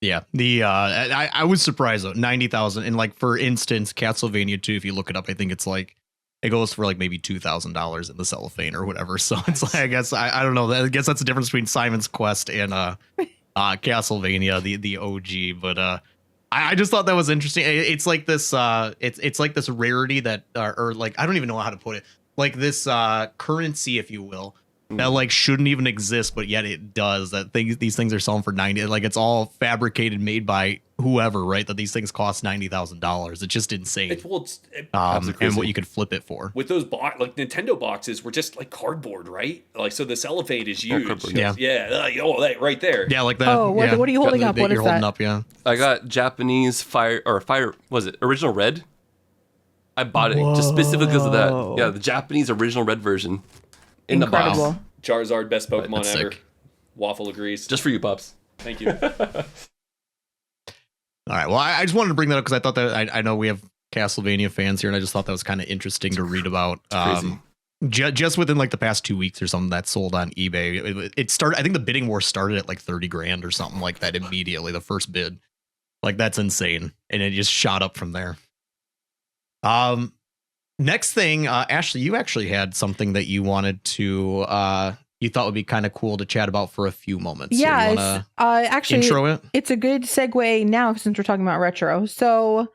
Yeah. I was surprised though. 90,000. And for instance, Castlevania 2, if you look it up, I think it's it goes for maybe $2,000 in the cellophane or whatever. So it's I guess I don't know. I guess that's the difference between Simon's Quest and Castlevania, the OG. But I just thought that was interesting. It's like this it's like this rarity that or I don't even know how to put it. Like this currency, if you will, that shouldn't even exist, but yet it does. These things are selling for 90. It's all fabricated, made by whoever, right? That these things cost $90,000. It's just insane. And what you could flip it for. With those Nintendo boxes were just cardboard, right? So the cellophane is huge. Yeah. That right there. Yeah, like that. Oh, what are you holding up? What is that? Holding up, yeah. I got Japanese fire. Was it original red? I bought it just specifically because of that. Yeah, the Japanese original red version. Incredible. The box. Charizard, best Pokemon ever. Sick. Waffle agrees. Just for you, Pops. Thank you. All right. Well, I just wanted to bring that up because I thought that I know we have Castlevania fans here, and I just thought that was kind of interesting to read about. Just within the past 2 weeks or something, that sold on eBay. It started. I think the bidding war started at $30,000 or something like that immediately. The first bid, that's insane, and it just shot up from there. Next thing, Ashley, you actually had something that you wanted to, you thought would be kind of cool to chat about for a few moments. Yeah, actually, intro it? It's a good segue now since we're talking about retro. So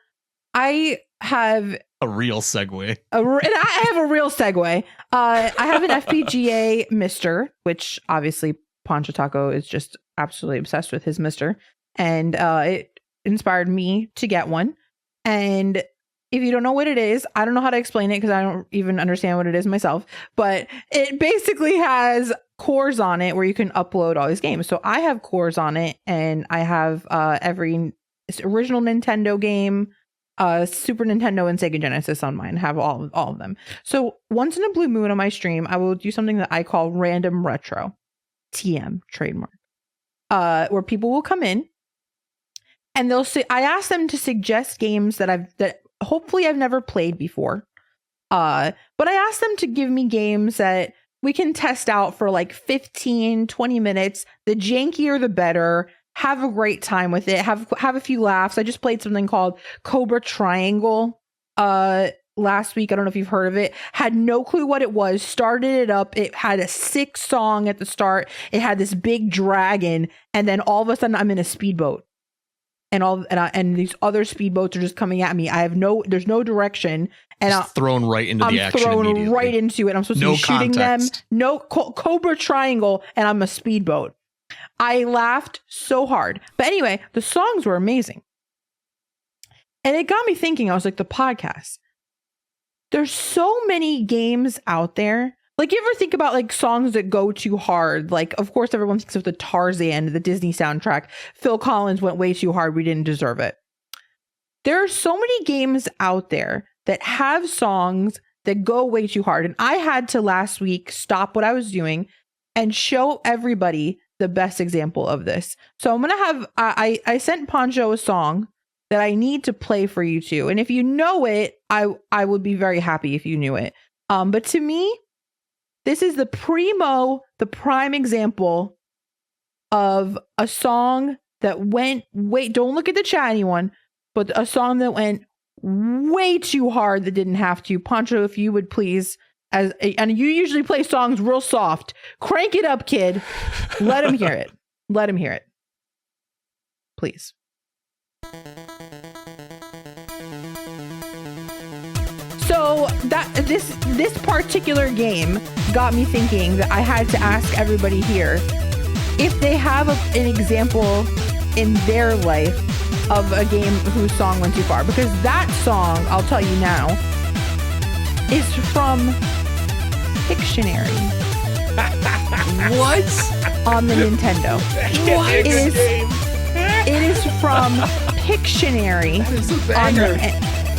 I have a real segue. And I have a real segue. I have an FPGA Mister, which obviously Pancho Taco is just absolutely obsessed with his Mister, and it inspired me to get one. And if you don't know what it is, I don't know how to explain it because I don't even understand what it is myself. But it basically has cores on it where you can upload all these games. So I have cores on it, and I have every original Nintendo game, Super Nintendo and Sega Genesis on mine. Have all of them. So once in a blue moon on my stream, I will do something that I call random retro, TM trademark, where people will come in and they'll say, I ask them to suggest games that hopefully I've never played before. But I asked them to give me games that we can test out for 15, 20 minutes. The jankier, the better. have a great time with it. Have a few laughs. I just played something called Cobra Triangle last week. I don't know if you've heard of it. Had no clue what it was. Started it up. It had a sick song at the start. It had this big dragon, and then all of a sudden I'm in a speedboat. And these other speedboats are just coming at me. There's no direction, and I'm thrown right into the action. I'm thrown immediately. right into it. I'm supposed to be shooting context. them. No Cobra Triangle, and I'm a speedboat. I laughed so hard. But anyway, the songs were amazing, and it got me thinking. I was like, the podcast. There's so many games out there. Like, you ever think about like songs that go too hard? Like, of course, everyone thinks of the Tarzan, the Disney soundtrack. Phil Collins went way too hard. We didn't deserve it. There are so many games out there that have songs that go way too hard. And I had to last week stop what I was doing and show everybody the best example of this. So I'm going to have, I sent Poncho a song that I need to play for you two. And if you know it, I would be very happy if you knew it. But to me, this is the prime example of a song that went don't look at the chat, anyone, but a song that went way too hard that didn't have to. Poncho, if you would please, and you usually play songs real soft, crank it up, kid. Let him hear it. Let him hear it. Please. So this particular game got me thinking that I had to ask everybody here if they have an example in their life of a game whose song went too far. Because that song, I'll tell you now, is from Pictionary. What? On the Nintendo. What? It is from Pictionary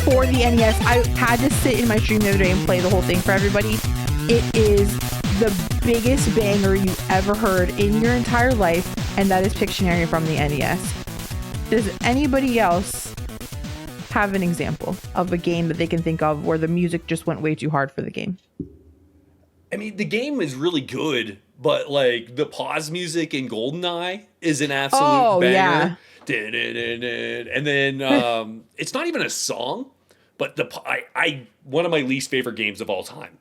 for the NES. I had to sit in my stream the other day and play the whole thing for everybody. It is the biggest banger you ever heard in your entire life, and that is Pictionary from the NES. Does anybody else have an example of a game that they can think of where the music just went way too hard for the game? I mean, the game is really good, but like the pause music in GoldenEye is an absolute banger. Yeah. And then it's not even a song, but one of my least favorite games of all time,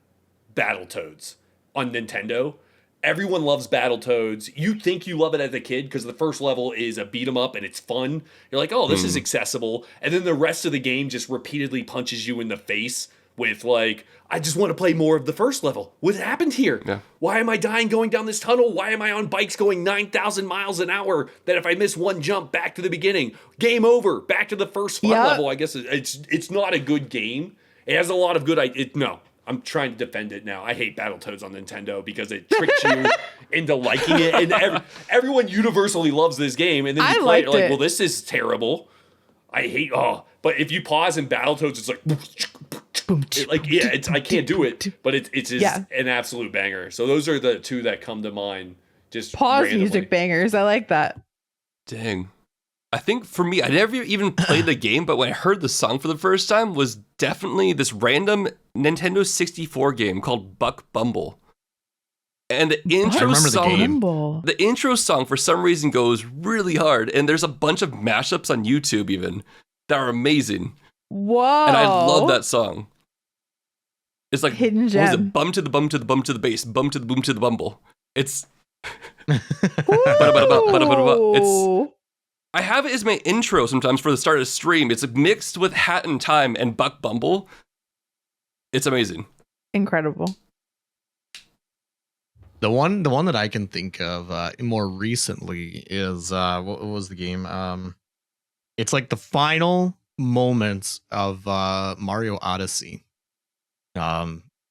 Battletoads on Nintendo. Everyone loves Battletoads. You think you love it as a kid because the first level is a beat 'em up and it's fun. You're like, oh, this is accessible. And then the rest of the game just repeatedly punches you in the face with like, I just want to play more of the first level. What happened here? Yeah. Why am I dying going down this tunnel? Why am I on bikes going 9,000 miles an hour that if I miss one jump, back to the beginning? Game over. Back to the first fun level. I guess it's not a good game. It has a lot of good... No, I'm trying to defend it now. I hate Battletoads on Nintendo because it tricks you into liking it. And everyone universally loves this game. And then you play it, you're like, well, this is terrible. I hate... But if you pause in Battletoads, it's like... I can't do it, but it's just an absolute banger. So those are the two that come to mind. Just pause randomly. Music bangers. I like that. Dang. I think for me, I never even played the game, but when I heard the song for the first time was definitely this random Nintendo 64 game called Buck Bumble. And the intro song for some reason goes really hard, and there's a bunch of mashups on YouTube even that are amazing. Whoa. And I love that song. It's like hidden gem. What was it? Bum to the bum to the bum to the bass, bum to the boom to the bumble. It's I have it as my intro sometimes for the start of the stream. It's mixed with Hat in Time and Buck Bumble. It's amazing. Incredible. The one that I can think of more recently is what was the game? It's like the final moments of Mario Odyssey.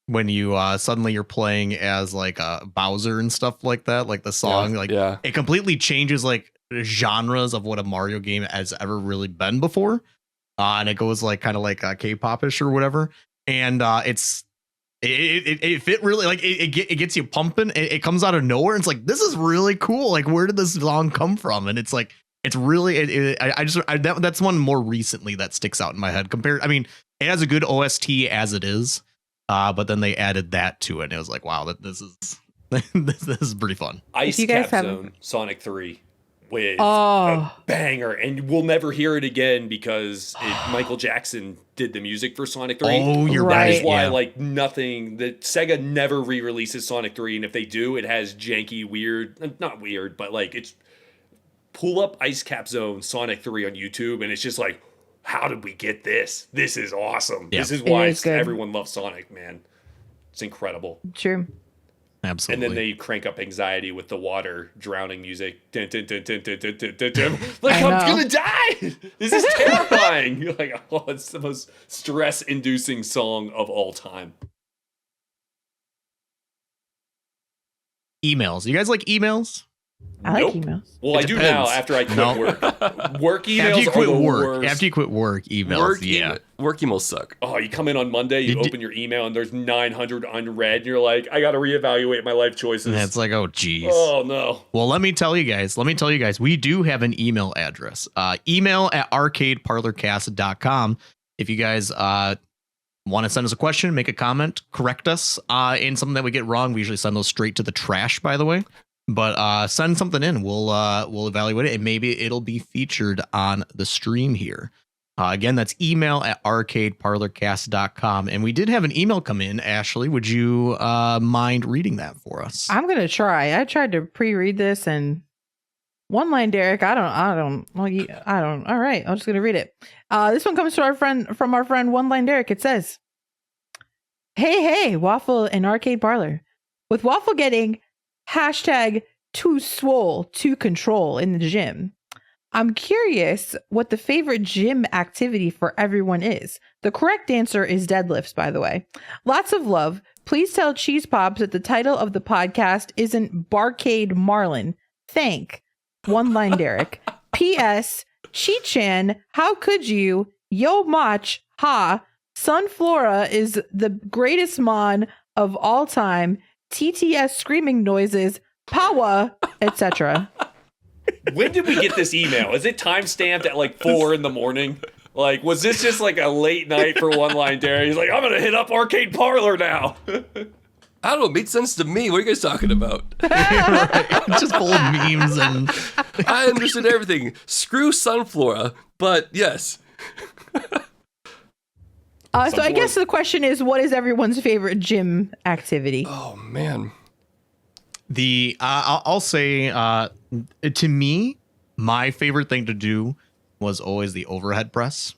When you suddenly you're playing as like Bowser and stuff like that, like the song, it completely changes like genres of what a Mario game has ever really been before, and it goes like kind of like K-pop-ish or whatever, and it fit really like it gets you pumping. It comes out of nowhere. And it's like, this is really cool. Like, where did this song come from? And it's like, it's really that's one more recently that sticks out in my head. Compared, I mean, it has a good OST as it is. But then they added that to it, and it was like, wow, this is this is pretty fun. Ice Cap Zone, Sonic 3. with a banger, and we'll never hear it again because Michael Jackson did the music for Sonic 3. Oh, you're right. That is why, Yeah. like, nothing, that Sega never re-releases Sonic 3, and if they do, it has janky, weird, not weird, but, like, it's pull up Ice Cap Zone Sonic 3 on YouTube, and it's just like, how did we get this? This is awesome. Yeah. This is why It is good. everyone loves Sonic, man. It's incredible. True. Absolutely. And then they crank up anxiety with the water drowning music. Dun, dun, dun, dun, dun, dun, dun, dun, dun. Like, I I'm know. gonna die. This is terrifying. You're like, oh, it's the most stress-inducing song of all time. Emails. You guys like emails? I like Nope. emails. Well, It I do depends. now after I quit No. work. Work emails After you are quit the work. worst. After you quit work, emails. Work emails suck. Oh, you come in on Monday, you You d- open your email, and there's 900 unread, and you're like, I got to reevaluate my life choices. And it's like, oh, geez. Oh, no. Well, let me tell you guys, we do have an email address. Email at arcadeparlorcast.com. If you guys want to send us a question, make a comment, correct us in something that we get wrong, we usually send those straight to the trash, by the way. But send something in. We'll evaluate it, and maybe it'll be featured on the stream here. Again, that's email at arcadeparlorcast.com. And we did have an email come in. Ashley, would you mind reading that for us? I'm gonna try. I tried to pre-read this and one line, Derek. I don't. All right, I'm just gonna read it. This one comes to our friend One Line Derek. It says, "Hey, Waffle and Arcade Parlor, with Waffle getting hashtag too swole to control in the gym. I'm curious what the favorite gym activity for everyone is. The correct answer is deadlifts, by the way. Lots of love. Please tell Cheese Pops that the title of the podcast isn't Barcade Marlin. Thank. One Line Derek. P.S. Chi-chan, how could you? Yo Mach, ha. Sunflora is the greatest mon of all time. TTS screaming noises, power, etc." When did we get this email? Is it timestamped at like 4 in the morning? Like, was this just like a late night for One Line Dairy? He's like, I'm going to hit up Arcade Parlor now. I don't know. It made sense to me. What are you guys talking about? Right. Just full of memes and I understood everything. Screw Sunflora, but yes. So I guess the question is, what is everyone's favorite gym activity? Oh man. I'll say to me, my favorite thing to do was always the overhead press.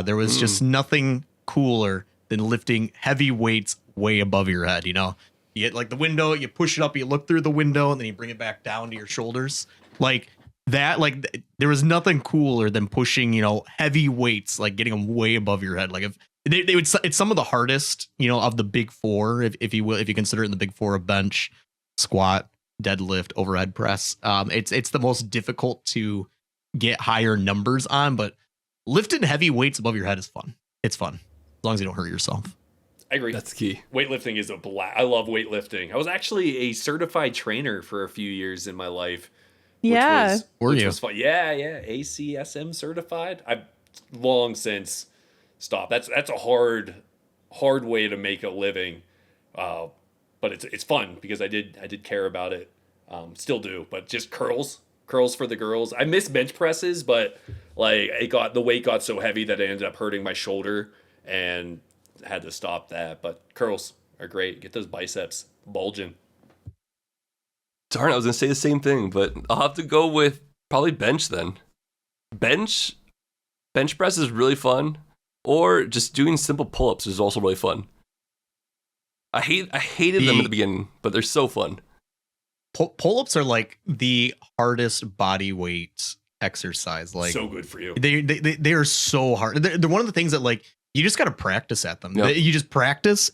There was just nothing cooler than lifting heavy weights way above your head. You know, you get like the window, you push it up, you look through the window, and then you bring it back down to your shoulders. Like that, like there was nothing cooler than pushing, heavy weights, like getting them way above your head. Like if they would, it's some of the hardest, of the big four, if you will, if you consider it in the big four of bench, squat, deadlift, overhead press. It's the most difficult to get higher numbers on, but lifting heavy weights above your head is fun. It's fun as long as you don't hurt yourself. I agree. That's key. Weightlifting is a blast. I love weightlifting. I was actually a certified trainer for a few years in my life. Yeah. Were you? Was fun. Yeah. ACSM certified. I've long since stopped. That's a hard way to make a living. But it's fun because I did care about it. Still do, but just curls for the girls. I miss bench presses, but like the weight got so heavy that it ended up hurting my shoulder and had to stop that. But curls are great. Get those biceps bulging. Darn, I was gonna say the same thing, but I'll have to go with probably bench then. Bench press is really fun, or just doing simple pull-ups is also really fun. I hated them at the beginning, but they're so fun. Pull-ups are like the hardest body weight exercise. Like So good for you. they are so hard. They're one of the things that like you just got to practice at them. Yep. You just practice,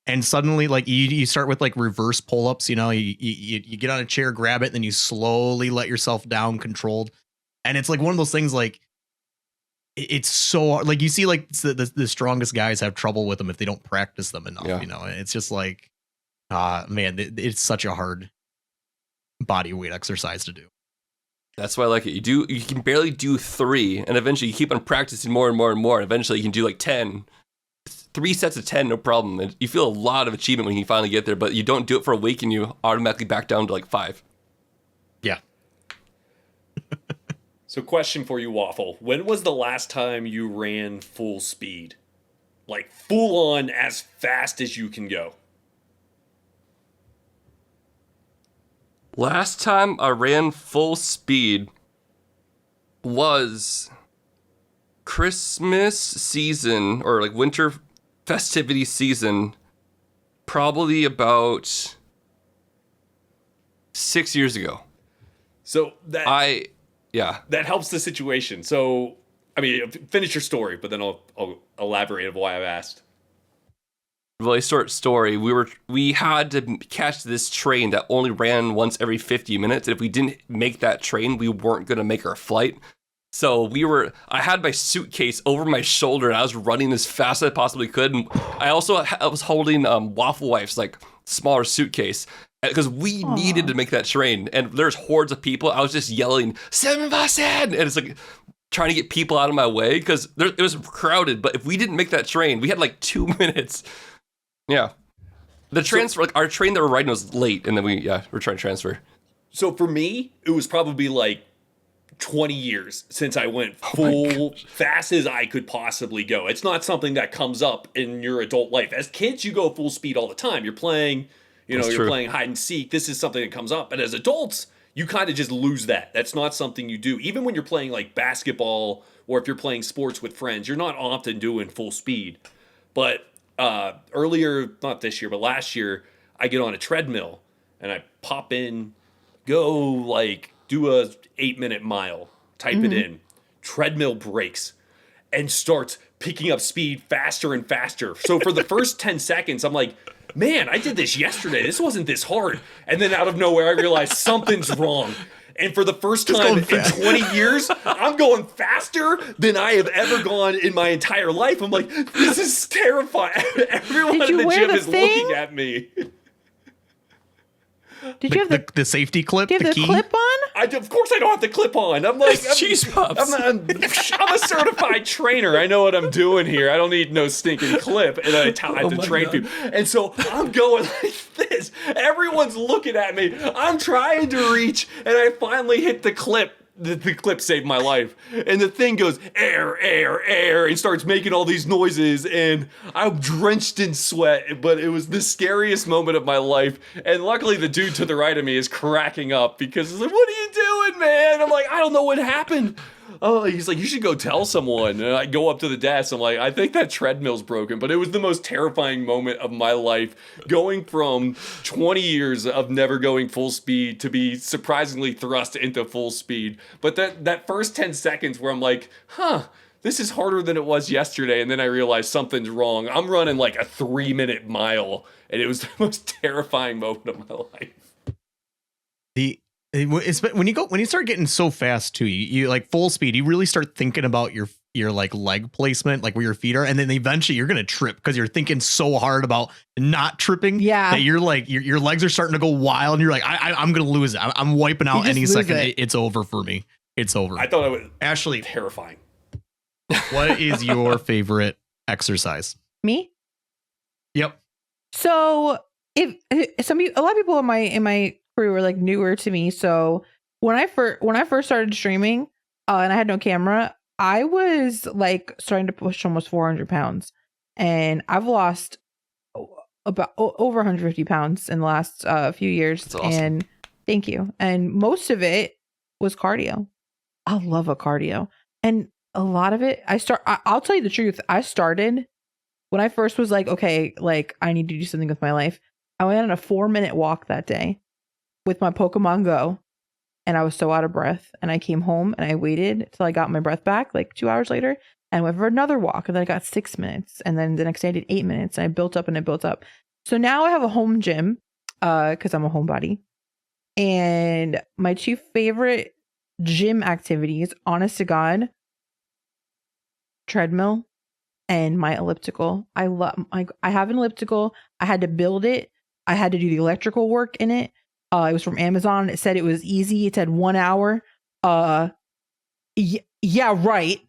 and suddenly like you start with like reverse pull-ups. You get on a chair, grab it, then you slowly let yourself down, controlled. And it's like one of those things like it's so hard. Like you see like the strongest guys have trouble with them if they don't practice them enough. Yeah. It's just like man, it's such a hard body weight exercise to do. That's why I like it. You can barely do 3, and eventually you keep on practicing more and more and more. And eventually you can do like 10. 3 sets of 10, no problem. And you feel a lot of achievement when you finally get there, but you don't do it for a week and you automatically back down to like 5. Yeah. So question for you, Waffle. When was the last time you ran full speed? Like full on as fast as you can go? Last time I ran full speed was Christmas season, or like winter festivity season, probably about 6 years ago. So that helps the situation. So, I mean, finish your story, but then I'll elaborate of why I've asked. Really short story. We had to catch this train that only ran once every 50 minutes. And if we didn't make that train, we weren't going to make our flight. So I had my suitcase over my shoulder and I was running as fast as I possibly could. And I was holding Waffle Wife's like smaller suitcase because we needed to make that train. And there's hordes of people. I was just yelling, 7%! And it's like trying to get people out of my way because it was crowded. But if we didn't make that train, we had like 2 minutes. Yeah. The transfer, like our train that we're riding was late, and then we're trying to transfer. So for me, it was probably like 20 years since I went full fast as I could possibly go. It's not something that comes up in your adult life. As kids, you go full speed all the time. You're playing, you're playing hide and seek. This is something that comes up. But as adults, you kind of just lose that. That's not something you do. Even when you're playing like basketball or if you're playing sports with friends, you're not often doing full speed. But earlier, not this year, but last year, I get on a treadmill and I pop in, go like do a 8-minute mile, type it in, treadmill breaks and starts picking up speed faster and faster. So for the first 10 seconds, I'm like, man, I did this yesterday. This wasn't this hard. And then out of nowhere, I realized something's wrong. And for the first time in 20 years, I'm going faster than I have ever gone in my entire life. I'm like, this is terrifying. Everyone in the gym is looking at me. Did you have the safety clip? Do you have the key? clip on? Of course I don't have the clip on. I'm like, cheese puffs. I'm a certified trainer. I know what I'm doing here. I don't need no stinking clip. And I have to train people. And so I'm going like this. Everyone's looking at me. I'm trying to reach, and I finally hit the clip. The clip saved my life. And the thing goes, air, air, air, and starts making all these noises. And I'm drenched in sweat, but it was the scariest moment of my life. And luckily, the dude to the right of me is cracking up because he's like, what are you doing, man? I'm like, I don't know what happened. Oh, he's like, you should go tell someone. And I go up to the desk. I'm like, I think that treadmill's broken. But it was the most terrifying moment of my life, going from 20 years of never going full speed to be surprisingly thrust into full speed. But that first 10 seconds where I'm like, this is harder than it was yesterday. And then I realized something's wrong. I'm running like a 3-minute mile. And it was the most terrifying moment of my life. When you start getting so fast too, you like full speed, you really start thinking about your like leg placement, like where your feet are, and then eventually you're gonna trip because you're thinking so hard about not tripping. Yeah, that you're like your legs are starting to go wild, and you're like, I'm gonna lose it. I'm wiping out any second. It's over for me. It's over. I thought it was Ashley terrifying. What is your favorite exercise? Me? Yep. So if a lot of people in my crew were like newer to me. So when I first started streaming, and I had no camera, I was like starting to push almost 400 pounds, and I've lost about over 150 pounds in the last few years. That's awesome. And thank you. And most of it was cardio. I love a cardio, and a lot of it I'll tell you the truth. I started when I first was like, okay, like I need to do something with my life. I went on a 4-minute walk that day with my Pokemon Go, and I was so out of breath, and I came home and I waited till I got my breath back like 2 hours later, and I went for another walk, and then I got 6 minutes, and then the next day I did 8 minutes, and I built up and I built up. So now I have a home gym because I'm a homebody, and my two favorite gym activities, honest to God, treadmill and my elliptical. I have an elliptical. I had to build it. I had to do the electrical work in it. It was from Amazon. It said it was easy. It said 1 hour. Yeah, right.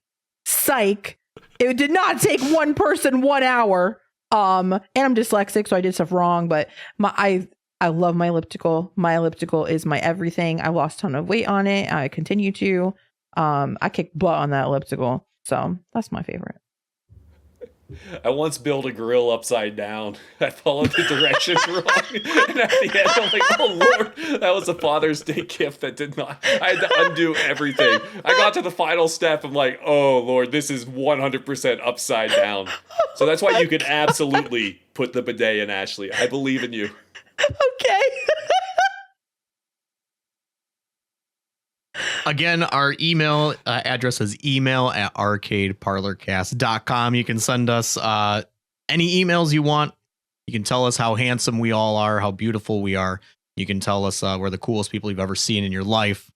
Psych. It did not take one person 1 hour. And I'm dyslexic, so I did stuff wrong. But I love my elliptical. My elliptical is my everything. I lost a ton of weight on it. I continue to. I kicked butt on that elliptical, so that's my favorite. I once built a grill upside down. I followed the directions wrong. And at the end, I'm like, oh, Lord, that was a Father's Day gift that did not. I had to undo everything. I got to the final step. I'm like, oh, Lord, this is 100% upside down. So that's why you can absolutely put the bidet in, Ashley. I believe in you. Okay. Again, our email address is email@arcadeparlorcast.com. You can send us any emails you want. You can tell us how handsome we all are, how beautiful we are. You can tell us we're the coolest people you've ever seen in your life.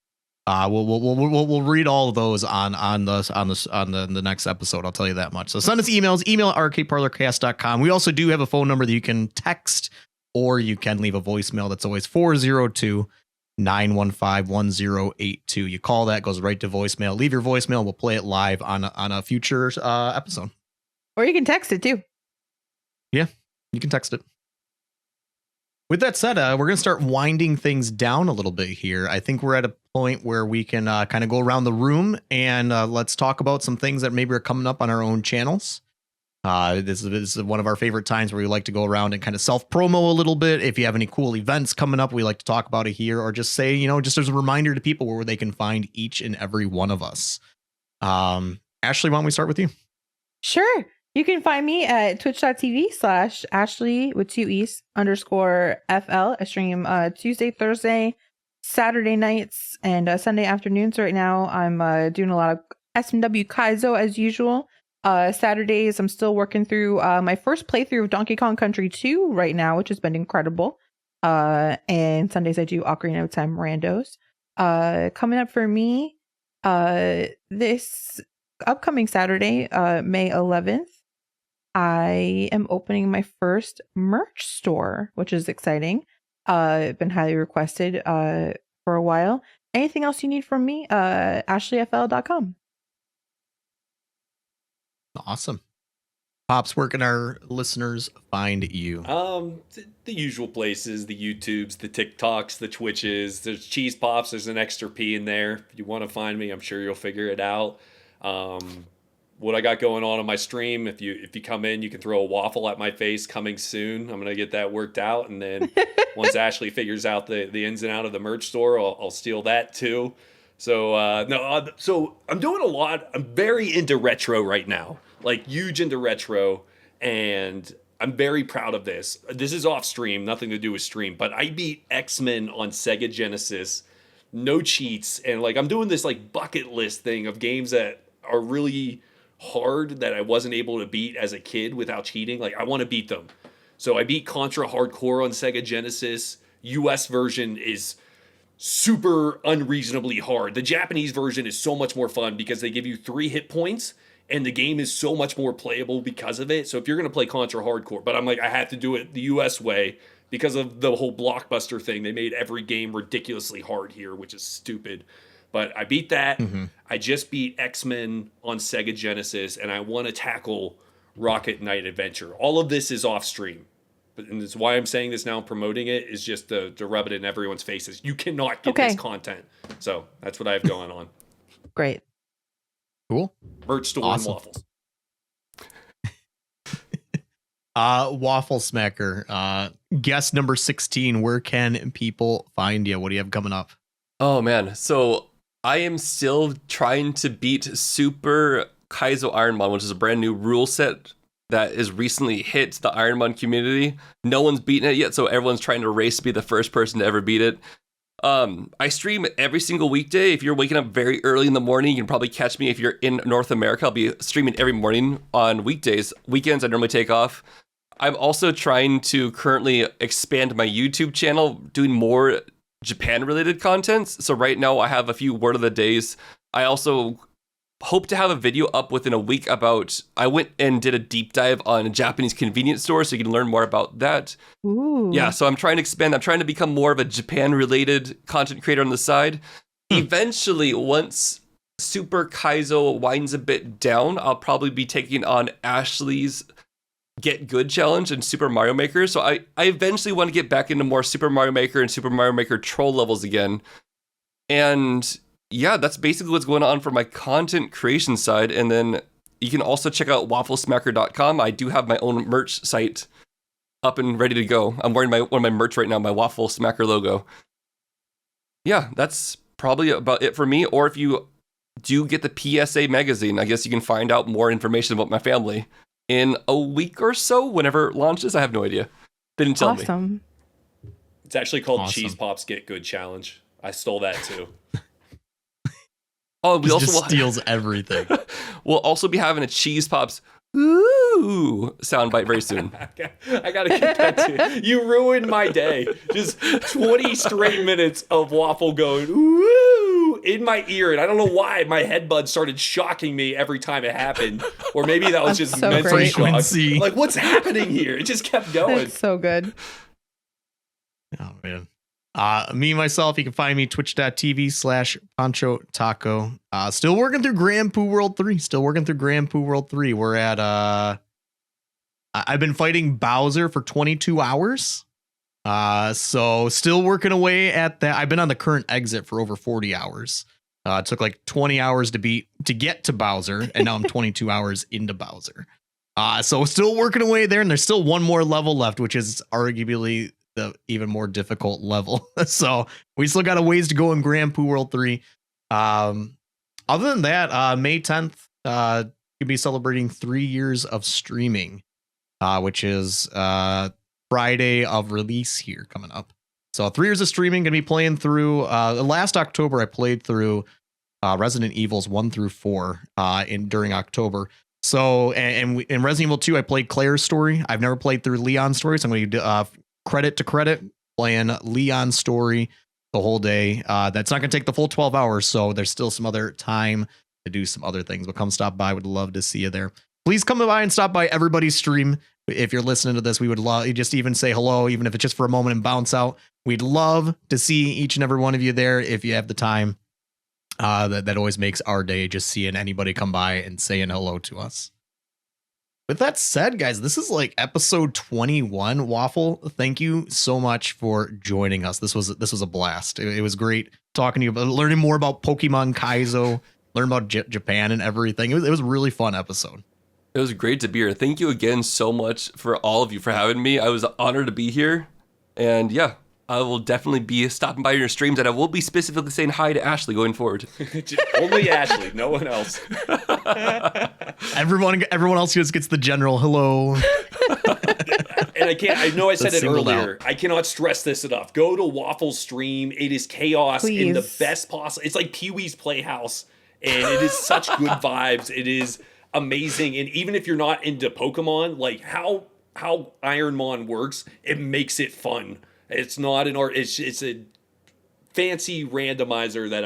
We'll read all of those on the next episode. I'll tell you that much. So send us emails, email@arcadeparlorcast.com. We also do have a phone number that you can text, or you can leave a voicemail. That's always 402-915-1082. You call that, goes right to voicemail. Leave your voicemail. We'll play it live on a future episode. Or you can text it too. Yeah, you can text it. With that said, we're going to start winding things down a little bit here. I think we're at a point where we can kind of go around the room and let's talk about some things that maybe are coming up on our own channels. This is one of our favorite times where we like to go around and kind of self-promo a little bit. If you have any cool events coming up, we like to talk about it here, or just say, just as a reminder to people where they can find each and every one of us. Ashley, why don't we start with you? Sure. You can find me at twitch.tv/Ashley with 2 E's _FL. I stream Tuesday, Thursday, Saturday nights, and Sunday afternoons. Right now, I'm doing a lot of SMW Kaizo as usual. Saturdays, I'm still working through my first playthrough of Donkey Kong Country 2 right now, which has been incredible. And Sundays I do Ocarina of Time randos. Coming up for me, this upcoming Saturday, May 11th, I am opening my first merch store, which is exciting. Been highly requested for a while. Anything else you need from me? AshleyFL.com. Awesome. Pops, where can our listeners find you? The usual places, the YouTubes, the TikToks, the Twitches. There's Cheese Pops. There's an extra P in there. If you want to find me, I'm sure you'll figure it out. What I got going on my stream, if you come in, you can throw a waffle at my face. Coming soon. I'm gonna get that worked out, and then once Ashley figures out the ins and out of the merch store, I'll steal that too. So so I'm doing a lot. I'm very into retro right now. Like huge into retro, and I'm very proud of this. This is off stream, nothing to do with stream, but I beat X-Men on Sega Genesis, no cheats, and like I'm doing this like bucket list thing of games that are really hard that I wasn't able to beat as a kid without cheating. Like I want to beat them. So I beat Contra Hardcore on Sega Genesis. US version is super unreasonably hard. The Japanese version is so much more fun because they give you 3 hit points. And the game is so much more playable because of it. So if you're going to play Contra Hardcore, but I'm like, I have to do it the US way because of the whole Blockbuster thing. They made every game ridiculously hard here, which is stupid. But I beat that. Mm-hmm. I just beat X-Men on Sega Genesis, and I want to tackle Rocket Knight Adventure. All of this is off stream. And it's why I'm saying this now and promoting it is just to rub it in everyone's faces. You cannot get this content. So that's what I have going on. Great. Cool. Merch store awesome. And waffles. WaffleSmacker, guest number 16. Where can people find you? What do you have coming up? Oh man, so I am still trying to beat Super Kaizo Ironmon, which is a brand new rule set that is recently hit the Ironmon community. No one's beaten it yet, so everyone's trying to race to be the first person to ever beat it. I stream every single weekday. If you're waking up very early in the morning, you can probably catch me. If you're in North America, I'll be streaming every morning on weekdays. Weekends, I normally take off. I'm also trying to currently expand my YouTube channel, doing more Japan-related content. So right now, I have a few word of the days. I also hope to have a video up within a week about, I went and did a deep dive on a Japanese convenience store, so you can learn more about that. Ooh. Yeah, so I'm trying to expand. I'm trying to become more of a Japan-related content creator on the side. Eventually, once Super Kaizo winds a bit down, I'll probably be taking on Ashley's Get Good challenge and Super Mario Maker. So I eventually want to get back into more Super Mario Maker and Super Mario Maker troll levels again. And yeah, that's basically what's going on for my content creation side. And then you can also check out WaffleSmacker.com. I do have my own merch site up and ready to go. I'm wearing one of my merch right now, my WaffleSmacker logo. Yeah, that's probably about it for me. Or if you do get the PSA magazine, I guess you can find out more information about my family in a week or so, whenever it launches. I have no idea. They didn't tell me. Awesome. It's actually called Cheese Pops Get Good Challenge. I stole that too. Oh, we also just steals everything. We'll also be having a Cheese Pops ooh soundbite very soon. I gotta get that to you. You ruined my day. Just 20 straight minutes of Waffle going ooh in my ear, and I don't know why my headbuds started shocking me every time it happened, or maybe that was just so mental great. shock. Like, what's happening here? It just kept going. That's so good. Oh man. Me myself, you can find me twitch.tv/Pancho Taco. Still working through Grand Poo World 3. We're at I've been fighting Bowser for 22 hours. So still working away at that. I've been on the current exit for over 40 hours. It took like 20 hours to get to Bowser, and now I'm 22 hours into Bowser. So still working away there, and there's still one more level left, which is arguably the even more difficult level. So we still got a ways to go in Grand Poo World 3. Other than that, May 10th, you'll be celebrating 3 years of streaming, which is Friday of release here coming up. So 3 years of streaming, gonna be playing through last October. I played through Resident Evils 1 through 4 during October. So and in Resident Evil 2, I played Claire's story. I've never played through Leon's story, so I'm going to credit to credit playing Leon's story the whole day. That's not going to take the full 12 hours, so there's still some other time to do some other things. But come stop by. Would love to see you there. Please come by and stop by everybody's stream. If you're listening to this, we would love you just even say hello, even if it's just for a moment and bounce out. We'd love to see each and every one of you there if you have the time. That always makes our day, just seeing anybody come by and saying hello to us. With that said, guys, this is like episode 21. Waffle, thank you so much for joining us. This was a blast. It was great talking to you about learning more about Pokemon Kaizo, learn about Japan and everything. It was a really fun episode. It was great to be here. Thank you again so much for all of you for having me. I was honored to be here. And yeah, I will definitely be stopping by your streams, and I will be specifically saying hi to Ashley going forward. Only Ashley, no one else. Everyone else just gets the general hello. And I know I said it earlier. Out. I cannot stress this enough. Go to Waffle's stream. It is chaos in the best possible. It's like Pee-wee's Playhouse, and it is such good vibes. It is amazing. And even if you're not into Pokemon, like how Ironmon works, it makes it fun. It's not an art. It's a fancy randomizer that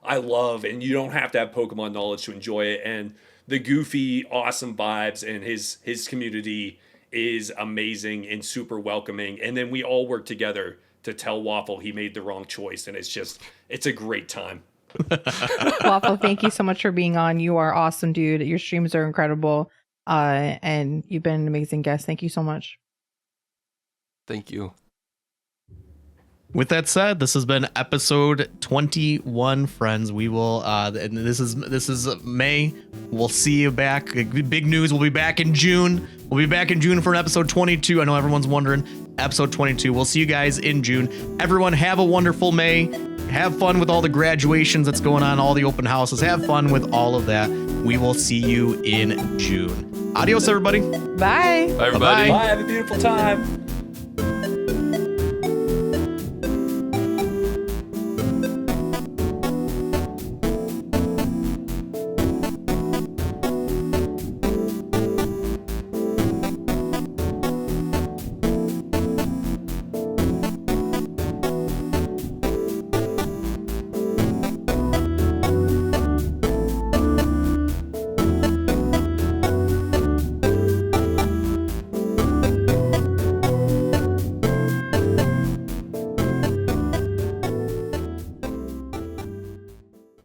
I love, and you don't have to have Pokemon knowledge to enjoy it. And the goofy, awesome vibes, and his community is amazing and super welcoming. And then we all work together to tell Waffle he made the wrong choice, and it's a great time. Waffle, thank you so much for being on. You are awesome, dude. Your streams are incredible, and you've been an amazing guest. Thank you so much. Thank you. With that said, this has been episode 21, friends. We will and this is May. We'll see you back. Big news, we'll be back in June. We'll be back in June for an episode 22. I know everyone's wondering. Episode 22. We'll see you guys in June. Everyone have a wonderful May. Have fun with all the graduations that's going on, all the open houses. Have fun with all of that. We will see you in June. Adios, everybody. Bye. Bye, everybody. Bye. Have a beautiful time.